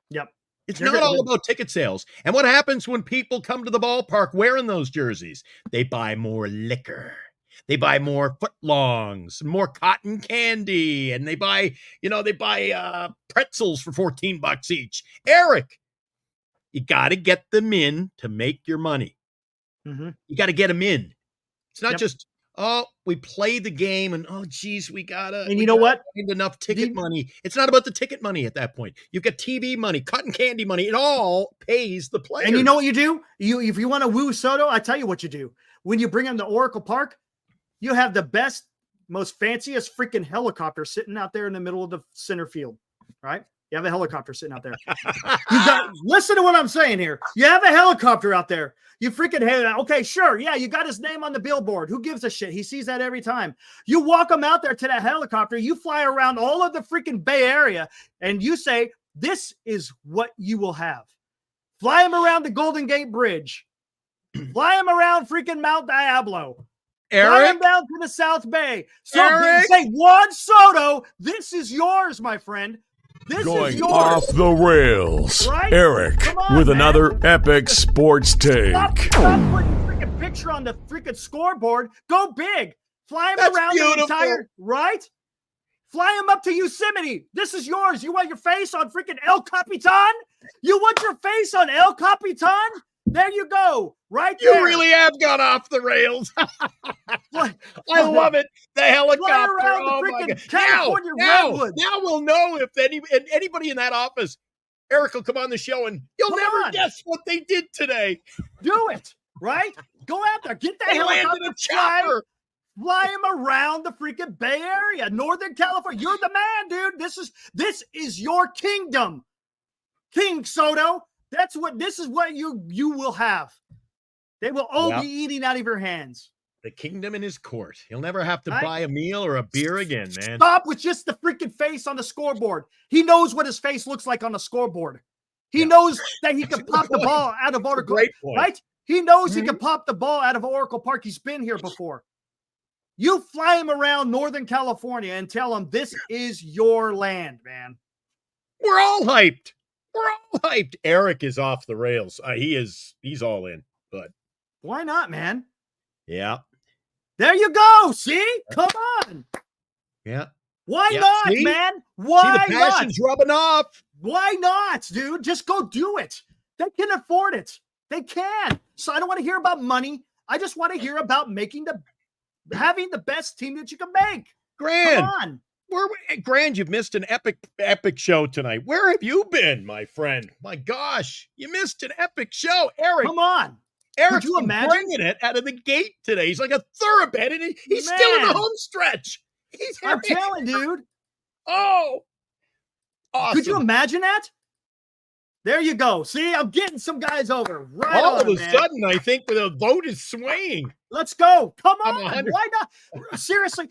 Yep. It's not all about ticket sales. And what happens when people come to the ballpark wearing those jerseys? They buy more liquor. They buy more footlongs, more cotton candy, and they buy pretzels for $14 each. Eric, you got to get them in to make your money. You got to get them in. It's not just, we play the game and, we got to. And you know what? Enough ticket money. It's not about the ticket money at that point. You've got TV money, cotton candy money. It all pays the players. And you know what you do? If you want to woo Soto, I tell you what you do. When you bring him to Oracle Park, you have the best, most fanciest freaking helicopter sitting out there in the middle of the center field, right? You have a helicopter sitting out there. Listen to what I'm saying here. You have a helicopter out there. You freaking okay, sure. Yeah, you got his name on the billboard. Who gives a shit? He sees that every time. You walk him out there to that helicopter. You fly around all of the freaking Bay Area, and you say, this is what you will have. Fly him around the Golden Gate Bridge. Fly him around freaking Mount Diablo. Fly him down to the South Bay. So say, Juan Soto, this is yours, my friend. This Going is yours. Off the rails, right? Eric with another epic sports take. Stop putting a freaking picture on the freaking scoreboard. Go big. Fly him around the entire, right? Fly him up to Yosemite. This is yours. You want your face on freaking El Capitan? You want your face on El Capitan? There you go. Right there. You really have gone off the rails. I love it. The helicopter. Oh my God. Now we'll know if anybody in that office, Eric will come on the show and you'll never guess what they did today. Do it. Right? Go out there. Get that helicopter. Fly him around the freaking Bay Area, Northern California. You're the man, dude. This is your kingdom. King Soto. This is what you will have. They will all be eating out of your hands. The kingdom in his court. He'll never have to buy a meal or a beer again, man. Stop with just the freaking face on the scoreboard. He knows what his face looks like on the scoreboard. He knows that he can pop the ball out of Oracle, right? He knows he can pop the ball out of Oracle Park. He's been here before. You fly him around Northern California and tell him this is your land, man. We're all hyped. Eric is off the rails. He's all in, but why not, man? Yeah. There you go. See? Come on. Yeah. Why not, man? Why the passion's rubbing off. Why not, dude? Just go do it. They can afford it. They can. So I don't want to hear about money. I just want to hear about having the best team that you can make. Grand. Come on. Grand, you've missed an epic show tonight. Where have you been, my friend? My gosh, you missed an epic show, Eric. Come on. Eric's Could you imagine? bringing it out of the gate today. He's like a thoroughbred, and he's still in the home stretch. I'm telling, dude. Oh, awesome. Could you imagine that? There you go. See, I'm getting some guys over. Right All on, of a sudden, I think the vote is swaying. Let's go. Come I'm on. 100. Why not? Seriously,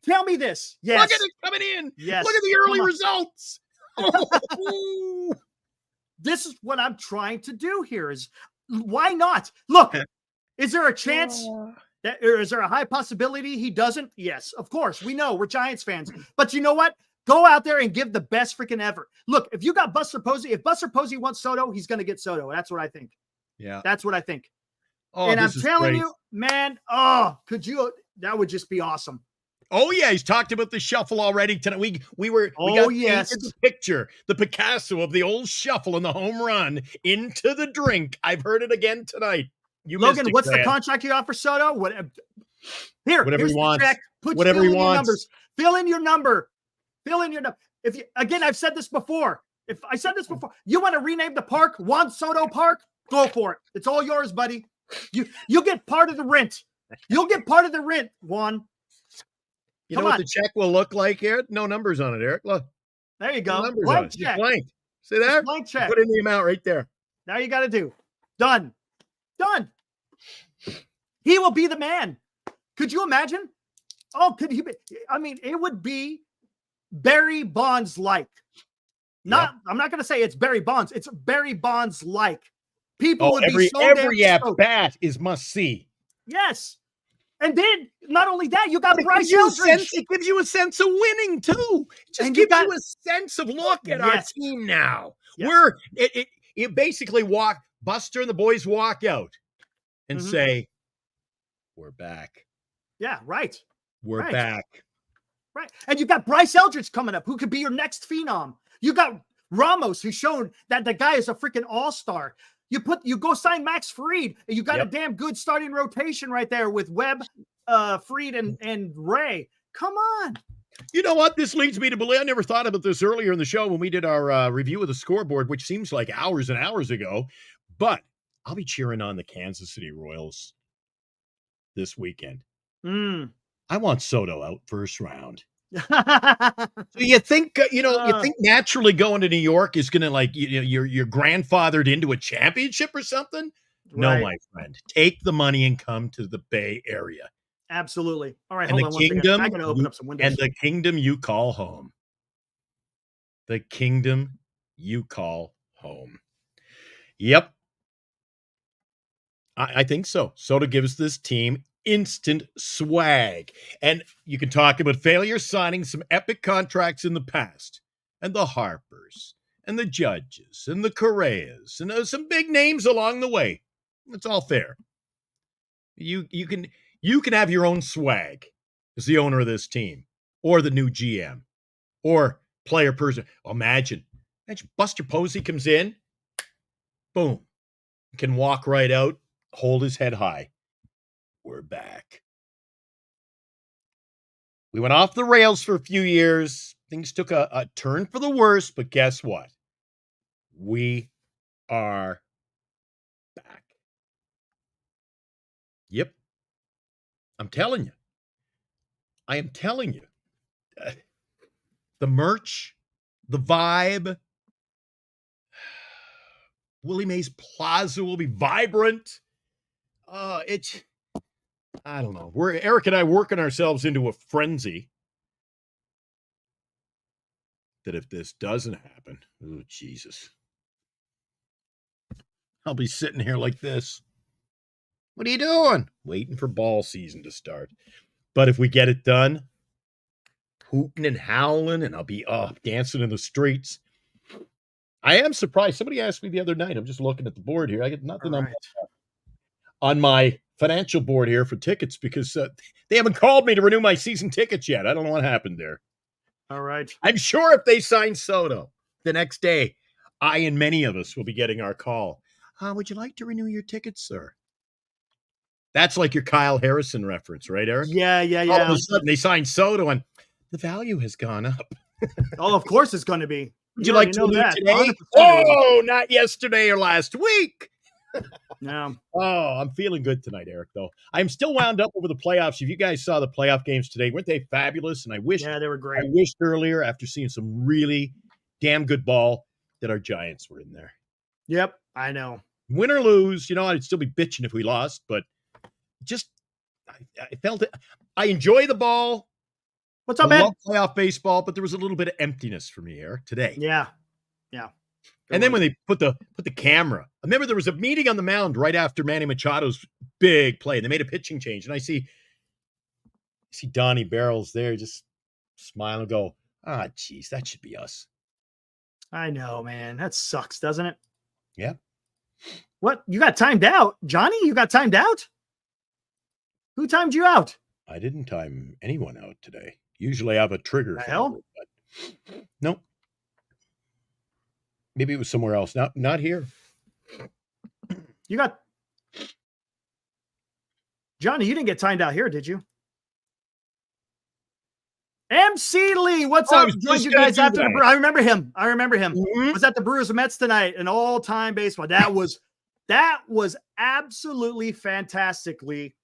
tell me this. Yes. Look at it coming in. Yes. Look at the early results. Oh. This is what I'm trying to do here is why not? Look, is there a chance that, or is there a high possibility he doesn't? Yes, of course. We know we're Giants fans. But you know what? Go out there and give the best freaking ever. Look, if you got Buster Posey, if Buster Posey wants Soto, he's going to get Soto. That's what I think. Yeah. That's what I think. Oh, and I'm telling you, man, that would just be awesome. Oh, yeah. He's talked about the shuffle already tonight. We got the picture, the Picasso of the old shuffle and the home run into the drink. I've heard it again toniite. Logan, what's the contract you offer Soto? Whatever he wants. Whatever he wants. Numbers. Fill in your number. If you, again, I've said this before. You want to rename the park Juan Soto Park? Go for it. It's all yours, buddy. You'll get part of the rent. You'll get part of the rent, Juan. You know what the check will look like here? No numbers on it, Eric. Look. There you go. Blank check. Blank. See there? Blank check. Put in the amount right there. Now you got to do. Done. He will be the man. Could you imagine? Oh, could he be? I mean, it would be Barry Bonds-like. I'm not going to say it's Barry Bonds. It's Barry Bonds-like. People would be so every at bat is must see. Yes. And then not only that, you got Bryce Eldridge. It gives you a sense of winning too. It just gives you a sense of look at our team now. Yes. It basically Buster and the boys walk out and say, "We're back." Yeah, right. We're back. Right. And you got Bryce Eldridge coming up, who could be your next phenom. You got Ramos, who's shown that the guy is a freaking all-star. You go sign Max Fried, and you got a damn good starting rotation right there with Webb, Fried, and Ray. Come on. You know what? This leads me to believe I never thought about this earlier in the show when we did our review of the scoreboard, which seems like hours and hours ago. But I'll be cheering on the Kansas City Royals this weekend. I want Soto out first round. So you think naturally going to New York is going to you're grandfathered into a championship or something? Right. No, my friend. Take the money and come to the Bay Area. Absolutely. All right, and hold on one second. I'm going to open up some windows. And the kingdom you call home. The kingdom you call home. Yep. I think so. Soto gives this team instant swag. And you can talk about failure signing some epic contracts in the past, and the Harpers, and the Judges, and the Correas, and some big names along the way. It's all fair. You can have your own swag as the owner of this team, or the new GM, or player person. Imagine Buster Posey comes in, boom, can walk right out, hold his head high. We're back. We went off the rails for a few years. Things took a turn for the worse, but guess what? We are back. Yep. I'm telling you. I am telling you. The merch, the vibe, Willie Mays Plaza will be vibrant. I don't know. We're Eric and I working ourselves into a frenzy that if this doesn't happen, oh Jesus, I'll be sitting here like this. What are you doing? Waiting for ball season to start. But if we get it done, hooting and howling, and I'll be dancing in the streets. I am surprised. Somebody asked me the other night. I'm just looking at the board here. I get nothing on my financial board here for tickets because they haven't called me to renew my season tickets yet. I don't know what happened there. All right. I'm sure if they sign Soto the next day, I and many of us will be getting our call. Would you like to renew your tickets, sir? That's like your Kyle Harrison reference, right, Eric? Yeah. All of a sudden, they signed Soto, and the value has gone up. Oh, of course it's going to be. Would you like to know allude that. today? 100%. Oh, not yesterday or last week. Yeah. Oh, I'm feeling good tonight, Eric, though. I'm still wound up over the playoffs. If you guys saw the playoff games today, weren't they fabulous? And I Yeah, they were great. wished earlier, after seeing some really damn good ball, that our Giants were in there. Yep, I know. Win or lose, I'd still be bitching if we lost, but just I felt it. I enjoy the ball. What's up, I man? love playoff baseball, but there was a little bit of emptiness for me, Eric, today. Yeah. And then when they put the camera, I remember there was a meeting on the mound right after Manny Machado's big play. They made a pitching change, and I see Donnie Barrels there, just smile and go, geez, that should be us. I know, man. That sucks, doesn't it? Yeah. What? You got timed out, Johnny? You got timed out? Who timed you out? I didn't time anyone out today. Usually I have a trigger. The hell? But nope. Maybe it was somewhere else. Not here. You got Johnny, you didn't get timed out here, did you? MC Lee, what's up? Joined you guys after the I remember him. Mm-hmm. Was at the Brewers Mets tonight, an all-time baseball. That was absolutely fantastic, Lee.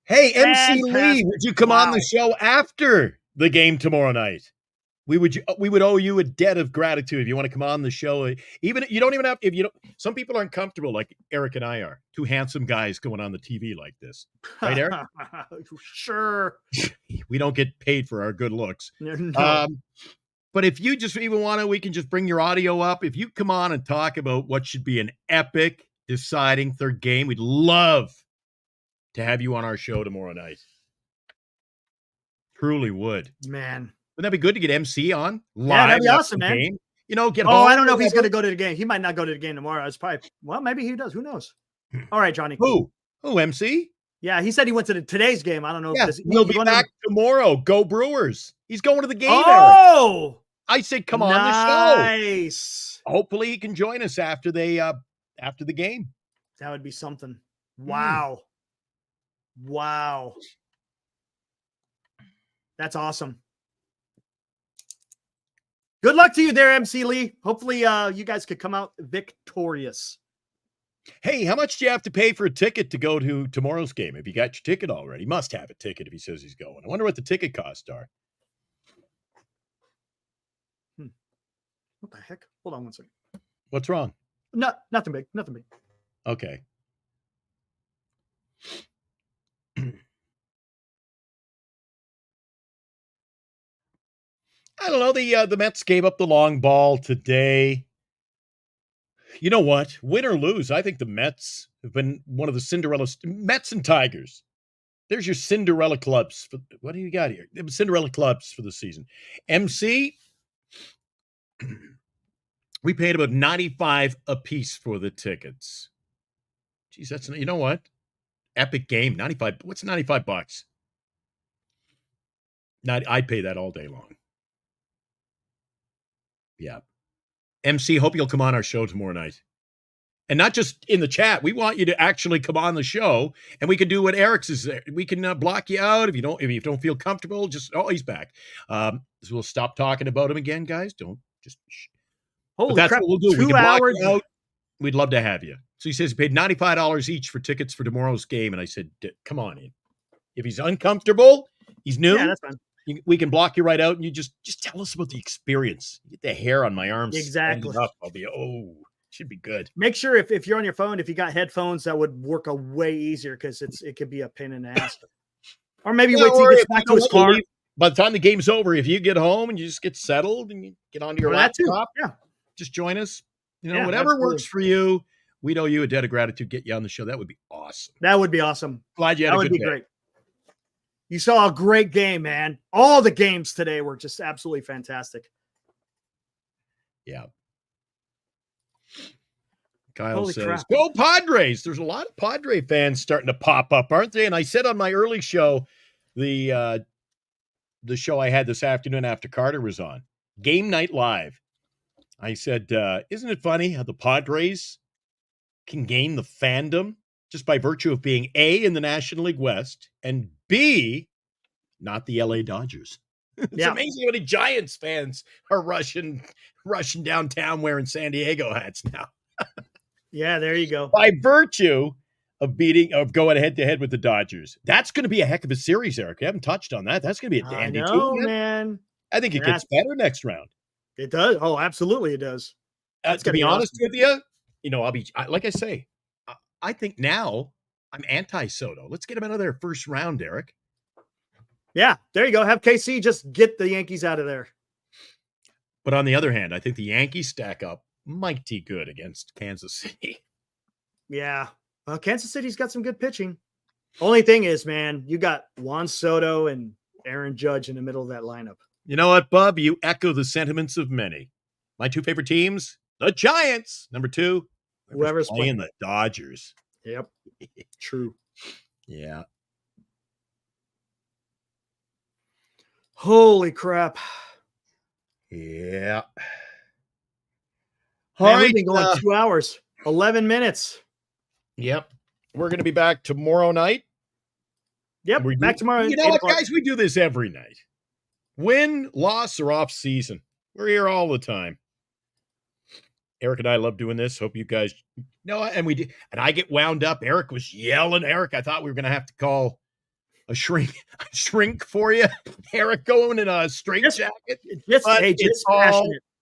Hey, MC Lee, would you come on the show after the game tomorrow night? We would owe you a debt of gratitude if you want to come on the show. Even you don't even have some people aren't comfortable like Eric and I are. Two handsome guys going on the TV like this. Right, Eric? Sure. We don't get paid for our good looks. No. But if you just even want to, we can just bring your audio up. If you come on and talk about what should be an epic deciding third game, we'd love to have you on our show tomorrow night. Truly would. Man. Wouldn't that be good to get MC on live? Yeah, that'd be awesome, man. Game? Get home. I don't know if he's going to go to the game. He might not go to the game tomorrow. It's probably, maybe he does. Who knows? All right, Johnny. Who, MC? Yeah, he said he went to today's game. I don't know. Yeah, he'll be back tomorrow. Go Brewers. He's going to the game. Eric. I said, come on the show. Nice. Hopefully he can join us after the game. That would be something. Wow. Wow. That's awesome. Good luck to you there, MC Lee. Hopefully you guys could come out victorious. Hey, how much do you have to pay for a ticket to go to tomorrow's game? Have you got your ticket already? He must have a ticket if he says he's going. I wonder what the ticket costs are. What the heck? Hold on one second. What's wrong? Nothing big. Nothing big. Okay. I don't know. The Mets gave up the long ball today. You know what? Win or lose, I think the Mets have been one of the Cinderella Mets and Tigers. There's your Cinderella clubs. What do you got here? Cinderella clubs for the season. MC, we paid about $95 a piece for the tickets. Geez, that's, you know what? Epic game. 95. What's $95? I'd pay that all day long. Yeah. MC, hope you'll come on our show tomorrow night. And not just in the chat. We want you to actually come on the show, and we can do what Eric's is there. We can block you out if you don't feel comfortable. He's back. So we'll stop talking about him again, guys. Don't just. Holy crap! What we'll do. 2 we can block hours. you out. We'd love to have you. So he says he paid $95 each for tickets for tomorrow's game, and I said, "Come on in. If he's uncomfortable, he's new. Yeah, that's fine. We can block you right out, and you just tell us about the experience. Get the hair on my arms. Exactly. Up. I'll be should be good. Make sure if you're on your phone, if you got headphones, that would work a way easier because it could be a pain in the ass. Or maybe wait till he gets back to his car. By the time the game's over, if you get home and you just get settled and you get onto your laptop, just join us. Whatever absolutely works for you. We'd owe you a debt of gratitude. Get you on the show. That would be awesome. That would be awesome. Glad you had a good day. That would be great. You saw a great game, man. All the games today were just absolutely fantastic. Yeah. Kyle says, "Go Padres." There's a lot of Padre fans starting to pop up, aren't they? And I said on my early show, the show I had this afternoon after Carter was on, Game Night Live, I said, isn't it funny how the Padres can gain the fandom just by virtue of being A, in the National League West, and B, not the LA Dodgers? It's amazing how many Giants fans are rushing downtown wearing San Diego hats now. Yeah, there you go. By virtue of going head-to-head with the Dodgers. That's going to be a heck of a series, Eric. You haven't touched on that. That's going to be a dandy too, man. I think it gets better next round. It does. Oh, absolutely it does. To be honest with you, like I say, I think now I'm anti-Soto. Let's get him out of there first round, Eric. Yeah, there you go. Have KC just get the Yankees out of there. But on the other hand, I think the Yankees stack up mighty good against Kansas City. Yeah. Well, Kansas City's got some good pitching. Only thing is, man, you got Juan Soto and Aaron Judge in the middle of that lineup. You know what, Bub? You echo the sentiments of many. My two favorite teams, the Giants. Number two, whoever's playing the Dodgers. Yep. True. Yeah. Holy crap. Yeah. Man, we've been going 2 hours, 11 minutes. Yep. We're going to be back tomorrow night. Yep, back tomorrow. You know what, guys? We do this every night. Win, loss, or off season. We're here all the time. Eric and I love doing this. Hope you guys know. And we did. And I get wound up. Eric was yelling. Eric, I thought we were going to have to call a shrink for you. Eric going in a straight jacket.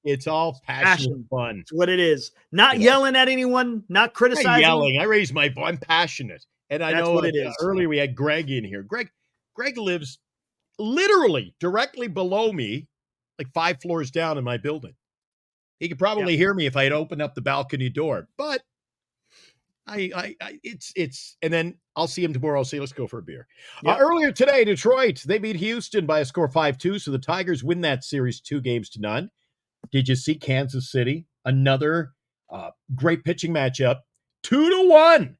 It's all passion fun. It's what it is. Not yelling at anyone, not criticizing. I'm yelling. I raise my voice. I'm passionate. And I know what it is. Earlier we had Greg in here. Greg lives literally directly below me, like 5 floors down in my building. He could probably hear me if I had opened up the balcony door, but it's, and then I'll see him tomorrow. I'll say, let's go for a beer. Yep. Earlier today, Detroit, they beat Houston by a score 5-2. So the Tigers win that series 2-0. Did you see Kansas City? Another great pitching matchup. 2-1.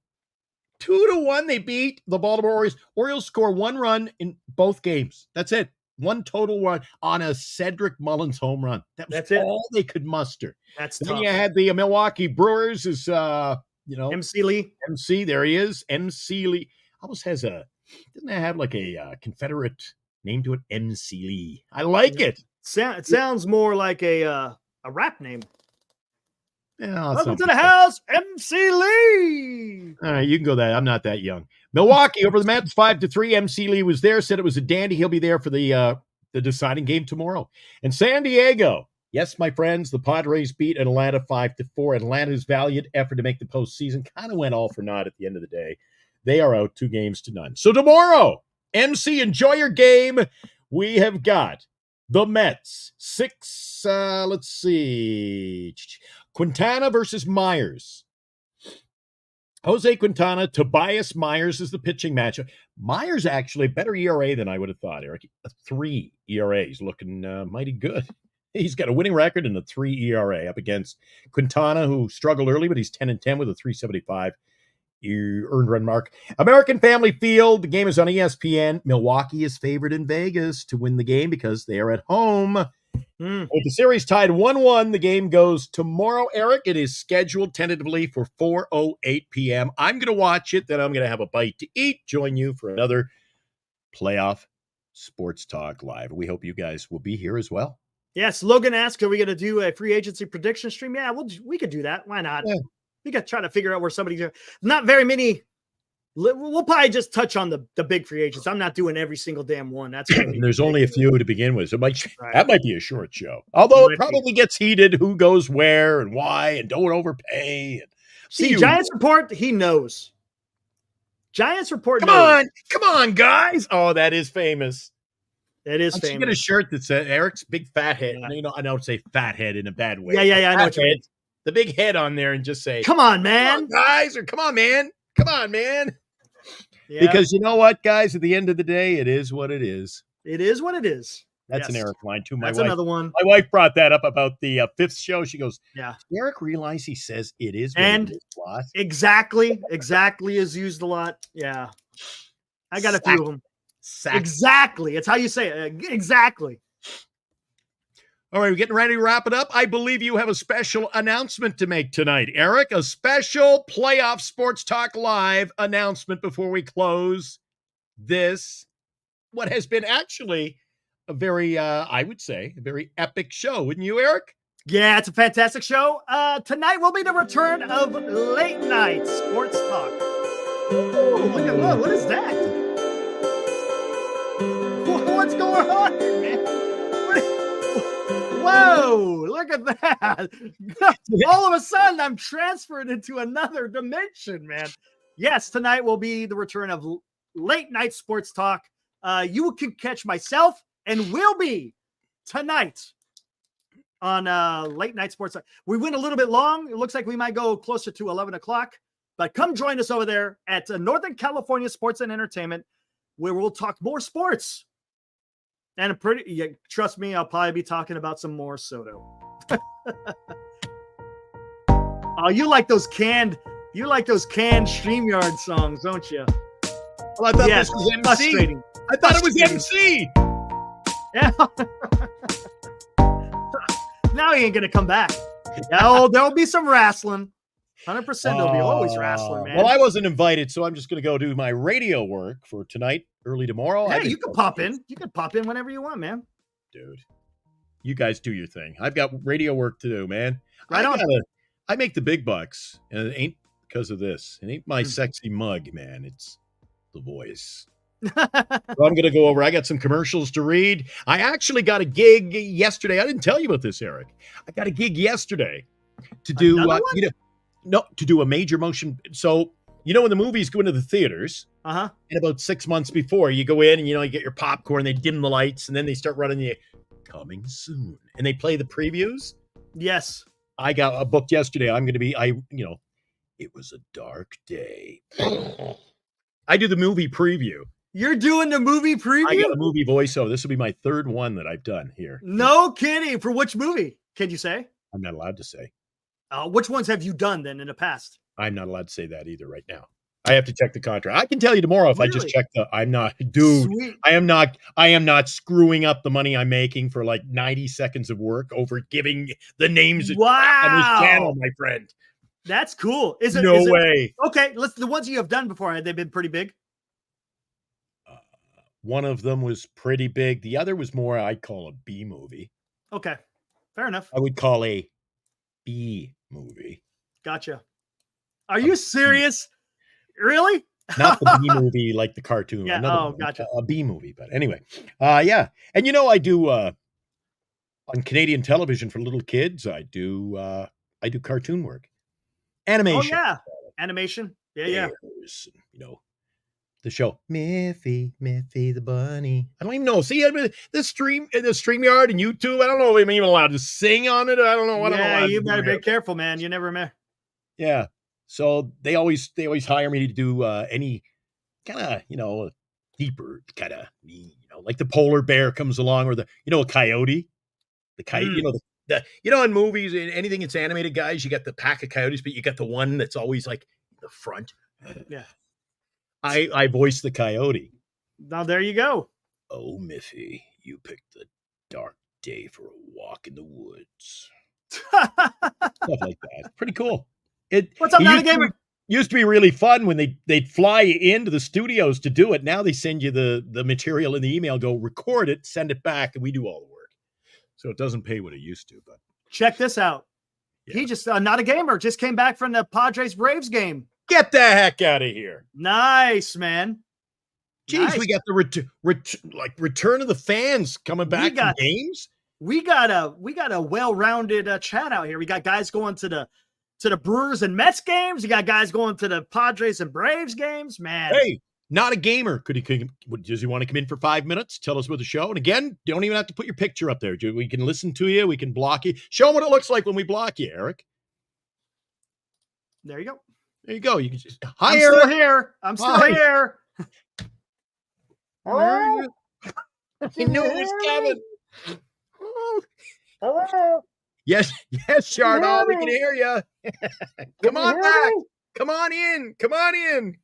2-1. They beat the Baltimore Orioles. Orioles score 1 run in both games. That's it. 1 total run on a Cedric Mullins home run. That's all they could muster. That's then tough. You had the Milwaukee Brewers is MC Lee. MC, there he is. MC Lee almost has doesn't it have like a Confederate name to it? MC Lee. I like it. It sounds more like a rap name. Yeah, welcome to the house, MC Lee. All right, you can go that. I'm not that young. Milwaukee over the Mets 5-3. MC Lee was there, said it was a dandy. He'll be there for the deciding game tomorrow. And San Diego, yes, my friends, the Padres beat Atlanta 5-4. Atlanta's valiant effort to make the postseason kind of went all for naught at the end of the day. They are out 2-0. So tomorrow, MC, enjoy your game. We have got the Mets 6. Let's see. Quintana versus Myers. Jose Quintana, Tobias Myers is the pitching matchup. Myers actually better ERA than I would have thought, Eric. A 3 ERA. He's looking mighty good. He's got a winning record and a 3 ERA up against Quintana, who struggled early, but he's 10-10 with a 3.75 earned run mark. American Family Field. The game is on ESPN. Milwaukee is favored in Vegas to win the game because they are at home. With the series tied 1-1, the game goes tomorrow, Eric. It is scheduled tentatively for 4:08 p.m. I'm going to watch it, then I'm going to have a bite to eat, join you for another playoff Sports Talk Live. We hope you guys will be here as well. Yes, Logan asked, are we going to do a free agency prediction stream? Yeah, we could do that. Why not? Yeah. We got to try to figure out where somebody's not very many. We'll probably just touch on the big free agents. I'm not doing every single damn one. That's there's only a few to begin with. So that might be a short show. Although it probably gets heated. Who goes where and why, and don't overpay. And see, Giants report. He knows. Giants report. Come on, guys. Oh, that is famous. That is famous. You get a shirt that says Eric's big fat head. Yeah. I don't say fat head in a bad way. Yeah. I know what you mean. The big head on there, and just say, "Come on, man, come on, guys," or "Come on, man." Yeah. Because you know what, guys? At the end of the day, it is what it is. It is what it is. That's an Eric line, too. That's another one. My wife brought that up about the fifth show. She goes, yeah. Eric realized he says it is what and it is. exactly is used a lot. Yeah. I got a few of them. Exactly. It's how you say it. Exactly. All right, we're getting ready to wrap it up. I believe you have a special announcement to make tonight, Eric. A special playoff Sports Talk Live announcement before we close this, what has been actually a very, I would say, a very epic show, wouldn't you, Eric? Yeah, it's a fantastic show. Tonight will be the return of late night sports talk. Ooh, look at what is that? What's going on here, man? Whoa, look at that. All of a sudden, I'm transferred into another dimension, man. Yes, tonight will be the return of late night sports talk. You can catch myself and will be tonight on late night sports talk. We went a little bit long. It looks like we might go closer to 11 o'clock, but come join us over there at Northern California Sports and Entertainment, where we'll talk more sports. And trust me, I'll probably be talking about some more Soto. Oh, you like those canned StreamYard songs, don't you? Well, I thought this was MC. Frustrating. I thought it was MC. Yeah. Now he ain't gonna come back. There'll be some wrestling. 100%. There'll be always wrestling, man. Well, I wasn't invited, so I'm just gonna go do my radio work for tonight, early tomorrow. Hey, you can pop in. You can pop in whenever you want, man. Dude, you guys do your thing. I've got radio work to do, man. Right on. I make the big bucks, and it ain't because of this. It ain't my sexy mug, man. It's the voice. So I'm going to go over. I got some commercials to read. I actually got a gig yesterday. I didn't tell you about this, Eric. I got a gig yesterday to do, to do a major motion. So, when the movies go into the theaters, and about 6 months before, you go in and, you get your popcorn, they dim the lights, and then they start running the coming soon. And they play the previews. Yes. I got a booked yesterday. I'm going to be, it was a dark day. I do the movie preview. You're doing the movie preview? I got a movie voiceover. This will be my third one that I've done here. No kidding. For which movie? Can you say? I'm not allowed to say. Which ones have you done then in the past? I'm not allowed to say that either right now. I have to check the contract. I can tell you tomorrow if I just check I'm not, dude. Sweet. I am not screwing up the money I'm making for like 90 seconds of work over giving the names on this channel, my friend. That's cool. No way. Okay, the ones you have done before, have they been pretty big? One of them was pretty big. The other was more, I'd call a B movie. Okay, fair enough. I would call a B movie. Gotcha. Are you serious? Really? Not the B movie like the cartoon. Yeah. Gotcha. A B movie, but anyway. Yeah. And I do on Canadian television for little kids, I do cartoon work. Animation. Oh yeah. Animation. Yeah. The show Miffy the bunny. I don't even know. See, the StreamYard and YouTube. I don't know if I'm even allowed to sing on it. I don't know what. Yeah, you better be careful, man. You never know. Yeah. So they always hire me to do any kind of deeper kind of like the polar bear comes along or a coyote. The coyote, in movies and anything that's animated, guys, you got the pack of coyotes, but you got the one that's always like the front. Yeah. I voice the coyote. Now there you go. Oh, Miffy, you picked the dark day for a walk in the woods. Stuff like that. Pretty cool. What's up, Not a Gamer? Used to be really fun when they'd fly into the studios to do it. Now they send you the material in the email, go record it, send it back, and we do all the work. So it doesn't pay what it used to. But check this out. Yeah. He just Not a Gamer just came back from the Padres Braves game. Get the heck out of here! Nice, man. Jeez, nice. We got the return of the fans coming back from games. We got a well-rounded chat out here. We got guys going to the Brewers and Mets games. You got guys going to the Padres and Braves games. Man, hey, Not a Gamer. Does he want to come in for 5 minutes? Tell us about the show. And again, don't even have to put your picture up there. We can listen to you. We can block you. Show them what it looks like when we block you, Eric. There you go. There you go. You can just I'm still here. I'm still here. Hello? You knew it was coming. Hello. Yes, Chardon, we can hear you. Come on back. Come on in. Come on in.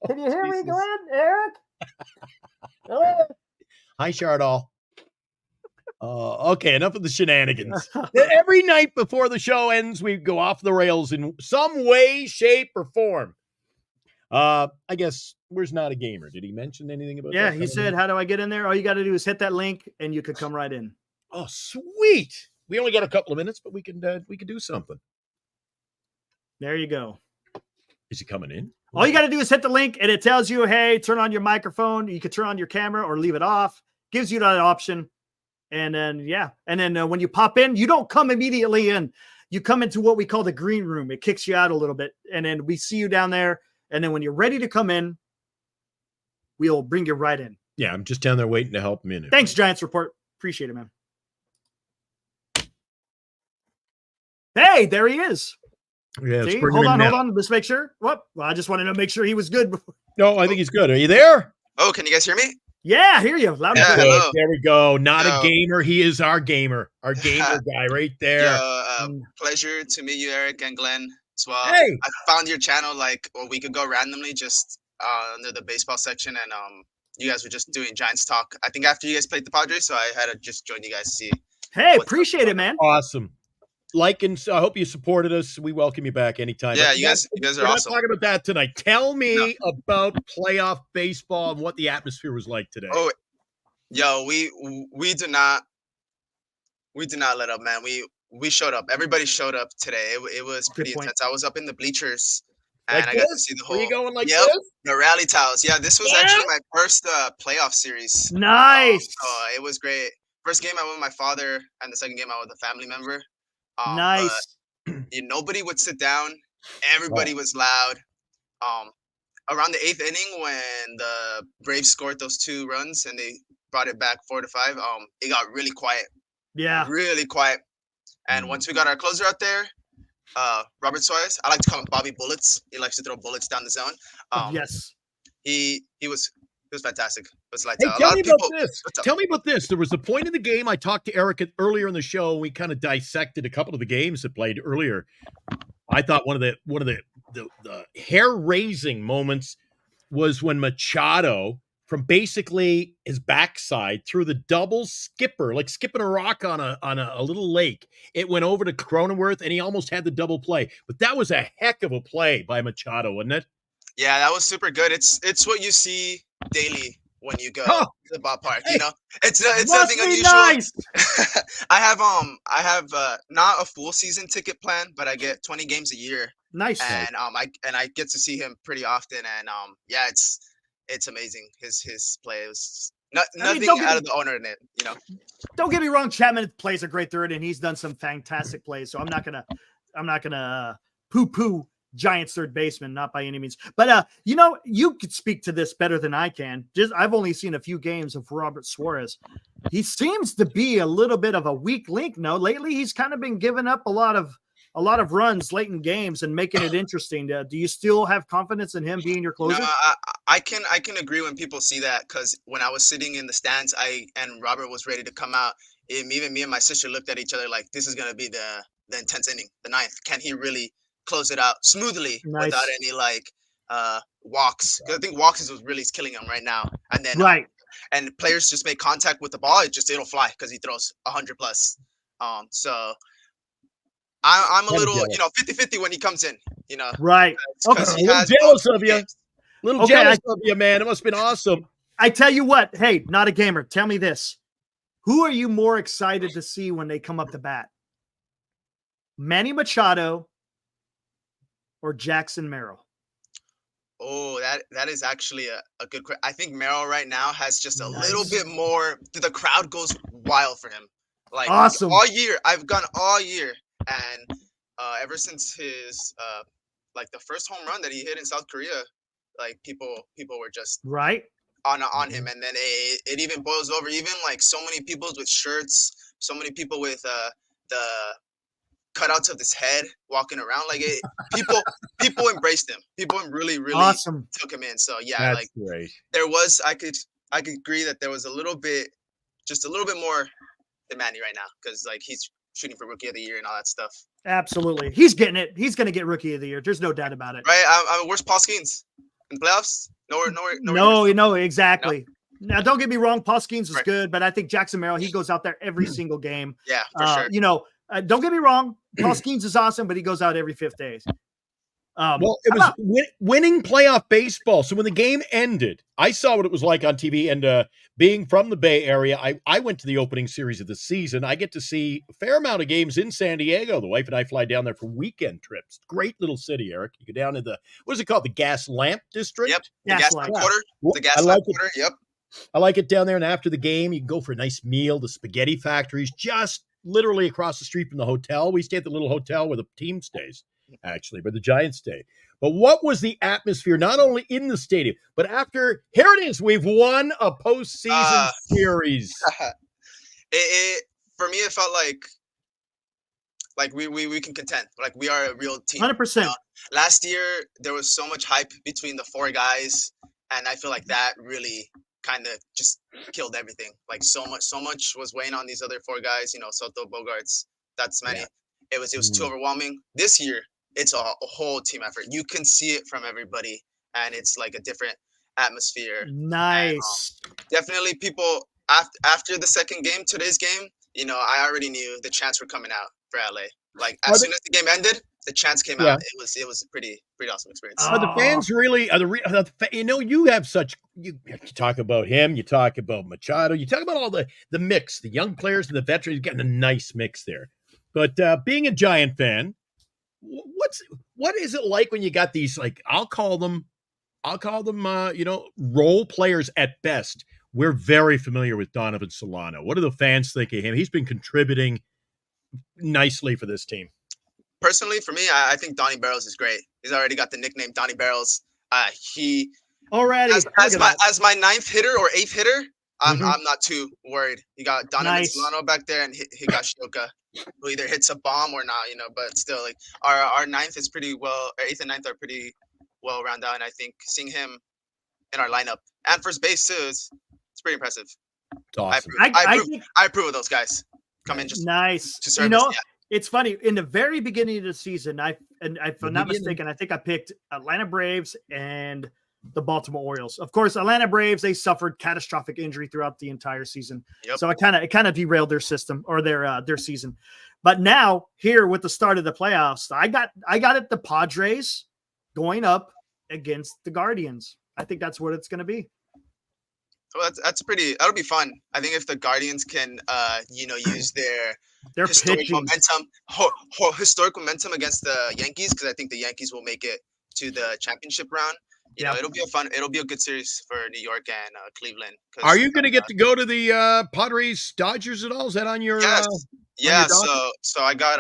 Can you hear me, Glenn? Eric? Hello. Hi, Chardon. Okay, enough of the shenanigans. Every night before the show ends, we go off the rails in some way, shape, or form. I guess where's Not a Gamer? Did he mention anything about Yeah, that? he said, how do I get in there? All you got to do is hit that link and you could come right in. Oh, sweet. We only got a couple of minutes, but we can do something. There you go. Is he coming in? All you got to do is hit the link and it tells you, hey, turn on your microphone. You can turn on your camera or leave it off. Gives you that option. And then, yeah. And then when you pop in, you don't come immediately in. You come into what we call the green room. It kicks you out a little bit. And then we see you down there. And then when you're ready to come in, we'll bring you right in. Yeah, I'm just down there waiting to help him in. Thanks, Giants Report. Appreciate it, man. Hey, there he is. Yeah, see? Hold on. Let's make sure. Well, I just wanted to make sure he was good before. No, I think he's good. Are you there? Oh, can you guys hear me? Yeah, I hear you. Loud and clear. Hello. There we go. Not a gamer. He is our gamer. Our gamer guy right there. Pleasure to meet you, Eric and Glenn, as well. Hey. I found your channel like a week ago randomly, just under the baseball section, and you guys were just doing Giants talk. I think after you guys played the Padres, so I had to just join you guys to see. Hey, appreciate it, man. Awesome. Like and I hope you supported us. We welcome you back anytime. Yeah, you guys are awesome. We're not talking about that tonight. Tell me about playoff baseball and what the atmosphere was like today. Oh, yo, we do not let up, man. We showed up. Everybody showed up today. It was pretty intense. I was up in the bleachers and I got to see the whole. Were you going like this? The rally towels. Yeah, this was actually my first playoff series. Nice. It was great. First game I went with my father, and the second game I went with a family member. Nice. Nobody would sit down. Everybody was loud. Around the 8th inning, when the Braves scored those 2 runs and they brought it back 4-5, it got really quiet. Yeah. Really quiet. And once we got our closer out there, Robert Suarez, I like to call him Bobby Bullets. He likes to throw bullets down the zone. Yes. He was fantastic. It was like tell me about this. There was a point in the game I talked to Eric earlier in the show. We kind of dissected a couple of the games that played earlier. I thought one of the hair-raising moments was when Machado, from basically his backside, threw the double skipper, like skipping a rock on a little lake. It went over to Cronenworth, and he almost had the double play. But that was a heck of a play by Machado, wasn't it? Yeah, that was super good. It's what you see daily when you go to the ballpark. Hey, you know, it's nothing unusual. Nice. I have not a full season ticket plan, but I get 20 games a year. Nice. And I get to see him pretty often, and yeah, it's amazing. His play is nothing out of the ordinary, you know. Don't get me wrong, Chapman plays a great third, and he's done some fantastic plays. So I'm not gonna poo-poo Giants third baseman, not by any means. But you know, you could speak to this better than I can. I've only seen a few games of Robert Suarez. He seems to be a little bit of a weak link. No, lately he's kind of been giving up a lot of runs late in games and making it interesting. Do you still have confidence in him being your closer? No, I can agree when people see that, because when I was sitting in the stands, and Robert was ready to come out, even me and my sister looked at each other like, this is going to be the intense inning, the 9th. Can he really close it out smoothly without any walks? Because I think walks is really killing him right now. And then and players just make contact with the ball, it'll fly because he throws 100 plus. So I'm a little, 50-50 when he comes in, Right. Okay. A little jealous of you. Jealous of you, man. It must have been awesome. I tell you what, hey, not a gamer. Tell me this. Who are you more excited to see when they come up to bat? Manny Machado or Jackson Merrill? Oh, that is actually a good question. I think Merrill right now has just a little bit more. The crowd goes wild for him. Like awesome. All year. I've gone all year. And ever since his the first home run that he hit in South Korea, like people were just on him, and then it even boils over. Even like so many people with shirts, so many people with the cutouts of his head walking around. Like people embraced him. People really awesome took him in. So yeah, that's great. There was I could agree that there was a little bit more than Manny right now, because like he's shooting for Rookie of the Year and all that stuff. Absolutely. He's getting it. He's going to get Rookie of the Year. There's no doubt about it. Right. Where's Paul Skeens? In playoffs? Nowhere. No, exactly. No. Now, don't get me wrong. Paul Skeens is good, but I think Jackson Merrill, he goes out there every single game. Yeah, for sure. Don't get me wrong. Paul Skeens is awesome, but he goes out every 5th day. Well, it was winning playoff baseball. So when the game ended, I saw what it was like on TV. And being from the Bay Area, I went to the opening series of the season. I get to see a fair amount of games in San Diego. The wife and I fly down there for weekend trips. Great little city, Eric. You go down to what is it called? The Gas Lamp District? Yep. The Gas Lamp Quarter. The Gas Lamp Quarter. Yep. I like it down there. And after the game, you can go for a nice meal. The spaghetti factory's just literally across the street from the hotel. We stay at the little hotel where the team stays, actually, where the Giants stay. But what was the atmosphere, not only in the stadium, but after? Here it is. We've won a postseason series. For me, it felt like we can contend. Like we are a real team. 100%. Last year, there was so much hype between the four guys, and I feel like that really kind of just killed everything. Like so much was weighing on these other four guys. Soto, Bogarts, that's many. Yeah. It was too overwhelming. This year, it's a whole team effort. You can see it from everybody, and it's like a different atmosphere. Nice. And, definitely, people after the second game, today's game, I already knew the chants were coming out for LA. Like as soon as the game ended, the chants came out. It was a pretty awesome experience. Are the fans really? You have such. You talk about him. You talk about Machado. You talk about all the mix, the young players and the veterans. Getting a nice mix there. But being a Giant fan, what is it like when you got these? Like I'll call them, role players at best. We're very familiar with Donovan Solano. What do the fans think of him? He's been contributing nicely for this team. Personally, for me, I think Donnie Barrels is great. He's already got the nickname Donnie Barrels. He already as my ninth hitter or eighth hitter. I'm not too worried. You got Donovan Solano back there, and Higashioka, who either hits a bomb or not. But still, like our ninth is pretty well. Our eighth and ninth are pretty well rounded out, and I think seeing him in our lineup and first base too it's pretty impressive. It's awesome. I approve of those guys. Come in just nice to service. It's funny. In the very beginning of the season, if I'm not mistaken, I think I picked Atlanta Braves and the Baltimore Orioles. Of course, Atlanta Braves, they suffered catastrophic injury throughout the entire season. Yep. So it kind of derailed their system or their season. But now here with the start of the playoffs, I got it the Padres going up against the Guardians. I think that's what it's going to be. Well, that'll be fun. I think if the Guardians can, use their historic momentum against the Yankees, because I think the Yankees will make it to the championship round. It'll be a good series for New York and Cleveland. Are you going to get to go to the Padres Dodgers at all? Is that on your? Yes. So I got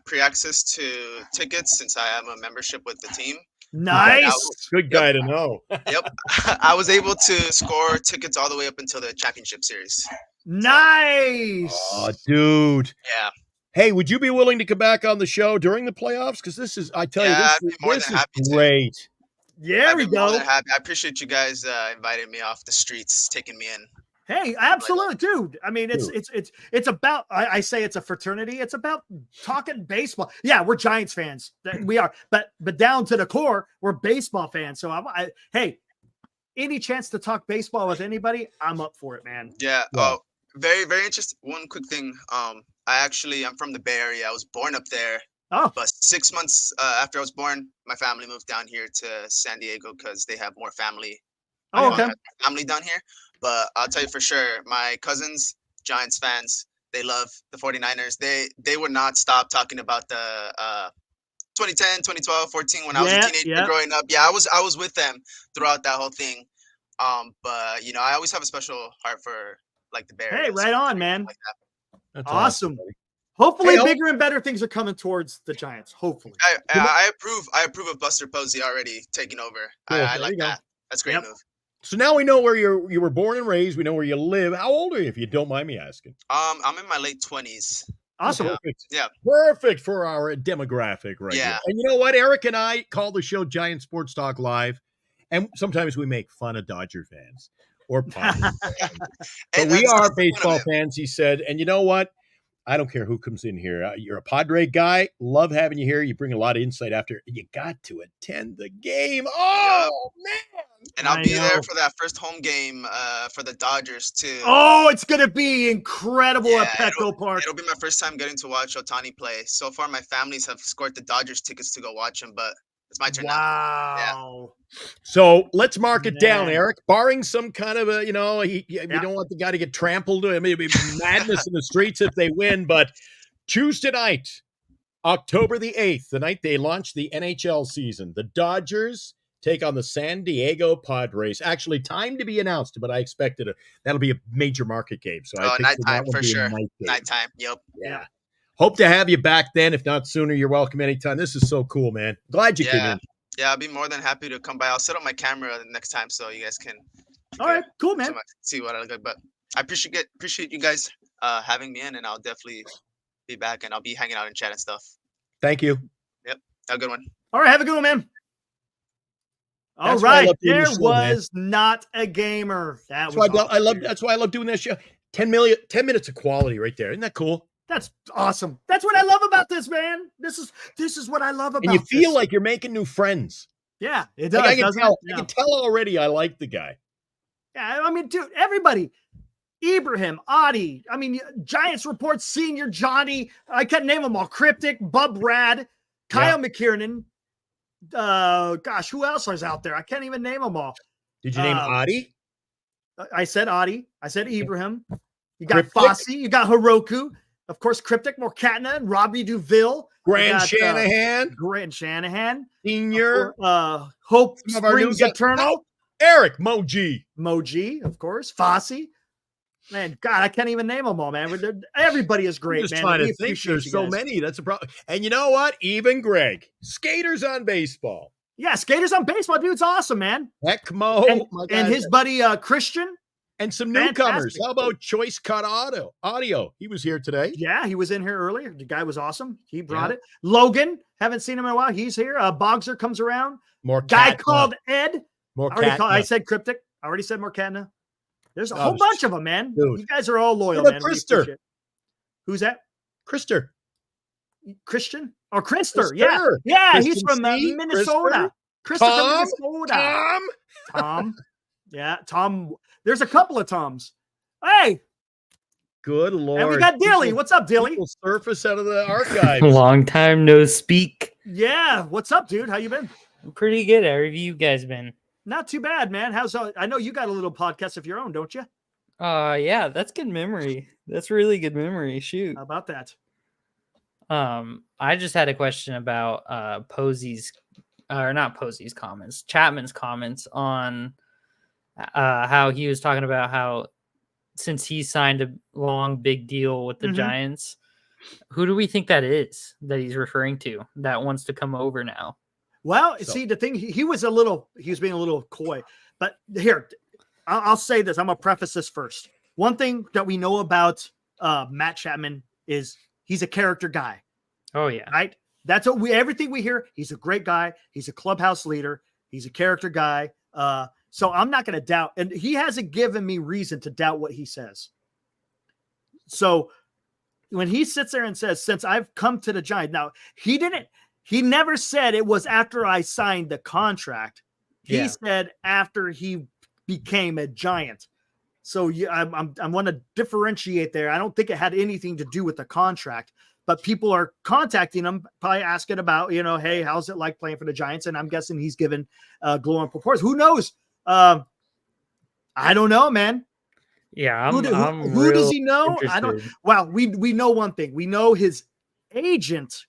pre-access to tickets since I have a membership with the team. Nice. Good guy to know. Yep. I was able to score tickets all the way up until the championship series. Nice. Oh, dude. Yeah. Hey, would you be willing to come back on the show during the playoffs? Because this is great. Yeah, we go. I appreciate you guys inviting me off the streets, taking me in. Hey, absolutely, dude. I mean, it's about. I say it's a fraternity. It's about talking baseball. Yeah, we're Giants fans. We are, but down to the core, we're baseball fans. So hey, any chance to talk baseball with anybody, I'm up for it, man. Yeah. Oh, very, very interesting. One quick thing. I'm from the Bay Area. I was born up there. Oh. But 6 months after I was born, my family moved down here to San Diego because they have more family. Oh, okay. Family down here. But I'll tell you for sure, my cousins, Giants fans, they love the 49ers. They would not stop talking about the 2010, 2012, 14 when I was a teenager growing up. Yeah, I was with them throughout that whole thing. But I always have a special heart for like the Bears. Hey, right on, man. Like that. That's awesome. Hopefully, bigger and better things are coming towards the Giants. Hopefully, I approve of Buster Posey already taking over. I like that. That's a great move. So now we know where you were born and raised. We know where you live. How old are you, if you don't mind me asking? I'm in my late 20s. Awesome. Perfect. Yeah. Perfect for our demographic right here. And you know what? Eric and I call the show Giant Sports Talk Live, and sometimes we make fun of Dodger fans or Padres fans. But we are baseball fans, he said. And you know what? I don't care who comes in here. You're a Padre guy. Love having you here. You bring a lot of insight after. You got to attend the game. Oh, man. And I'll be there for that first home game for the Dodgers, too. Oh, it's going to be incredible at Petco Park. It'll be my first time getting to watch Ohtani play. So far, my families have scored the Dodgers tickets to go watch him, but It's my turn now. Yeah. Wow. So let's mark it down, Man. Eric. Barring some kind of a, we don't want the guy to get trampled. I mean, it'd be madness in the streets if they win. But Tuesday night, October the 8th, the night they launched the NHL season, the Dodgers take on the San Diego Padres. Actually, time to be announced, but I expected that'll be a major market game. So I think nighttime that for sure. Nighttime. Yep. Yeah. Hope to have you back then. If not sooner, you're welcome anytime. This is so cool, man. Glad you came in. Yeah, I'll be more than happy to come by. I'll set up my camera next time so you guys can. All right, cool, man. See what I look like. But I appreciate you guys having me in, and I'll definitely be back, and I'll be hanging out in chat and stuff. Thank you. Yep. Have a good one. All right, have a good one, man. All right, there was not a gamer. That's why I love doing this show. 10 minutes of quality right there. Isn't that cool? That's awesome. That's what I love about this, man. This is what I love about. And you feel like you're making new friends. Yeah, it does. Like I can tell already. I like the guy. Yeah, I mean, dude, everybody. Ibrahim, Adi. I mean, Giants Report Senior, Johnny. I can't name them all. Cryptic, Bub Rad, Kyle McKiernan. Gosh, who else is out there? I can't even name them all. Did you name Adi? I said Adi. I said Ibrahim. You got Fossey. You got Heroku. Of course, Cryptic, Morkatna, and Robbie Duville. Grand Shanahan. Senior. Hope Springs Eternal. Eric Moji, of course. Fossey. Man, God, I can't even name them all, man. Everybody is great, I'm just man. trying to think. There's so many. That's a problem. And you know what? Even Greg. Skaters on Baseball. Yeah, Skaters on Baseball. Dude's awesome, man. Heckmo. And his buddy Christian. And some newcomers. How about Choice Cut Audio? He was here today. Yeah, he was in here earlier. The guy was awesome. He brought it. Logan, haven't seen him in a while. He's here. Bogser comes around. Guy called Ed. I said Cryptic. I already said Morkatna. There's a whole bunch of them, man. Dude. You guys are all loyal, man. Krister. Who's that? Krister. Christian? Or Krister. Yeah, Christian he's from Minnesota. Krister from Minnesota. Tom. Yeah, Tom. There's a couple of Toms. Hey. Good Lord. And we got Dilly. What's up, Dilly? Surface out of the archives. Long time no speak. Yeah. What's up, dude? How you been? I'm pretty good. How have you guys been? Not too bad, man. I know you got a little podcast of your own, don't you? Yeah, that's good memory. That's really good memory. Shoot. How about that? I just had a question about Posey's, or not Posey's comments, Chapman's comments on how he was talking about how since he signed a long big deal with the Giants, who do we think that is that he's referring to that wants to come over now? Well, see, the thing, he was being a little coy, but here, I'll say this. I'm going to preface this first. One thing that we know about Matt Chapman is he's a character guy. Oh, yeah. Right? That's what everything we hear. He's a great guy. He's a clubhouse leader. He's a character guy. So I'm not going to doubt, and he hasn't given me reason to doubt what he says. So when he sits there and says, since I've come to the Giants, now he never said it was after I signed the contract. He said after he became a Giant. So I want to differentiate there. I don't think it had anything to do with the contract, but people are contacting him, probably asking about, hey, how's it like playing for the Giants? And I'm guessing he's given glowing proportions. Who knows? I don't know, man. Yeah. Who does he know? Interested. I don't. Well, we know one thing. We know his agent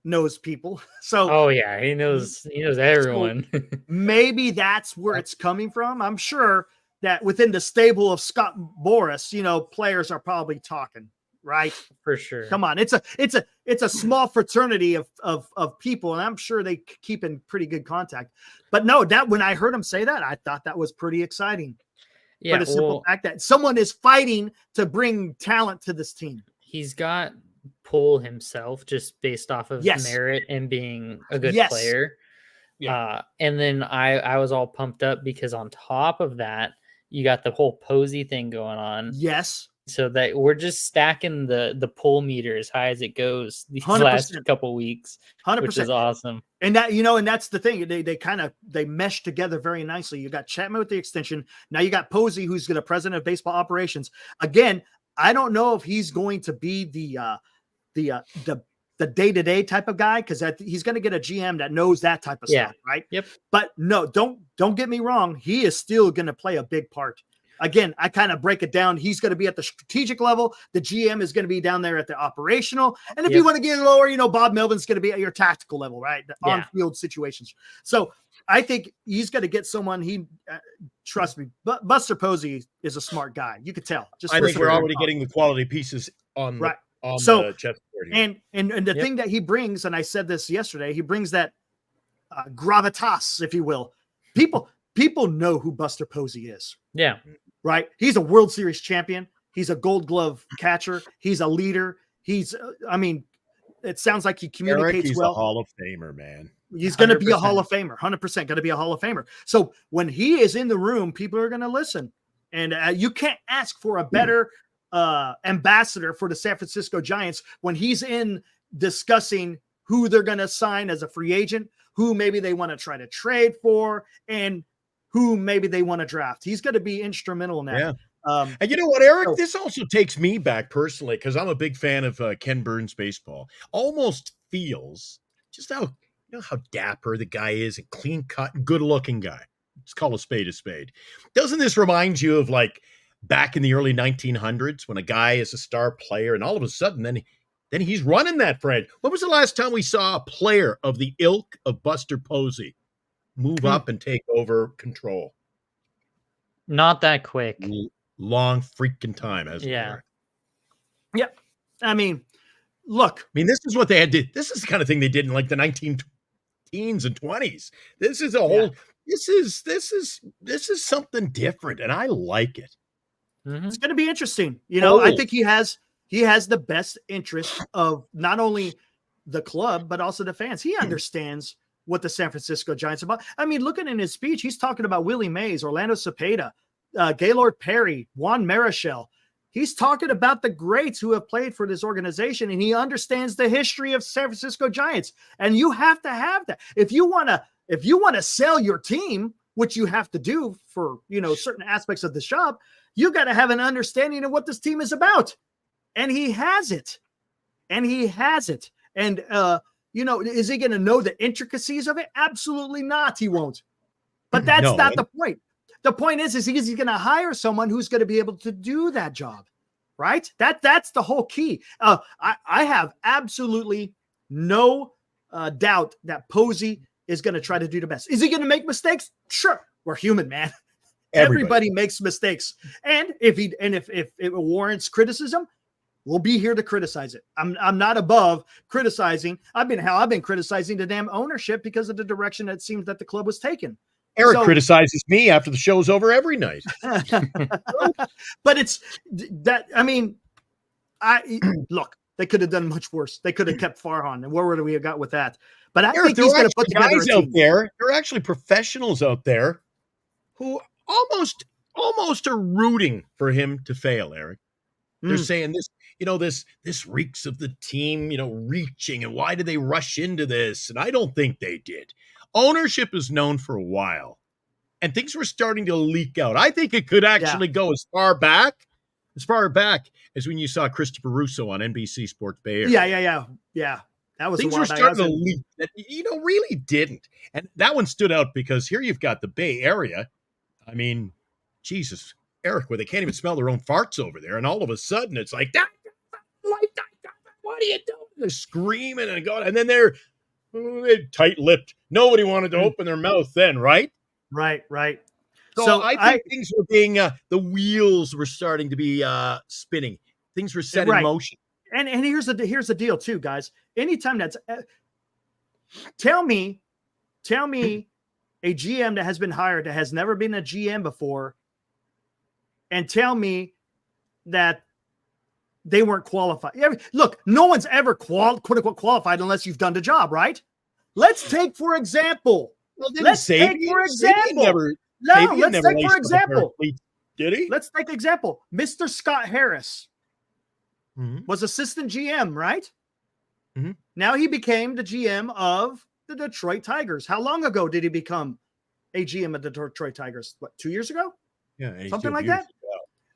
knows people. So he knows everyone. So maybe that's where it's coming from. I'm sure that within the stable of Scott Boras, players are probably talking, right? For sure. Come on. It's a small fraternity of people, and I'm sure they keep in pretty good contact. But no, that when I heard him say that, I thought that was pretty exciting. Yeah, for the simple fact that someone is fighting to bring talent to this team. He's got pull himself just based off of merit and being a good player. Yeah. And then I was all pumped up because on top of that, you got the whole Posey thing going on. Yes. So that we're just stacking the pull meter as high as it goes these 100%. Last couple weeks, 100%. which is awesome. And that, and that's the thing. They mesh together very nicely. You got Chapman with the extension. Now you got Posey, who's the president of baseball operations. Again, I don't know if he's going to be the the day-to-day type of guy, because he's going to get a GM that knows that type of stuff, right? Yep. But no, don't get me wrong. He is still going to play a big part. Again, I kind of break it down. He's going to be at the strategic level. The GM is going to be down there at the operational. And if you want to get lower, Bob Melvin's going to be at your tactical level, right? The on-field situations. So I think he's going to get someone trust me, Buster Posey is a smart guy. You could tell. I think we're already getting the quality pieces on the chessboard here. And the thing that he brings, and I said this yesterday, he brings that gravitas, if you will. People know who Buster Posey is. Yeah. Right. He's a World Series champion. He's a Gold Glove catcher. He's a leader. It sounds like he communicates he's well. A Hall of Famer, man. He's going to be a Hall of Famer, 100% going to be a Hall of Famer. So when he is in the room, people are going to listen. And you can't ask for a better ambassador for the San Francisco Giants when he's in discussing who they're going to sign as a free agent, who maybe they want to try to trade for, and who maybe they want to draft. He's going to be instrumental in that. Yeah. And you know what, Eric? This also takes me back personally, because I'm a big fan of Ken Burns baseball. Almost feels just how dapper the guy is, and clean cut, good looking guy. Let's call a spade a spade. Doesn't this remind you of like back in the early 1900s when a guy is a star player and all of a sudden then he's running that friend? When was the last time we saw a player of the ilk of Buster Posey move up and take over control? Not that quick. Long freaking time, hasn't it? Yeah. I mean, look. This is what they had to. This is the kind of thing they did in like the 19 teens and 20s. This is a whole. This is something different, and I like it. Mm-hmm. It's going to be interesting. I think he has the best interest of not only the club but also the fans. He understands what the San Francisco Giants are about. Looking in his speech, he's talking about Willie Mays, Orlando Cepeda, Gaylord Perry, Juan Marichal. He's talking about the greats who have played for this organization, and he understands the history of San Francisco Giants. And you have to have that. If you want to sell your team, which you have to do for, certain aspects of the job, you got to have an understanding of what this team is about. And he has it. And, is he going to know the intricacies of it? Absolutely not. He won't. But that's not the point. The point is he's going to hire someone who's going to be able to do that job, right? That's the whole key. I have absolutely no doubt that Posey is going to try to do the best. Is he going to make mistakes? Sure. We're human, man. Everybody makes mistakes. And if it warrants criticism, we'll be here to criticize it. I'm not above criticizing. I've been criticizing the damn ownership because of the direction that it seems that the club was taken. Eric criticizes me after the show's over every night. But it's that, look, they could have done much worse. They could have kept Farhan, and where would we have got with that? But I think he's going to put together guys out there. There are actually professionals out there who almost are rooting for him to fail, Eric. They're saying this reeks of the team, reaching, and why did they rush into this? And I don't think they did. Ownership is known for a while, and things were starting to leak out. I think it could actually go as far back as when you saw Christopher Russo on NBC Sports Bay Area. Yeah. That was things were starting to leak that really didn't, and that one stood out because here you've got the Bay Area. Jesus, Eric, where they can't even smell their own farts over there, and all of a sudden it's like that. What are you doing? They're screaming and going, and then they're tight-lipped. Nobody wanted to open their mouth then, right? Right. So I think things were being, the wheels were starting to be spinning. Things were set in motion. And here's the deal too, guys. Anytime that's tell me a GM that has been hired that has never been a GM before, and tell me that they weren't qualified. Look, no one's ever quote unquote qualified unless you've done the job, right? Let's take for example. Let's take for example. Did he? Let's take example. Mr. Scott Harris was assistant GM, right? Mm-hmm. Now he became the GM of the Detroit Tigers. How long ago did he become a GM of the Detroit Tigers? What, 2 years ago? Yeah, something like that.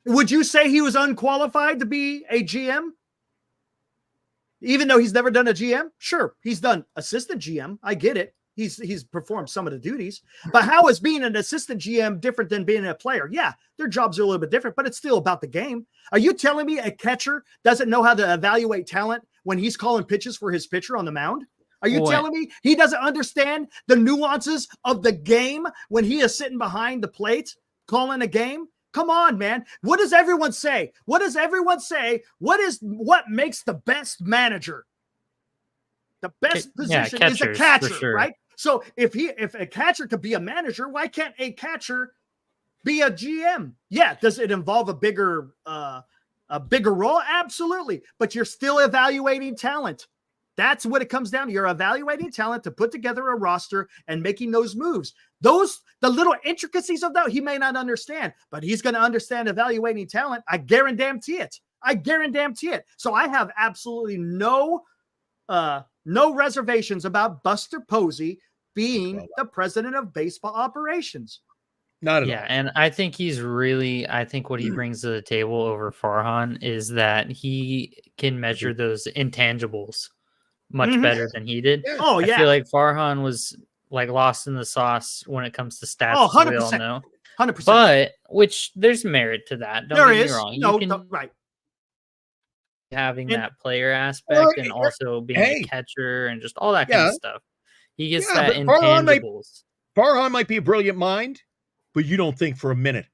Would you say he was unqualified to be a GM? Even though he's never done a GM, sure, he's done assistant GM. I get it. He's performed some of the duties, but how is being an assistant GM different than being a player? Yeah, their jobs are a little bit different, but it's still about the game. Are you telling me a catcher doesn't know how to evaluate talent when he's calling pitches for his pitcher on the mound? Are you telling me he doesn't understand the nuances of the game when he is sitting behind the plate calling a game? Come on, man. What does everyone say? What does everyone say? What makes the best manager? The best position is a catcher, sure. Right? So if a catcher could be a manager, why can't a catcher be a GM? Yeah. Does it involve a bigger role? Absolutely. But you're still evaluating talent. That's what it comes down to. You're evaluating talent to put together a roster and making those moves. The little intricacies of that, he may not understand, but he's going to understand evaluating talent. I guarantee it. So I have absolutely no reservations about Buster Posey being the president of baseball operations. Not at all. Yeah, and I think what he brings to the table over Farhan is that he can measure those intangibles much better than he did. Yeah. Oh, yeah. I feel like Farhan was like lost in the sauce when it comes to stats. Oh, 100%. We all know. 100%. But which there's merit to that. Don't get me wrong. No, right. Having that player aspect and also being a catcher and just all that kind of stuff. He gets that intangibles. Farhan might be a brilliant mind, but you don't think for a minute.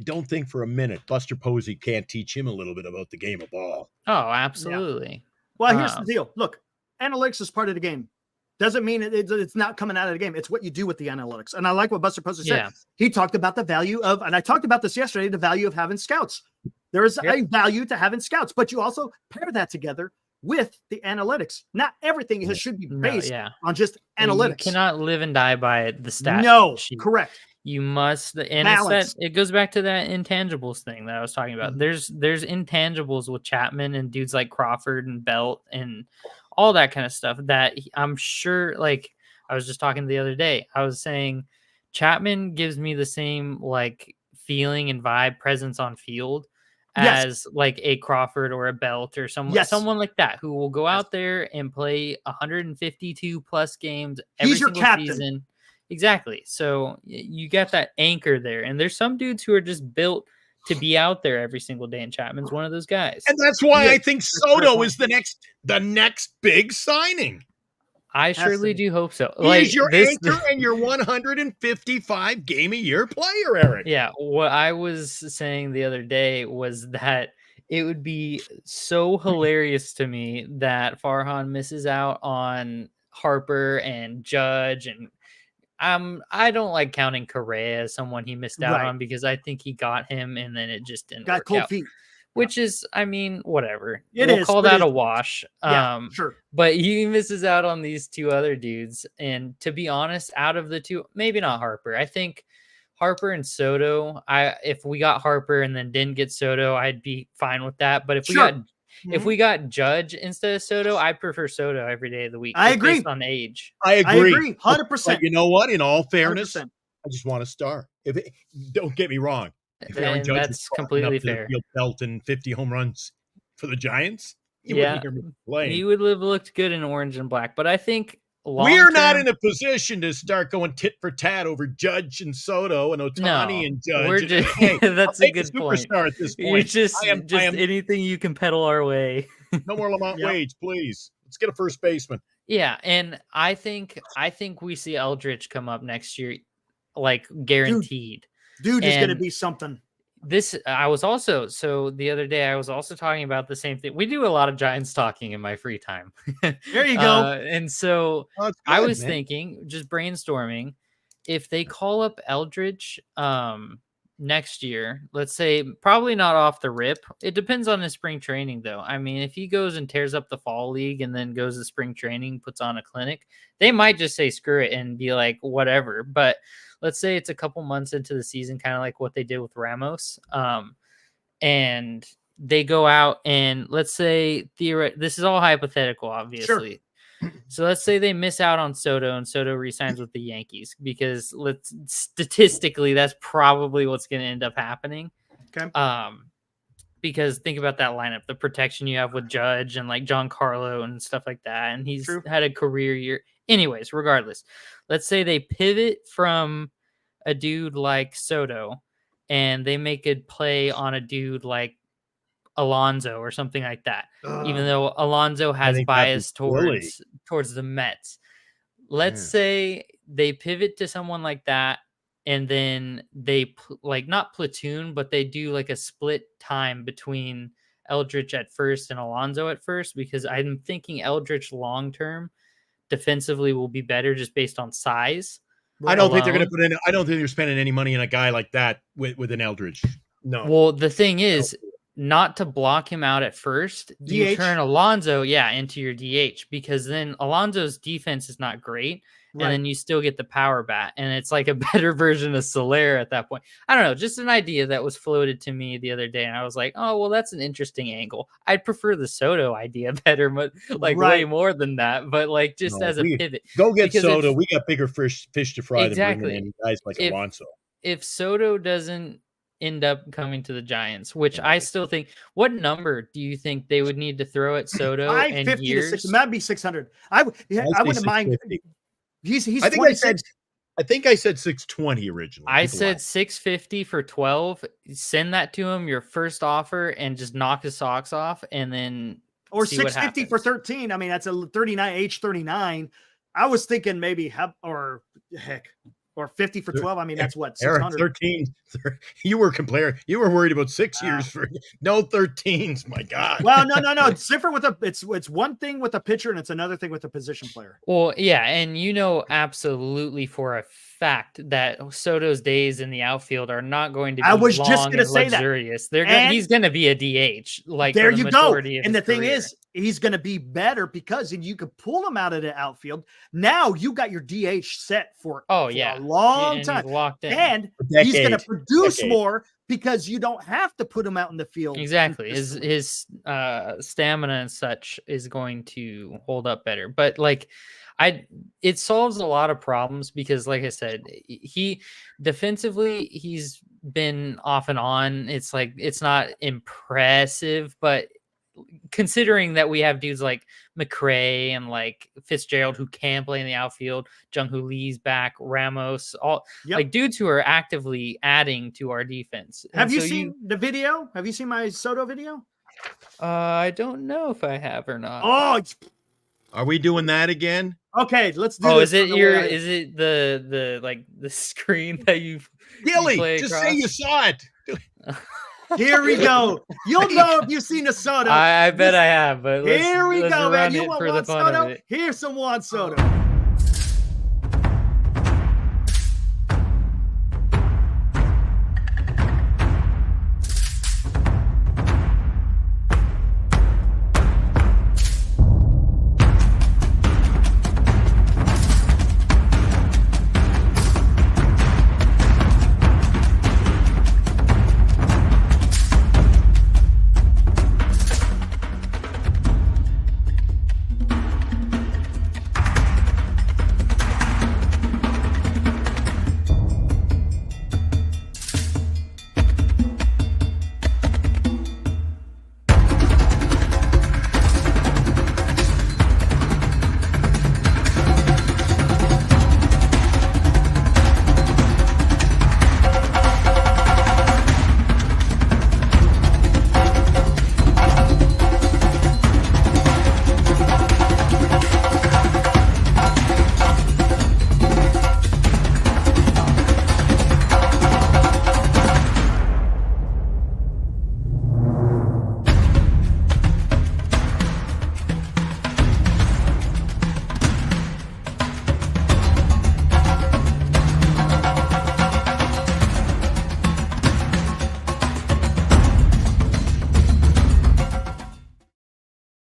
Don't think for a minute Buster Posey can't teach him a little bit about the game of ball. Oh, absolutely. Yeah. Well, here's the deal. Look, analytics is part of the game. Doesn't mean it's not coming out of the game. It's what you do with the analytics. And I like what Buster Posey said. Yeah. He talked about the value of, and I talked about this yesterday, the value of having scouts. There is a value to having scouts, but you also pair that together with the analytics. Not everything should be based on just analytics. You cannot live and die by the stats. No, correct. You must, and it goes back to that intangibles thing that I was talking about. There's intangibles with Chapman and dudes like Crawford and Belt and all that kind of stuff that I'm sure, like I was just talking the other day, I was saying Chapman gives me the same like feeling and vibe, presence on field as like a Crawford or a Belt or someone like that who will go out there and play 152 plus games every single season. Exactly. So you got that anchor there. And there's some dudes who are just built to be out there every single day. And Chapman's one of those guys. And that's why I think Soto is the next big signing. I surely do hope so. He's your anchor and your 155 game a year player, Eric. Yeah. What I was saying the other day was that it would be so hilarious to me that Farhan misses out on Harper and Judge, and I don't like counting Correa as someone he missed out on because I think he got him and then it just didn't work cold out. Feet. Which is, I mean, whatever. We'll call that a wash. Yeah, sure. But he misses out on these two other dudes. And to be honest, out of the two, maybe not Harper. I think Harper and Soto, if we got Harper and then didn't get Soto, I'd be fine with that. But if we got Judge instead of Soto, I prefer Soto every day of the week. I agree. Based on age. I agree. 100%. But you know what? In all fairness, 100%. I just want a star. Don't get me wrong. If Aaron Judge that's completely fair. Belt and 50 home runs for the Giants, he would have looked good in orange and black. But I think we're not in a position to start going tit for tat over Judge and Soto and Ohtani and Judge. We're just, that's a good point. At this point. You're just anything you can pedal our way. No more Lamont Wage, please. Let's get a first baseman. Yeah, and I think we see Eldridge come up next year, like guaranteed. Dude is going to be something. The other day I was also talking about the same thing. We do a lot of Giants talking in my free time. There you go. And so I was thinking, just brainstorming, if they call up Eldridge next year, let's say, probably not off the rip. It depends on his spring training, though. I mean, if he goes and tears up the fall league and then goes to spring training, puts on a clinic, they might just say screw it and be like, whatever. But let's say it's a couple months into the season, kind of like what they did with Ramos. And they go out and let's say this is all hypothetical, obviously. Sure. So let's say they miss out on Soto and Soto re-signs with the Yankees because statistically that's probably what's going to end up happening. Okay. because think about that lineup, the protection you have with Judge and like Giancarlo and stuff like that. And he's had a career year. Anyways, regardless, let's say they pivot from a dude like Soto and they make a play on a dude like Alonso or something like that, even though Alonso has bias towards the Mets. Let's say they pivot to someone like that, and then they like not platoon, but they do like a split time between Eldritch at first and Alonso at first, because I'm thinking Eldritch long term defensively will be better just based on size. I don't think they're going to put in. I don't think they're spending any money on a guy like that with an Eldridge. No. Well, the thing is, not to block him out at first, you turn Alonso, into your DH, because then Alonso's defense is not great, and then you still get the power bat, and it's like a better version of Soler at that point. I don't know, just an idea that was floated to me the other day, and I was like, oh, well, that's an interesting angle. I'd prefer the Soto idea better, but like way more than that, but like just as a pivot. Go get Soto. We got bigger fish to fry than bringing in guys like Alonso. If Soto doesn't end up coming to the Giants, which I still think, what number do you think they would need to throw at Soto? And years? It might be 600. I wouldn't mind. He's I think I said 620 originally. I said 650 for 12. Send that to him, your first offer, and just knock his socks off, and then or 650 for 13. I mean, that's a 39 age 39. I was thinking maybe or 50 for 12. I mean, that's what, 600. 13. You were worried about 6 years for no 13s. My God. Well, no. It's different it's one thing with a pitcher and it's another thing with a position player. Well, yeah. And absolutely for a fact that Soto's days in the outfield are not going to be luxurious. He's going to be a DH. Like there you go. And the thing is, he's going to be better because you could pull him out of the outfield. Now you got your DH set for a long time. And he's going to produce more because you don't have to put him out in the field. Exactly. His stamina and such is going to hold up better. But it solves a lot of problems because, like I said, he defensively, he's been off and on. It's not impressive, but considering that we have dudes like McRae and like Fitzgerald who can play in the outfield, Jung-Hoo Lee's back, Ramos, all like dudes who are actively adding to our defense. Have you seen the video? Have you seen my Soto video? I don't know if I have or not. Oh, are we doing that again? Okay, let's do this. Is it the screen that you Gilly, just say you saw it. Here we go. You'll know if you've seen a Soto. I bet I have, but here we go, man. You want Juan Soto? Here's some Juan Soto.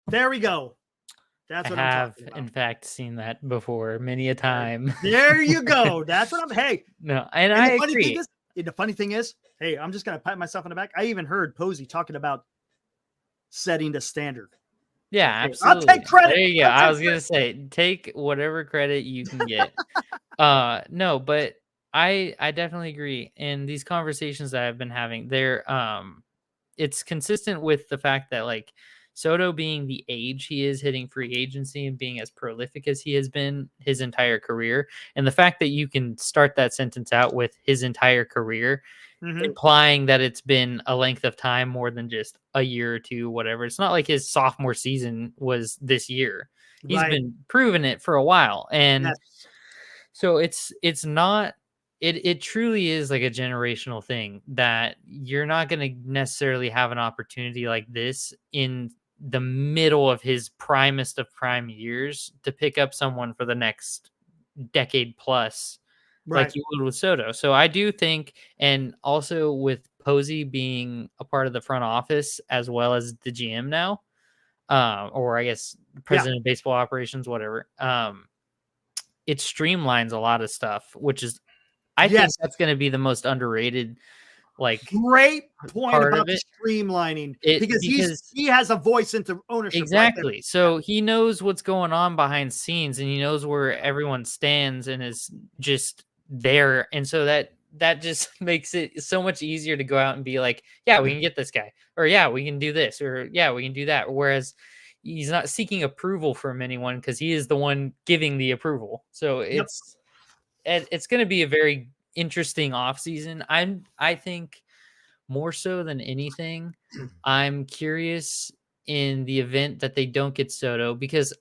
There we go. That's what I have, in fact, seen that before many a time. There you go. That's what I'm. Hey, no, and I agree. The funny thing is, hey, I'm just gonna pat myself on the back. I even heard Posey talking about setting the standard. Yeah, absolutely. I'll take credit. There you go. I was gonna say, take whatever credit you can get. No, but I definitely agree. And these conversations that I've been having, they're it's consistent with the fact that like Soto being the age he is, hitting free agency and being as prolific as he has been his entire career, and the fact that you can start that sentence out with his entire career, implying that it's been a length of time more than just a year or two, whatever. It's not like his sophomore season was this year. He's been proving it for a while. And so it's not, it truly is like a generational thing that you're not going to necessarily have an opportunity like this in the middle of his primest of prime years to pick up someone for the next decade plus, like you would with Soto. So I do think, and also with Posey being a part of the front office as well as the GM now, or I guess president of baseball operations, whatever. It streamlines a lot of stuff, which is, I think that's going to be the most underrated. Like, great point about the streamlining, because he has a voice into ownership. Exactly. Right, so he knows what's going on behind scenes, and he knows where everyone stands and is just there. And so that just makes it so much easier to go out and be like, yeah, we can get this guy, or yeah, we can do this, or yeah, we can do that. Whereas he's not seeking approval from anyone because he is the one giving the approval. So it's going to be a very interesting offseason. I think more so than anything, I'm curious in the event that they don't get Soto, because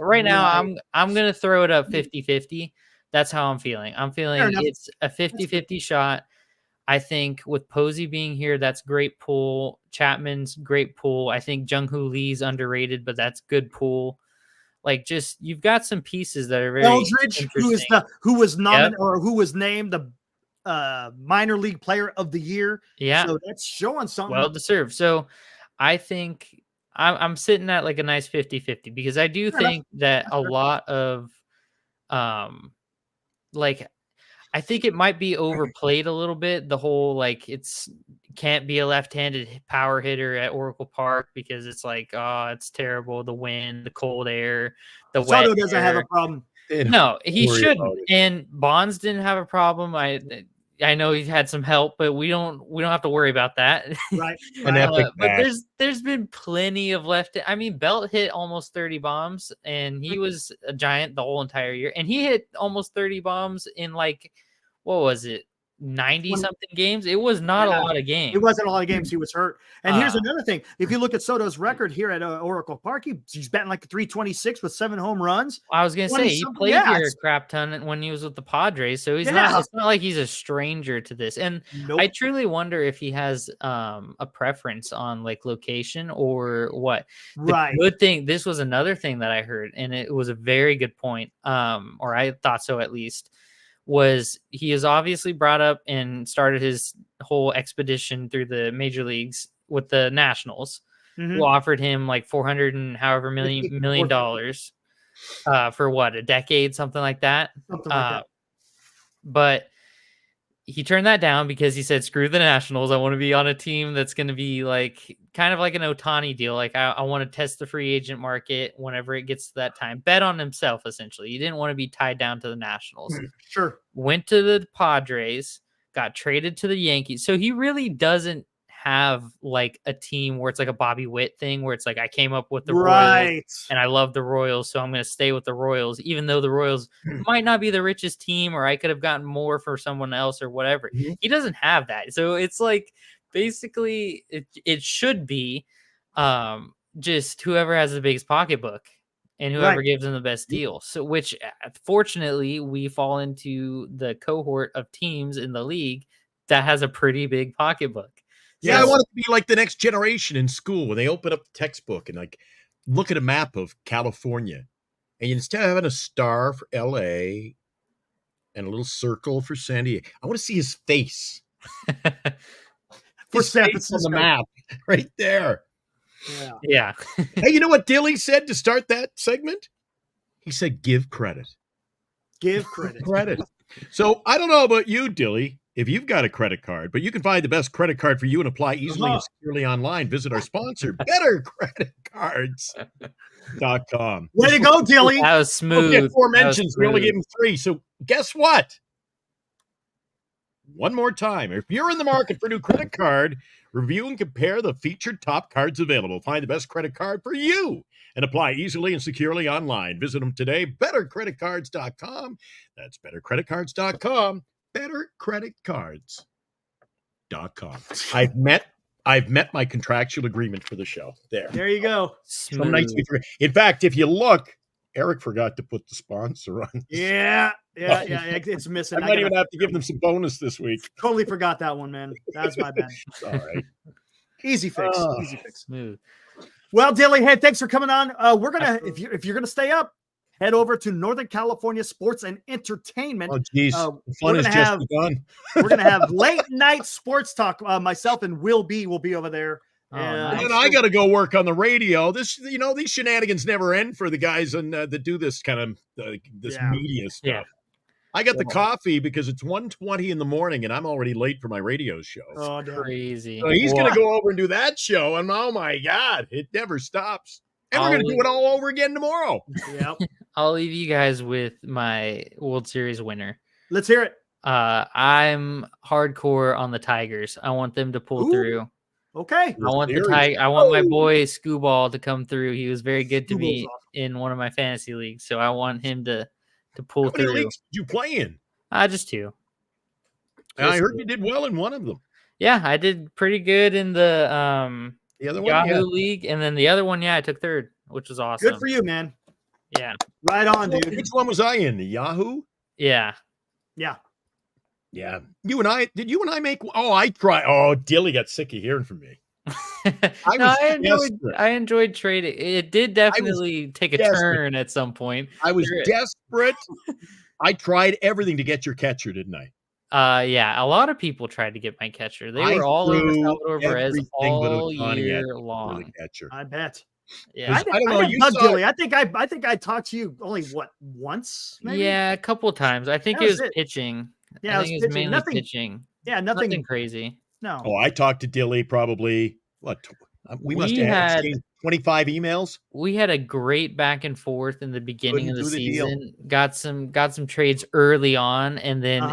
right now I'm going to throw it up 50-50. That's how I'm feeling. I'm feeling it's a 50-50 shot. I think with Posey being here, that's great pull. Chapman's great pull. I think Jung-Hoo Lee's underrated, but that's good pull. Like, just, you've got some pieces that are very Eldridge, who was nominated or who was named the minor league player of the year. Yeah. So that's showing something. Well deserved. So I think I'm sitting at like a nice 50-50, because I do think that a lot of, like, I think it might be overplayed a little bit. The whole, like, can't be a left-handed power hitter at Oracle Park because it's like, oh, it's terrible. The wind, the cold air, the wet Soto doesn't have a problem. No, he shouldn't. And Bonds didn't have a problem. I know he's had some help, but we don't have to worry about that. Right. But there's been plenty of left. I mean, Belt hit almost 30 bombs, and he was a giant the whole entire year. And he hit almost 30 bombs in, like, what was it, 90 something games? It was not a lot of games. It wasn't a lot of games. He was hurt. And here's another thing. If you look at Soto's record here at Oracle Park, he's batting like 326 with 7 home runs. I was going to say, he played here a crap ton when he was with the Padres. So he's not, it's not like he's a stranger to this. And I truly wonder if he has a preference on like location or what. The good thing, this was another thing that I heard, and it was a very good point. Or I thought so, at least. Was he is obviously brought up and started his whole expedition through the major leagues with the Nationals, who offered him like $400 and however million dollars for what, a decade, something like that. But he turned that down because he said, screw the Nationals. I want to be on a team that's going to be like kind of like an Ohtani deal. Like I want to test the free agent market whenever it gets to that time. Bet on himself, essentially. He didn't want to be tied down to the Nationals. Sure. Went to the Padres, got traded to the Yankees. So he really doesn't have like a team where it's like a Bobby Witt thing where it's like, I came up with the Royals and I love the Royals, so I'm going to stay with the Royals, even though the Royals might not be the richest team, or I could have gotten more for someone else or whatever. He doesn't have that. So it's like, basically it should be just whoever has the biggest pocketbook and whoever gives them the best deal. So, which fortunately we fall into the cohort of teams in the league that has a pretty big pocketbook. Yeah, I want it to be like the next generation in school when they open up the textbook and like look at a map of California, and instead of having a star for LA and a little circle for San Diego, I want to see his face. For San Francisco. On the map right there. Yeah. Hey, you know what Dilly said to start that segment? He said, give credit. Give credit. Credit. So I don't know about you, Dilly, if you've got a credit card, but you can find the best credit card for you and apply easily and securely online. Visit our sponsor, bettercreditcards.com. Way to go, Dilly. That was smooth. Okay, 4 mentions. We only gave him 3. So guess what? one more time. If you're in the market for a new credit card, review and compare the featured top cards available. Find the best credit card for you and apply easily and securely online. Visit them today, bettercreditcards.com. That's bettercreditcards.com, bettercreditcards.com. I've met my contractual agreement for the show. There you go. Some nights we forget. In fact, if you look, Eric forgot to put the sponsor on. Yeah. It's missing. I might even have to give them some bonus this week. Totally forgot that one, man. That's my bad. All right. Easy fix. Easy fix. Smooth. Well, Dilly, hey, thanks for coming on. We're gonna, if you're gonna stay up, head over to Northern California Sports and Entertainment. Oh, geez, fun has just begun. We're gonna have late night sports talk. Myself and Will B will be over there. And I got to go work on the radio. This, these shenanigans never end for the guys that do this kind of media stuff. Yeah. I got the coffee because it's 1:20 in the morning and I'm already late for my radio show. Oh, crazy. So he's going to go over and do that show. And oh my God, it never stops. And we're going to do it all over again tomorrow. Yep. I'll leave you guys with my World Series winner. Let's hear it. I'm hardcore on the Tigers. I want them to pull through. Okay. I want my boy Scooball to come through. He was very good to me in one of my fantasy leagues, so I want him to pull through. How many leagues did you play in? Just 2. I heard you did well in one of them. Yeah, I did pretty good in the other one, Yahoo League, and then the other one, I took 3rd, which was awesome. Good for you, man. Yeah. Right on, dude. Which one was I in? The Yahoo? Yeah. Yeah. Yeah. Did you and I make? Oh, I tried. Oh, Dilly got sick of hearing from me. I enjoyed trading. It did definitely take a turn at some point. I was desperate. I tried everything to get your catcher, didn't I? Yeah, a lot of people tried to get my catcher. They were all over Salvador Perez all year long. I bet. Yeah, I don't know. You Dilly. I think I talked to you only once. Maybe? Yeah, a couple of times. I think it was pitching. Yeah, I think it was mainly pitching. Yeah, nothing crazy. No. Oh, I talked to Dilly probably we must have had 25 emails. We had a great back and forth in the beginning of the season. Got some trades early on, and then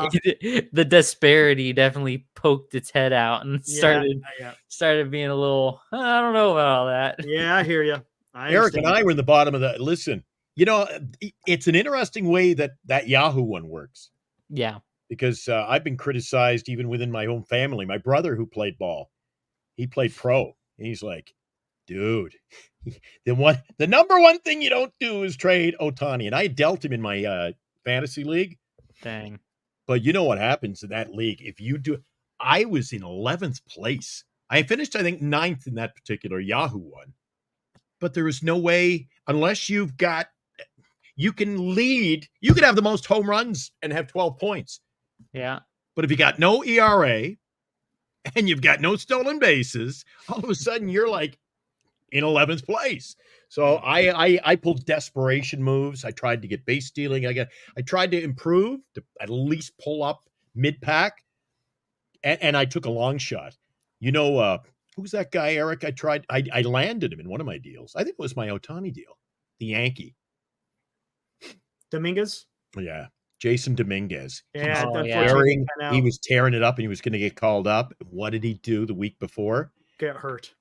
the disparity definitely poked its head out and started being a little. I don't know about all that. Yeah, I hear you. Eric and I were in the bottom of that. Listen, it's an interesting way that Yahoo one works. Yeah. Because I've been criticized even within my own family. My brother who played ball, he played pro. And he's like, dude, the number one thing you don't do is trade Ohtani. And I dealt him in my fantasy league. Dang. But you know what happens in that league? If you do, I was in 11th place. I finished, I think, 9th in that particular Yahoo one. But there is no way, unless you can lead, you could have the most home runs and have 12 points. Yeah. But if you got no ERA and you've got no stolen bases, all of a sudden you're like in 11th place. So I pulled desperation moves. I tried to get base stealing. I tried to improve to at least pull up mid-pack. And I took a long shot. Who's that guy, Eric? I landed him in one of my deals. I think it was my Ohtani deal, the Yankee. Dominguez? Yeah. Jason Dominguez. Yeah, he was tearing it up and he was going to get called up. What did he do the week before? Get hurt.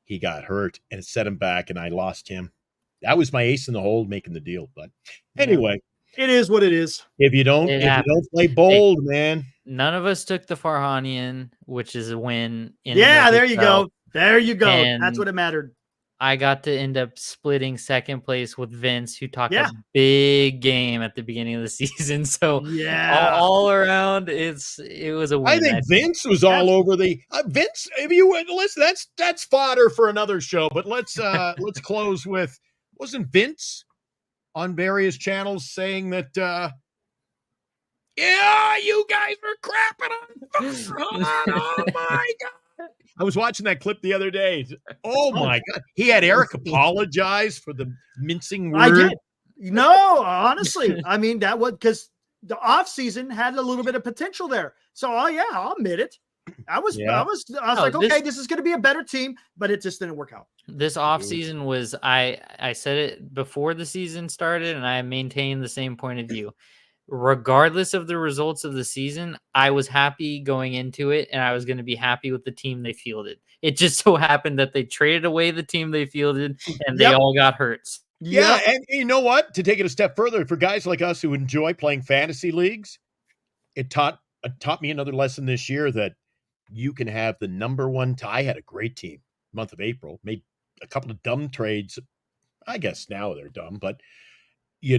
He got hurt and it set him back and I lost him. That was my ace in the hole making the deal. But anyway. It is what it is. If you don't play bold, man. None of us took the Farhanian, which is a win. There you go. There you go. And that's what it mattered. I got to end up splitting second place with Vince, who talked a big game at the beginning of the season. So all around, it was a win. I think Vince was all over the Vince. If you would listen, that's fodder for another show. But let's close with, wasn't Vince on various channels saying that? You guys were crapping on. Oh my God. I was watching that clip the other day. Oh my God. He had Eric apologize for the mincing word. I did. No, honestly. I mean, that was because the offseason had a little bit of potential there. So, I'll admit it. I was like, okay, this is going to be a better team, but it just didn't work out. This offseason was, I said it before the season started, and I maintained the same point of view. regardless of the results of the season, I was happy going into it, and I was going to be happy with the team they fielded. It just so happened that they traded away the team they fielded, and they all got hurt. Yeah, and you know what? To take it a step further, for guys like us who enjoy playing fantasy leagues, it taught me another lesson this year that you can have the number one. I had a great team month of April, made a couple of dumb trades. I guess now they're dumb, but you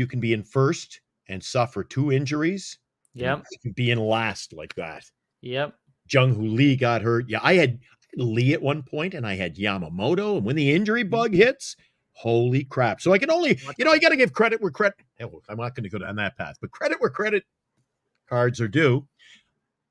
can be in first and suffer 2 injuries. Yep. You can be in last like that. Yep. Jung-Hoo Lee got hurt. Yeah, I had Lee at one point, and I had Yamamoto. And when the injury bug hits, holy crap. So I can only, you got to give credit where credit. I'm not going to go down that path, but credit where credit cards are due.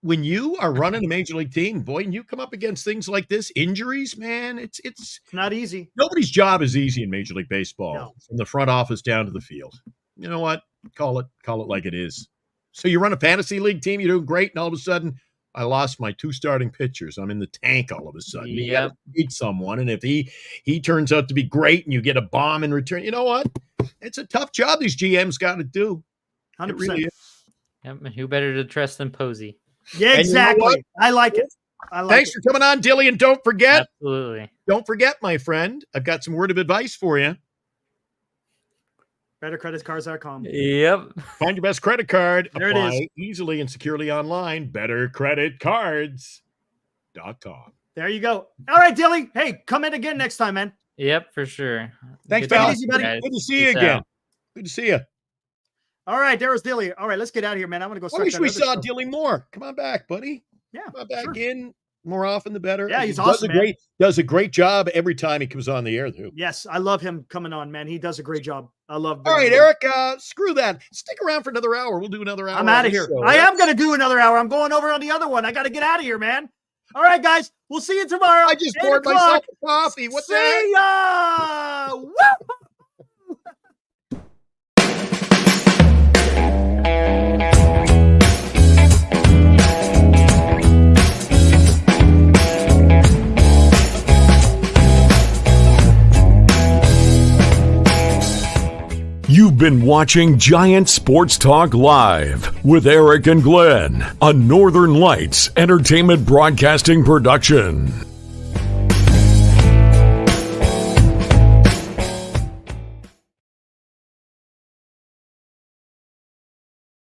When you are running a major league team, boy, and you come up against things like this, injuries, man, it's not easy. Nobody's job is easy in Major League Baseball, No. From the front office down to the field. You know what? Call it like it is. So you run a fantasy league team, you're doing great, and all of a sudden, I lost my 2 starting pitchers. I'm in the tank all of a sudden. Yep. You got to beat someone, and if he turns out to be great and you get a bomb in return, you know what? It's a tough job these GMs got to do. 100%. It really is. Yep. And who better to trust than Posey? Yeah, exactly. You know I like it. Thanks for coming on, Dilly, and don't forget, my friend, I've got some word of advice for you. BetterCreditCards.com. Yep. Find your best credit card. There Apply it is. easily and securely online. BetterCreditCards.com. There you go. All right, Dilly. Hey, come in again next time, man. Yep, for sure. Thanks, Good pal. to see you, buddy. Good to see you again. Good to see you. All right, there was Dilly. All right, let's get out of here, man. I'm going to go I start wish that we other saw stuff. Dilly more. Come on back, buddy. Yeah, Come on back sure. in. More often the better. Yeah, he's He awesome, man. Does a great job every time he comes on the air, too. Yes, I love him coming on, man. He does a great job. I love All right, Eric, screw that. Stick around for another hour. We'll do another hour. I'm out of here. Show. I am going to do another hour. I'm going over on the other one. I got to get out of here, man. All right, guys. We'll see you tomorrow. I just 8 poured o'clock. myself a coffee. What's See that? ya! Woo! You've been watching Giant Sports Talk Live with Eric and Glenn, a Northern Lights Entertainment Broadcasting production.